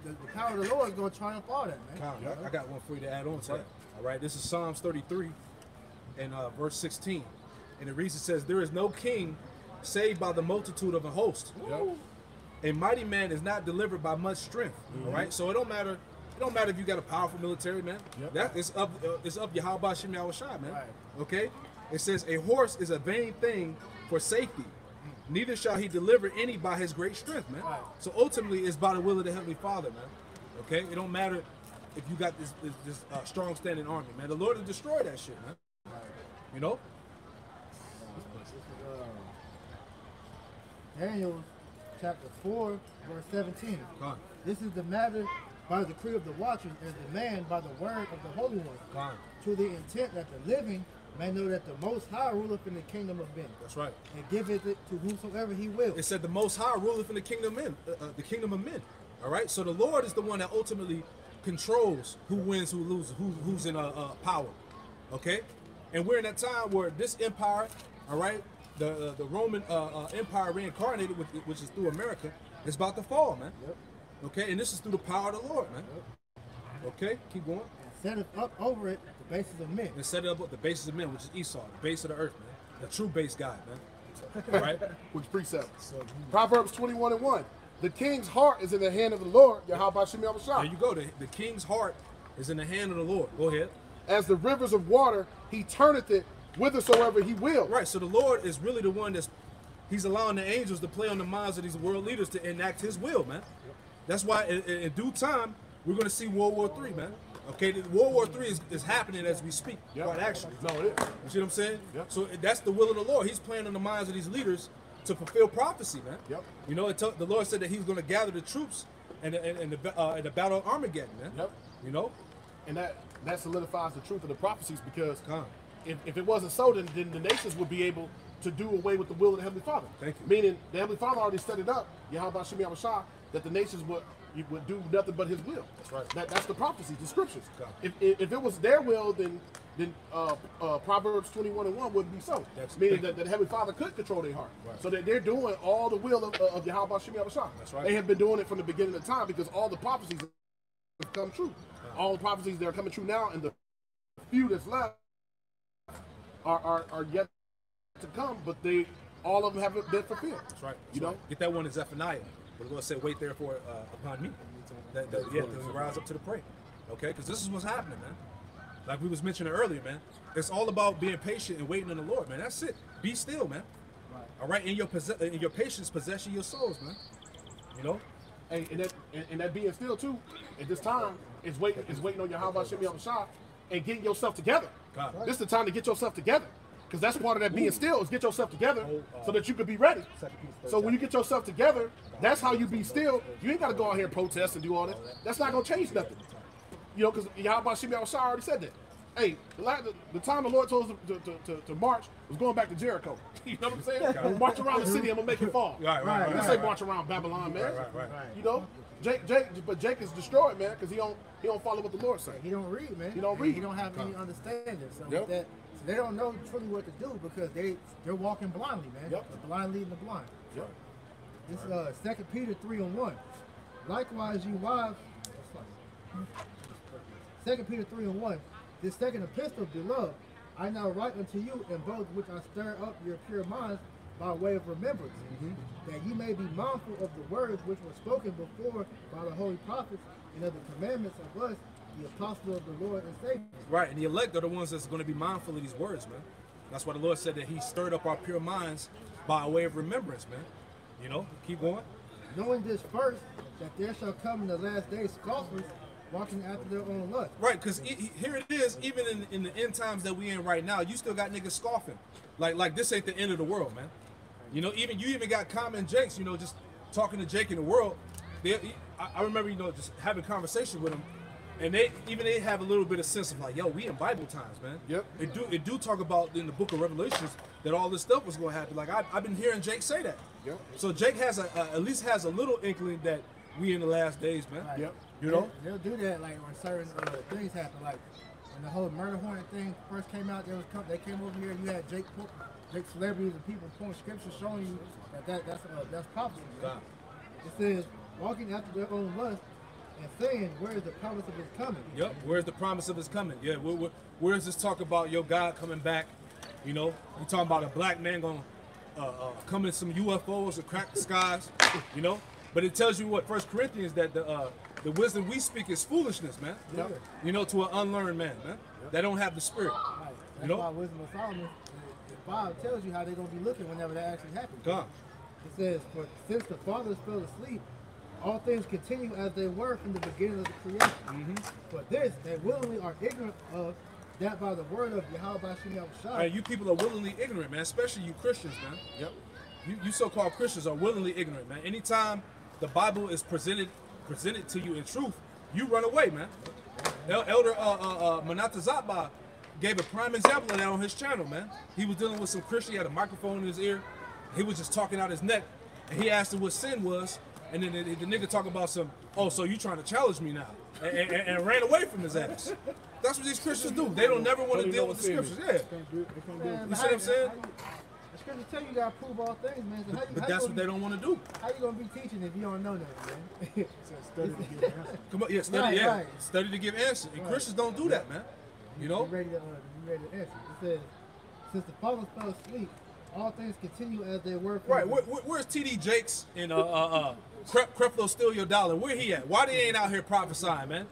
the power of the Lord is going to triumph all that, man. I got one for you to add on to that. All right, this is Psalms 33 and verse 16. And it reads, it says, there is no king saved by the multitude of a host. A mighty man is not delivered by much strength. All right, so it don't matter if you got a powerful military, man. That is up Yahweh Shem Yahushai, man. Right. Okay? It says, a horse is a vain thing for safety. Neither shall he deliver any by his great strength, man. Right. So ultimately, it's by the will of the Heavenly Father, man. Okay? It don't matter if you got this strong standing army, man. The Lord will destroy that shit, man. You know? Daniel chapter 4, verse 17. Gone. This is the matter by the decree of the watchers and the man by the word of the Holy One, Gone. to the intent that the living may know that the Most High ruleth in the kingdom of men, That's right. and giveth it to whomsoever he will. It said the Most High ruleth in the kingdom of men. All right? So the Lord is the one that ultimately controls who wins, who loses, who's in power. Okay? And we're in that time where this empire, all right, the Roman Empire reincarnated, which is through America, is about to fall, man. Okay? And this is through the power of the Lord, man. Okay? Keep going. And setteth up over it the bases of men. And set it up with the basis of men, which is Esau, the base of the earth, man. The true base God, man. All right? Which precept? Proverbs 21 and 1. The king's heart is in the hand of the Lord, Yahweh Shem There Yahushua. you go. The king's heart is in the hand of the Lord. Go ahead. As the rivers of water, he turneth it whithersoever he will. Right, so the Lord is really the one he's allowing the angels to play on the minds of these world leaders to enact his will, man. That's why in due time, we're going to see World War III, man. Okay, World War III is happening as we speak, quite actually. No, it is. You see what I'm saying? Yep. So that's the will of the Lord. He's playing on the minds of these leaders to fulfill prophecy, man. Yep. You know, the Lord said that He's going to gather the troops in the battle of Armageddon, man. Yep. You know? And that solidifies the truth of the prophecies, because Come. if it wasn't so, then the nations would be able to do away with the will of the Heavenly Father. Thank you. Meaning the Heavenly Father already set it up, Yahweh Shem Yahushua, that the nations would do nothing but His will. That's right. That's the prophecy, the scriptures. God. If it was their will, then Proverbs 21:1 wouldn't be so. Meaning that the Heavenly Father could control their heart. Right. So that they're doing all the will of Yahweh Shem Yahushua. That's right. They have been doing it from the beginning of time, because all the prophecies have come true. All the prophecies that are coming true now, and the few that's left are yet to come, but all of them haven't been fulfilled. That's right. You know? Get that one in Zephaniah. But the Lord said, wait therefore upon me. That we rise up to the prey. Okay? Because this is what's happening, man. Like we was mentioning earlier, man. It's all about being patient and waiting on the Lord, man. That's it. Be still, man. Right. All right? In your patience, possess your souls, man. You know? And that being still too, at this time, is waiting on Yahweh Shem Yahushua and getting yourself together. God. This is the time to get yourself together. Because that's part of that being still, is get yourself together so that you can be ready. So when you get yourself together, that's how you be still. You ain't got to go out here and protest and do all that. That's not going to change nothing. You know, because Yahweh Shem Yahushua already said that. Hey, the time the Lord told us to march was going back to Jericho. You know what I'm saying? We'll march around the city, I'm going to make it fall. Right. He didn't say march around Babylon, man. Right. You know? But Jake is destroyed, man, because he don't follow what the Lord says. He don't read, man. He don't read. He don't have any understanding. So Yep. with that, so they don't know truly what to do, because they're walking blindly, man. Yep. The blind leading the blind. Yep. This is 2 Peter 3:1. Likewise, you wives. 2 Peter 3:1. This second epistle, beloved, I now write unto you in both which I stir up your pure minds by way of remembrance, that you may be mindful of the words which were spoken before by the holy prophets, and of the commandments of us, the apostles of the Lord and Savior. Right, and the elect are the ones that's going to be mindful of these words, man. That's why the Lord said that He stirred up our pure minds by way of remembrance, man. You know, keep going. Knowing this first, that there shall come in the last days scoffers, walking after their own lust. Right, because here it is, even in the end times that we in right now, you still got niggas scoffing. Like this ain't the end of the world, man. You know, you even got common Jakes, you know, just talking to Jake in the world. I remember, you know, just having conversation with them, and they have a little bit of sense of like, yo, we in Bible times, man. Yep. It do talk about in the book of Revelations that all this stuff was going to happen. Like I've been hearing Jake say that. Yep. So Jake has at least has a little inkling that we in the last days, man. Right. Yep. You know. They'll do that like when certain things happen. Like when the whole murder hornet thing first came out, they came over here. You had Jake celebrities and people pulling scriptures showing you that's prophecy. Right? God. It says walking after their own lust and saying, where is the promise of His coming? Yep. Where's the promise of His coming? Yeah. Where's this talk about your God coming back? You know, you talking about a black man gonna come in some UFOs or crack the skies. You know, but it tells you what 1 Corinthians that the wisdom we speak is foolishness, man. Yep. You know, to an unlearned man, man. That don't have the spirit. Right. That's You know? why wisdom of Solomon, the Bible tells you how they're gonna be looking whenever that actually happens. God. It says, for since the fathers fell asleep, all things continue as they were from the beginning of the creation. But this, they willingly are ignorant of, that by the word of Yahweh Shem Yahushua. Man, you people are willingly ignorant, man. Especially you Christians, man. Yep. You so-called Christians are willingly ignorant, man. Anytime the Bible is presented to you in truth, you run away, man. Elder Manatazaba gave a prime example of that on his channel, man. He was dealing with some Christian, he had a microphone in his ear, he was just talking out his neck, and he asked him what sin was, and then the nigga talking about some, oh, so you trying to challenge me now, and ran away from his ass. That's what these Christians do. They don't never want to deal with the scriptures. Yeah. Man, You see what I'm saying? The scriptures tell you you gotta prove all things, man. So But that's what they don't want to do. How you gonna be teaching if you don't know nothing, man? Come on, yeah, study, Right. study to give answers. And Christians don't do that, man. You know? Be ready to answer. It says, since the fathers fell asleep, all things continue as they were. Right. Where's TD Jakes and Creflo Steal Your Dollar? Where he at? Why they ain't out here prophesying, man?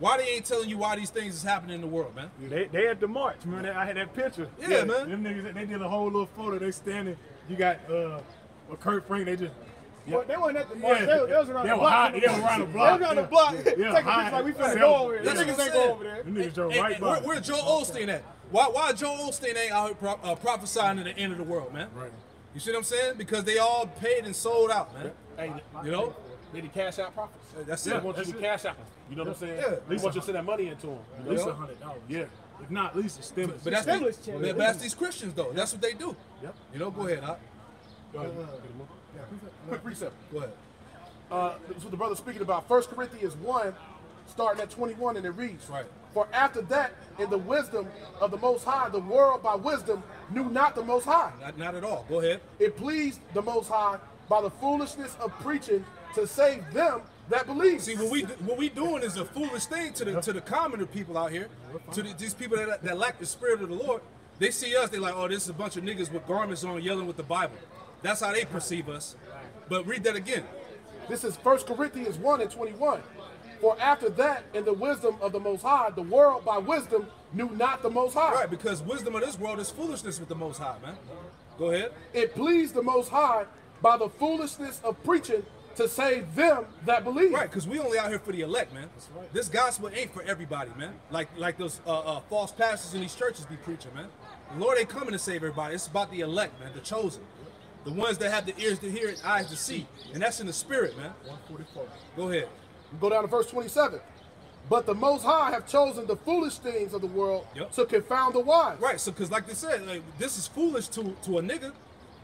Why they ain't telling you why these things is happening in the world, man? They at the march, man. I had that picture. Yeah, man. Them niggas, they did a whole little photo. They standing. You got Kurt Frank. They just Well, they weren't at the march. They was around They the were block. high, they were around the block. They was around the block. Yeah, Taking pictures high. like we finna Seven. go over there. That's Them what niggas I'm ain't go saying. over there. Them niggas drove Hey, right hey, by. where Joel Osteen at? Why Joel Osteen ain't out here prophesying to the end of the world, man? Right. You see what I'm saying? Because they all paid and sold out, man. Hey, You know? they the cash out prophets. That's Yeah, it. They want you to that's it. cash out them. You know what I'm saying? Yeah. They want you to send that money into them. At least $100. Yeah. If not, at least a stimulus. But that's, Stimulus the, check. but that's these Christians, though. That's what they do. Yep. You know, go ahead, Hot. Quick precept. Go ahead. This is what the brother speaking about. 1 Corinthians 1, starting at 21, and it reads, Right. For after that, in the wisdom of the Most High, the world by wisdom knew not the Most High. Not at all. Go ahead. It pleased the Most High by the foolishness of preaching to save them that believe. See, what we doing is a foolish thing to the commoner people out here, to these people that lack the spirit of the Lord. They see us, they like, oh, this is a bunch of niggas with garments on yelling with the Bible. That's how they perceive us. But read that again. This is 1 Corinthians 1 and 21. For after that, in the wisdom of the Most High, the world by wisdom knew not the Most High. Right, because wisdom of this world is foolishness with the Most High, man. Go ahead. It pleased the Most High by the foolishness of preaching to save them that believe. Right, because we only out here for the elect, man. This gospel ain't for everybody, man. Like those false pastors in these churches be preaching, man. The Lord ain't coming to save everybody. It's about the elect, man, the chosen. The ones that have the ears to hear and eyes to see. And that's in the spirit, man. 144. Go ahead. Go down to verse 27. But the Most High have chosen the foolish things of the world Yep. to confound the wise. Right, so because like they said, like, this is foolish to a nigga.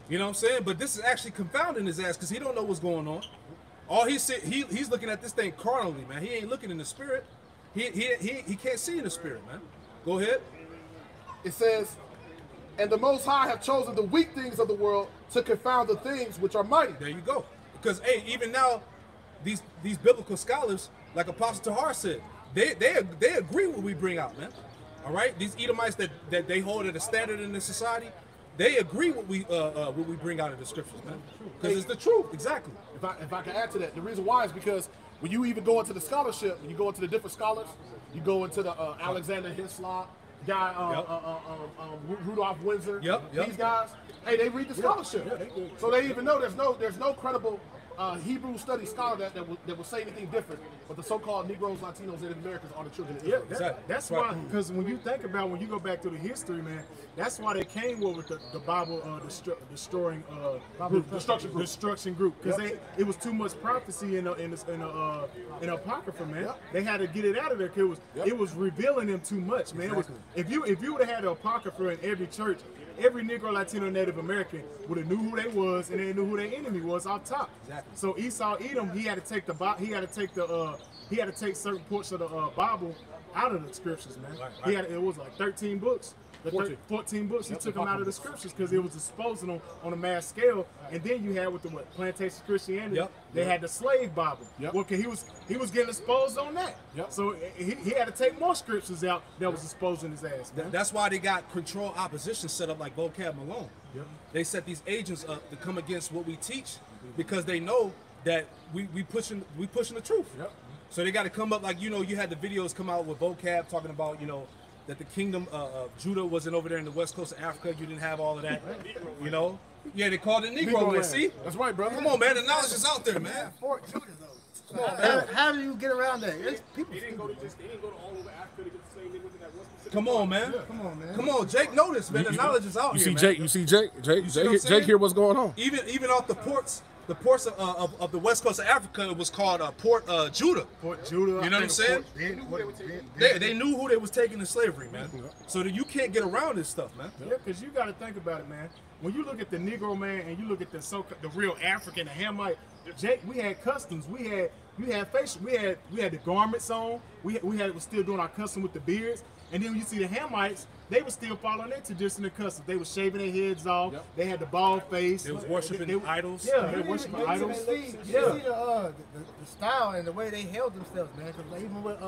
You know what I'm saying? But this is actually confounding his ass because he don't know what's going on. All he's looking at this thing carnally, man. He ain't looking in the spirit. He can't see in the spirit, man. Go ahead. It says, and the Most High have chosen the weak things of the world to confound the things which are mighty. There you go. Because hey, even now, these biblical scholars, like Apostle Tahar said, they agree what we bring out, man. All right, these Edomites that they hold at a standard in this society, they agree what we bring out of the scriptures, man. Because it's the truth, exactly. If I can add to that, the reason why is because when you even go into the scholarship, when you go into the different scholars, you go into the Alexander Hislop guy, Rudolph Windsor, Yep. these guys, hey, they read the scholarship, so they even know there's no credible Hebrew study scholar that will say anything different. But the so-called Negroes, Latinos, and Americans are the children of Israel. Exactly. That's Right. why, because when you think about, when you go back to the history, man, that's why they came with the Bible destruction group, because it was too much prophecy in Apocrypha, man. Yep. They had to get it out of there because it was revealing them too much, man. Exactly. If you would have had the Apocrypha in every church, every Negro, Latino, Native American would have knew who they was, and they knew who their enemy was off top. Exactly. So Esau, Edom, he had to take certain portions of the Bible out of the scriptures, man. Right. It was like 13 books. 14 books. He Yep, took them out of the scriptures because it was exposing them on a mass scale. And then you had with the plantation Christianity, Yep. they had the slave Bible. Yep. Well, 'cause he was getting exposed on that. Yep. So he had to take more scriptures out that was exposing his ass, man. That's why they got control opposition set up like Vocab Malone. Yep. They set these agents up to come against what we teach because they know that we pushing the truth. Yep. So they got to come up like, you know, you had the videos come out with Vocab talking about, you know, that the kingdom of Judah wasn't over there in the west coast of Africa. You didn't have all of that, you know. Yeah, they called it Negro land. land. See, That's right, brother. come on, man. The knowledge is out there, man. Fort Judah, though. How do you get around that? It's people. They didn't go to all over Africa to get the same thing within that one specific. Come on, man. Come on, man. Come on, Jake. Notice, man. The knowledge is out You here, see man. Jake? You see Jake? You see what I'm saying? Jake hear what's going on. Even off the ports of the west coast of Africa, it was called Port Judah. Fort Judah. You know what I'm saying? They knew who they was taking to slavery, man. So that you can't get around this stuff, man. Yeah, because you got to think about it, man. When you look at the Negro man and you look at the real African, the Hamite, Jake, we had customs. We had facial. We had the garments on. We was still doing our custom with the beards. And then when you see the Hamites, they were still following their tradition and customs. They were shaving their heads off. Yep. They had the bald face. They was worshiping idols. Yeah, they You worshiping see idols. the style and the way they held themselves, man. Because even with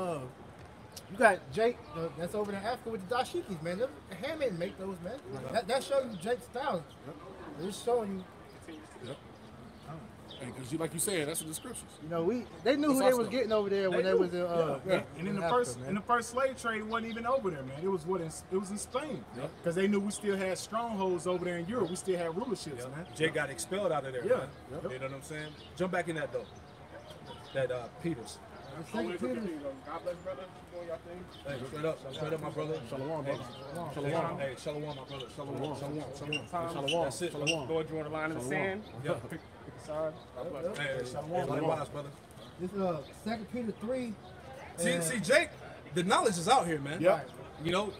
you got Jake that's over in Africa with the dashikis, man. The handmaiden make those, man. That shows you Jake's style. It's showing you. Because like you said, that's in the scriptures. You know, they knew who they was getting over there when they was in. And in the first slave trade, it wasn't even over there, man. It was in Spain, because they knew we still had strongholds over there in Europe. We still had rulerships, man. Jay got expelled out of there, man. You know what I'm saying? Jump back in that though. That Peters. Second Peter. God bless, brother. Doing your thing. Hey, straight up, my brother. Shalom, brother. Shalom. Hey, shalom, my brother. Shalom. Shalom. That's it. Shalom. Lord, you want a line in the sand? Yeah. Sorry. Hey, shalom. Likewise, brother. This 2 Peter 3. See, Jake, the knowledge is out here, man. Yeah. You know,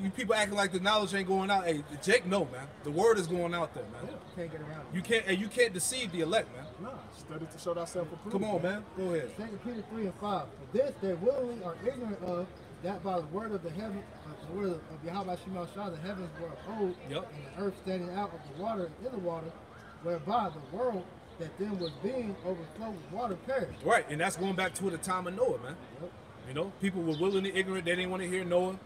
you people acting like the knowledge ain't going out. Hey, Jake, no, man. The word is going out there, man. Can't get around it. You can't deceive the elect, man. Nah, study to show thyself approved. Come on, man. Go ahead. 2 Peter 3 and 5. For this they willingly are ignorant of, that by the word of the heaven, the word of Yahweh Shema Shah, the heavens were of old, and the earth standing out of the water and in the water, whereby the world that then was being overflowed with water perished. Right, and that's going back to the time of Noah, man. You know, people were willingly ignorant. They didn't want to hear Noah.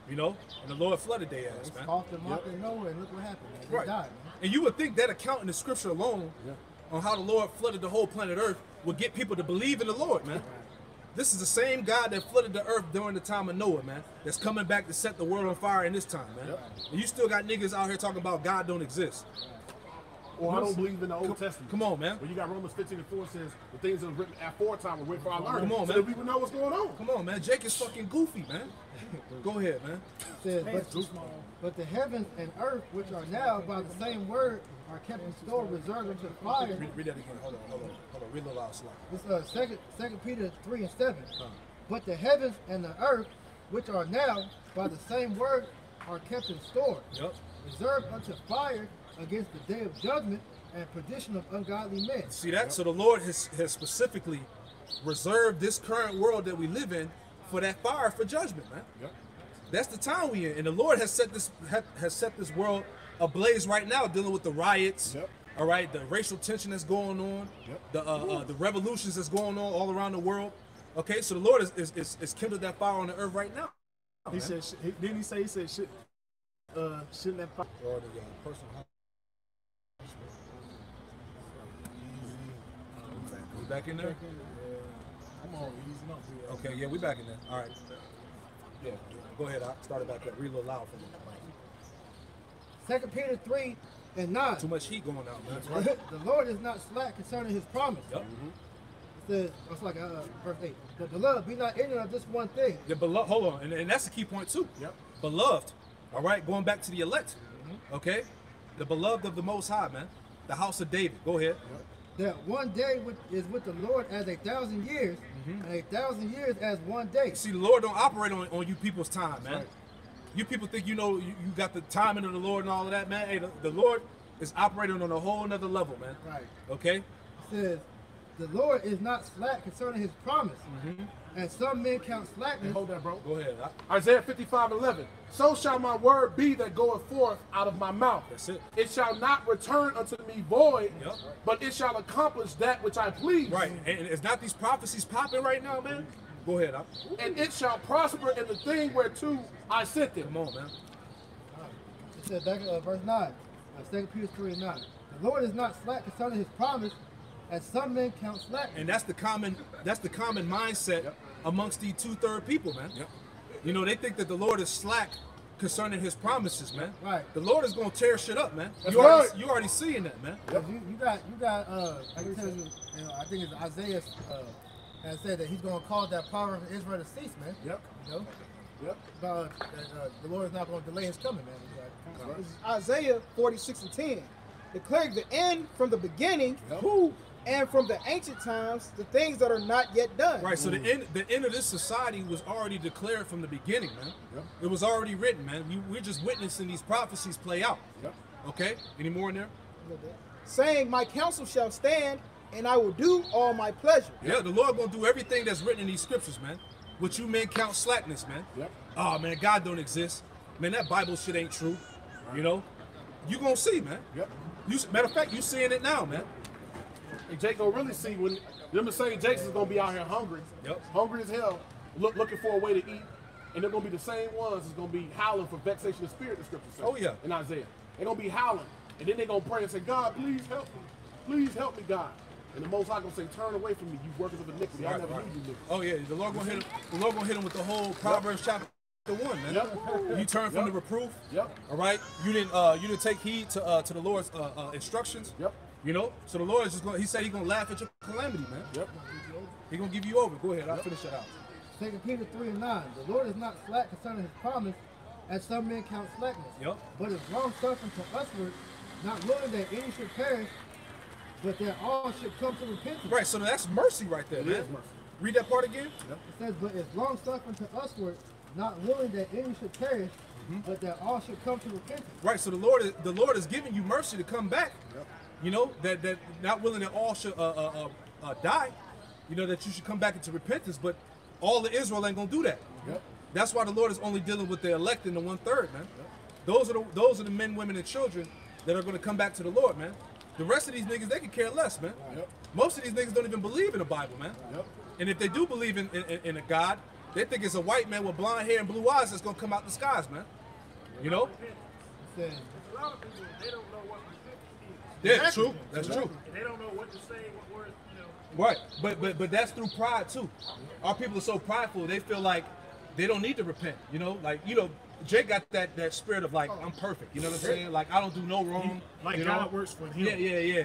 You know, and the Lord flooded their ass, man. Scoffed and mocked at Noah, and look what happened, man. They Right. died, man. And you would think that account in the scripture alone on how the Lord flooded the whole planet Earth would get people to believe in the Lord, man. This is the same God that flooded the earth during the time of Noah, man, that's coming back to set the world on fire in this time, man. And you still got niggas out here talking about God don't exist. Well, I don't believe in the Old Testament. Come on, man. But you got Romans 15 and 4 says the things that were written aforetime were written for our learning. Come on, so man. that people know what's going on. Come on, man. Jake is fucking goofy, man. Go ahead, man. It says, but the heavens and earth, which are now by the same word, are kept in store, reserved unto the fire. Read that again. Hold on. Read a little loud, slow. This second Peter 3 and 7. But the heavens and the earth, which are now by the same word, are kept in store, reserved unto fire against the day of judgment and perdition of ungodly men. See that? So the Lord has specifically reserved this current world that we live in for that fire for judgment, man. That's the time we in, and the Lord has set this world ablaze right now, dealing with the riots. All right, the racial tension that's going on, the revolutions that's going on all around the world. Okay, so the Lord is kindled that fire on the earth right now. He said, didn't he say, shouldn't that fire? Or the personal. We back in there? Come on, easy enough. Okay, yeah, we back in there. All right. Yeah, go ahead. I started back up. Read a little loud for me. 2 Peter 3 and 9. Too much heat going out, man. The Lord is not slack concerning his promise. Yep. It says, it's like verse 8. But beloved, be not ignorant of this one thing. The beloved, hold on, and that's the key point too. Beloved, all right, going back to the elect. Okay, the beloved of the Most High, man, the house of David. Go ahead. That one day is with the Lord as 1,000 years, and 1,000 years as one day. See, the Lord don't operate on you people's time, man. You people think you know you got the timing of the Lord and all of that, man. Hey, the Lord is operating on a whole nother level, man. Right. Okay. It says, the Lord is not slack concerning his promise, and some men count slackness. Hold that, bro. Go ahead. Isaiah 55:11. So shall my word be that goeth forth out of my mouth. That's it. It shall not return unto me void, Yep. but it shall accomplish that which I please. Right, and it's not these prophecies popping right now, man. Go ahead. And it shall prosper in the thing whereto I sent it. Come on, man. It says back in verse 9, 2 Peter 3 and 9. The Lord is not slack concerning his promise, as some men count slackness. And that's the common mindset amongst the 2/3 people, man. You know, they think that the Lord is slack concerning his promises, man. Right. The Lord is gonna tear shit up, man. That's You right. already seeing that, man. You got I can tell you, I think it's Isaiah has said that he's going to cause that power of Israel to cease, man. Yep. You know? Yep. But the Lord is not going to delay his coming, man. This is Isaiah 46 and 10. Declaring the end from the beginning, and from the ancient times, the things that are not yet done. Right. So the end of this society was already declared from the beginning, man. It was already written, man. We're just witnessing these prophecies play out. Okay. Any more in there? Saying, my counsel shall stand, and I will do all my pleasure. Yeah, the Lord gonna do everything that's written in these scriptures, man. What you men count slackness, man. Oh man, God don't exist. Man, that Bible shit ain't true. You know? You gonna see, man. Matter of fact, you seeing it now, man. And Jake gonna really see when them the same Jakes is gonna be out here hungry. Hungry as hell, looking for a way to eat. And they're gonna be the same ones that's gonna be howling for vexation of spirit, the scripture says. Oh, yeah. In Isaiah. They're gonna be howling. And then they're gonna pray and say, God, please help me. Please help me, God. And the Most High gonna say, turn away from me, you workers of iniquity. I never knew you niggas. Oh yeah, the Lord gonna hit him. The Lord gonna hit him with the whole Proverbs chapter 1, man. Yep. You turn from the reproof. Yep. All right. You didn't take heed to the Lord's instructions. Yep. You know. So the Lord is just gonna. He said he's gonna laugh at your calamity, man. Yep. He gonna give you over. Go ahead. I'll finish that out. 2 Peter 3:9. The Lord is not slack concerning his promise, as some men count slackness. Yep. But is long suffering to usward, not willing that any should perish, but that all should come to repentance. Right. So that's mercy right there, It man. is mercy. Read that part again. It says, but is long suffering to usward, not willing that any should perish, but that all should come to repentance. Right. So the Lord is giving you mercy to come back. Yep. You know that not willing that all should die. You know that you should come back into repentance, but all of Israel ain't gonna do that. Yep. That's why the Lord is only dealing with the elect and the 1/3, man. Yep. Those are the men, women, and children that are gonna come back to the Lord, man. The rest of these niggas, they can care less, man. Yep. Most of these niggas don't even believe in the Bible, man. Yep. And if they do believe in a God, they think it's a white man with blonde hair and blue eyes that's gonna come out the skies, man. You know? It says, A lot of people, they don't know what repentance is. Yeah, true. That's true. And they don't know what to say, what words, you know. Right, but that's through pride too. Our people are so prideful; they feel like they don't need to repent. You know, like Jake got that spirit of like I'm perfect. You know what I'm saying? Like I don't do no wrong. Like you God know? works for him. Yeah.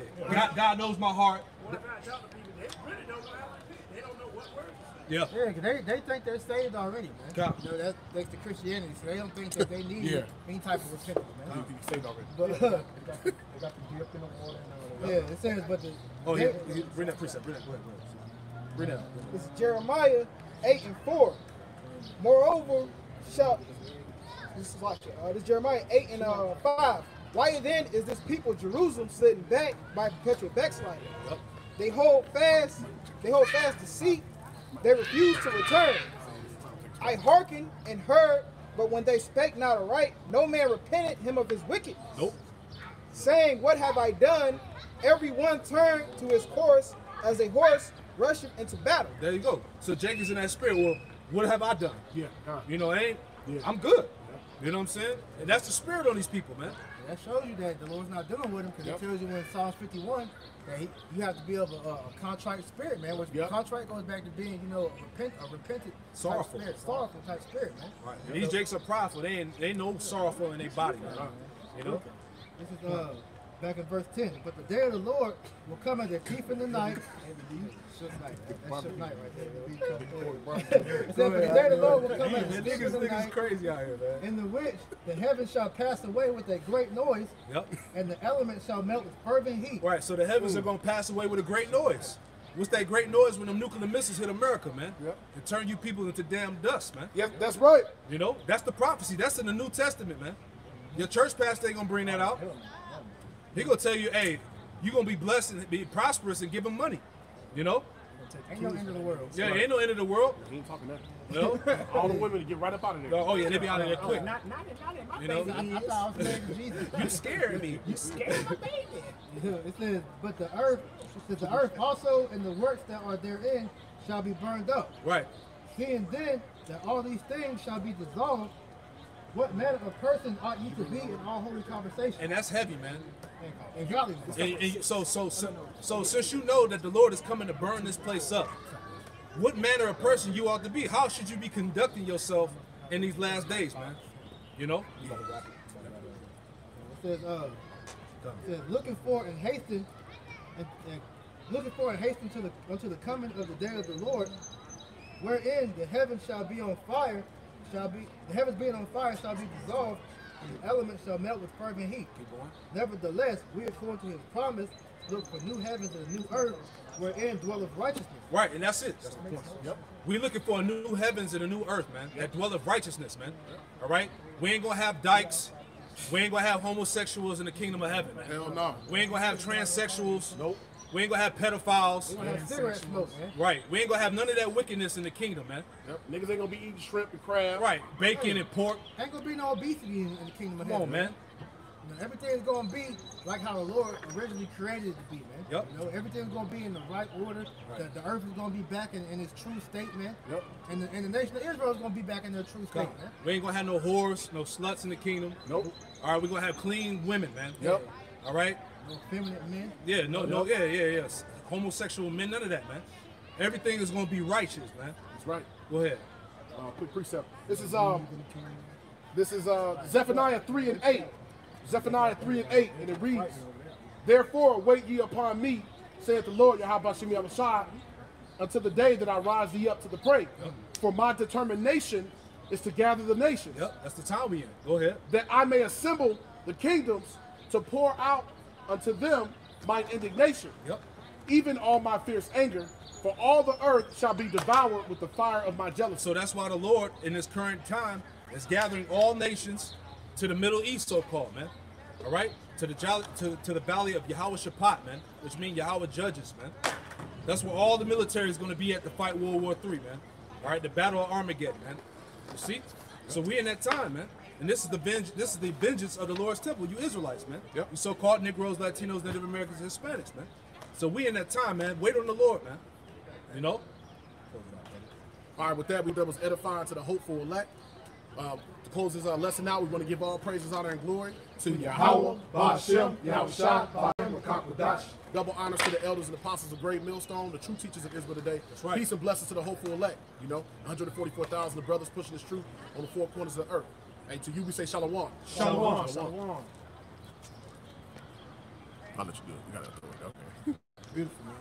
God knows my heart. What I tell the people, they really don't know how to repent. They don't know what words to say. Yeah. yeah, 'cause they think they're saved already, man. God. You know, that's the Christianity, so they don't think that they need any type of repentance, I man. think you saved already. But, They got the gift in the water and all that. yeah, it says, but the, Oh, bring that precept. Bring that. Go ahead. Bring that. This is Jeremiah 8:4. Moreover, shall this is like this is Jeremiah 8:5. Why then is this people Jerusalem sitting back by perpetual backsliding? Yep. They hold fast deceit. They refuse to return. I hearkened and heard, but when they spake not aright, no man repented him of his wickedness. Nope. Saying, what have I done? Every one turned to his course as a horse rushing into battle. There you go. So Jake is in that spirit. Well, what have I done? Yeah. God. You know, Yeah. I'm good. You know what I'm saying? And that's the spirit on these people, man. that shows you that the Lord's not dealing with him, because it tells you in Psalms 51 that you have to be of a contrite spirit, man. Which contrite goes back to being, a repentant Sorrowful. type spirit, sorrowful type spirit, man. Right. And these Jakes are prideful. They ain't no sorrowful in their body, man. You know? This is back in verse 10. But the day of the Lord will come as a thief in the night. Shook night. That's shook night right there. It said, but the day of the Lord will come as a thief in the Niggas night, crazy out here, man. in the which the heavens shall pass away with a great noise, Yep. and the elements shall melt with fervent heat. Right, so the heavens are gonna pass away with a great noise. What's that great noise when them nuclear missiles hit America, man? Yep. And turn you people into damn dust, man. Yes, that's right. You know, that's the prophecy. That's in the New Testament, man. Your church pastor ain't gonna bring that out. He gonna tell you, hey, you gonna be blessed and be prosperous and give him money. You know? Ain't no end of the world. Yeah, ain't no end of the world. He ain't talking that. You know? All the women to get right up out of there. Oh yeah, they be out of there quick. Not in my You know? baby. I thought I was married to Jesus. You scared me. You scared my baby. It says, but the earth also and the works that are therein shall be burned up. Right. Seeing then that all these things shall be dissolved, what manner of person ought ye to be in all holy conversation And that's heavy, man. and godliness? And so since you know that the Lord is coming to burn this place up, what manner of person you ought to be? How should you be conducting yourself in these last days, man? You know? It says looking for and hasten and looking for and hasten unto the coming of the day of the Lord, wherein the heavens shall be on fire, the heavens being on fire shall be dissolved, and the elements shall melt with fervent heat. Nevertheless, we according to his promise look for new heavens and a new earth, wherein dwelleth righteousness. Right, and that's it. That's the point. Yep. We're looking for a new heavens and a new earth, man. That dwelleth righteousness, man. All right? We ain't gonna have dykes. We ain't gonna have homosexuals in the kingdom of heaven, man. Hell no. We ain't gonna have transsexuals. Nope. We ain't gonna have pedophiles. We don't have cigarette smoke, man. Right. We ain't gonna have none of that wickedness in the kingdom, man. Yep. Niggas ain't gonna be eating shrimp and crab. Right. Bacon and pork. Ain't gonna be no obesity in the kingdom of Come heaven. on, man. You know, everything's gonna be like how the Lord originally created it to be, man. Yep. You know, everything's gonna be in the right order. Right. The earth is gonna be back in its true state, man. Yep. And the nation of Israel is gonna be back in their true state, man. We ain't gonna have no whores, no sluts in the kingdom. Nope. All right, we're gonna have clean women, man. Yep. All right, No feminine men. Yeah, yeah. Homosexual men, none of that, man. Everything is going to be righteous, man. That's right. Go ahead. Quick precept. This is Zephaniah 3 and 8. Zephaniah 3 and 8, and it reads, "Therefore wait ye upon me, saith the Lord Yahweh Shem Yahushua, until the day that I rise thee up to the prey. For my determination is to gather the nations, Yep, that's the time we in. Go ahead. that I may assemble the kingdoms to pour out unto them mine indignation, Yep. even all my fierce anger, for all the earth shall be devoured with the fire of my jealousy." So that's why the Lord, in this current time, is gathering all nations to the Middle East, so-called, man. All right? To the valley of Yahweh Shaphat, man, which means Yahweh judges, man. That's where all the military is going to be at to fight World War III, man. All right? The Battle of Armageddon, man. You see? So we in that time, man. And this is the vengeance of the Lord's temple, you Israelites, man. Yep. You so-called Negroes, Latinos, Native Americans, and Hispanics, man. So we in that time, man. Wait on the Lord, man. You know? All right, with that, we done was edifying to the hopeful elect. To close this lesson out, we want to give all praises, honor, and glory to Yahweh, Ba'ashem, Yahushua, Ba'ashem, Makakwadash. Double honors to the elders and apostles of Great Millstone, the true teachers of Israel today. That's right. Peace and blessings to the hopeful elect. You know, 144,000 of brothers pushing this truth on the four corners of the earth. Hey, to you we say shalom. Shalom, shalom. I'll let you do it. You got to throw it. Okay. Beautiful, man.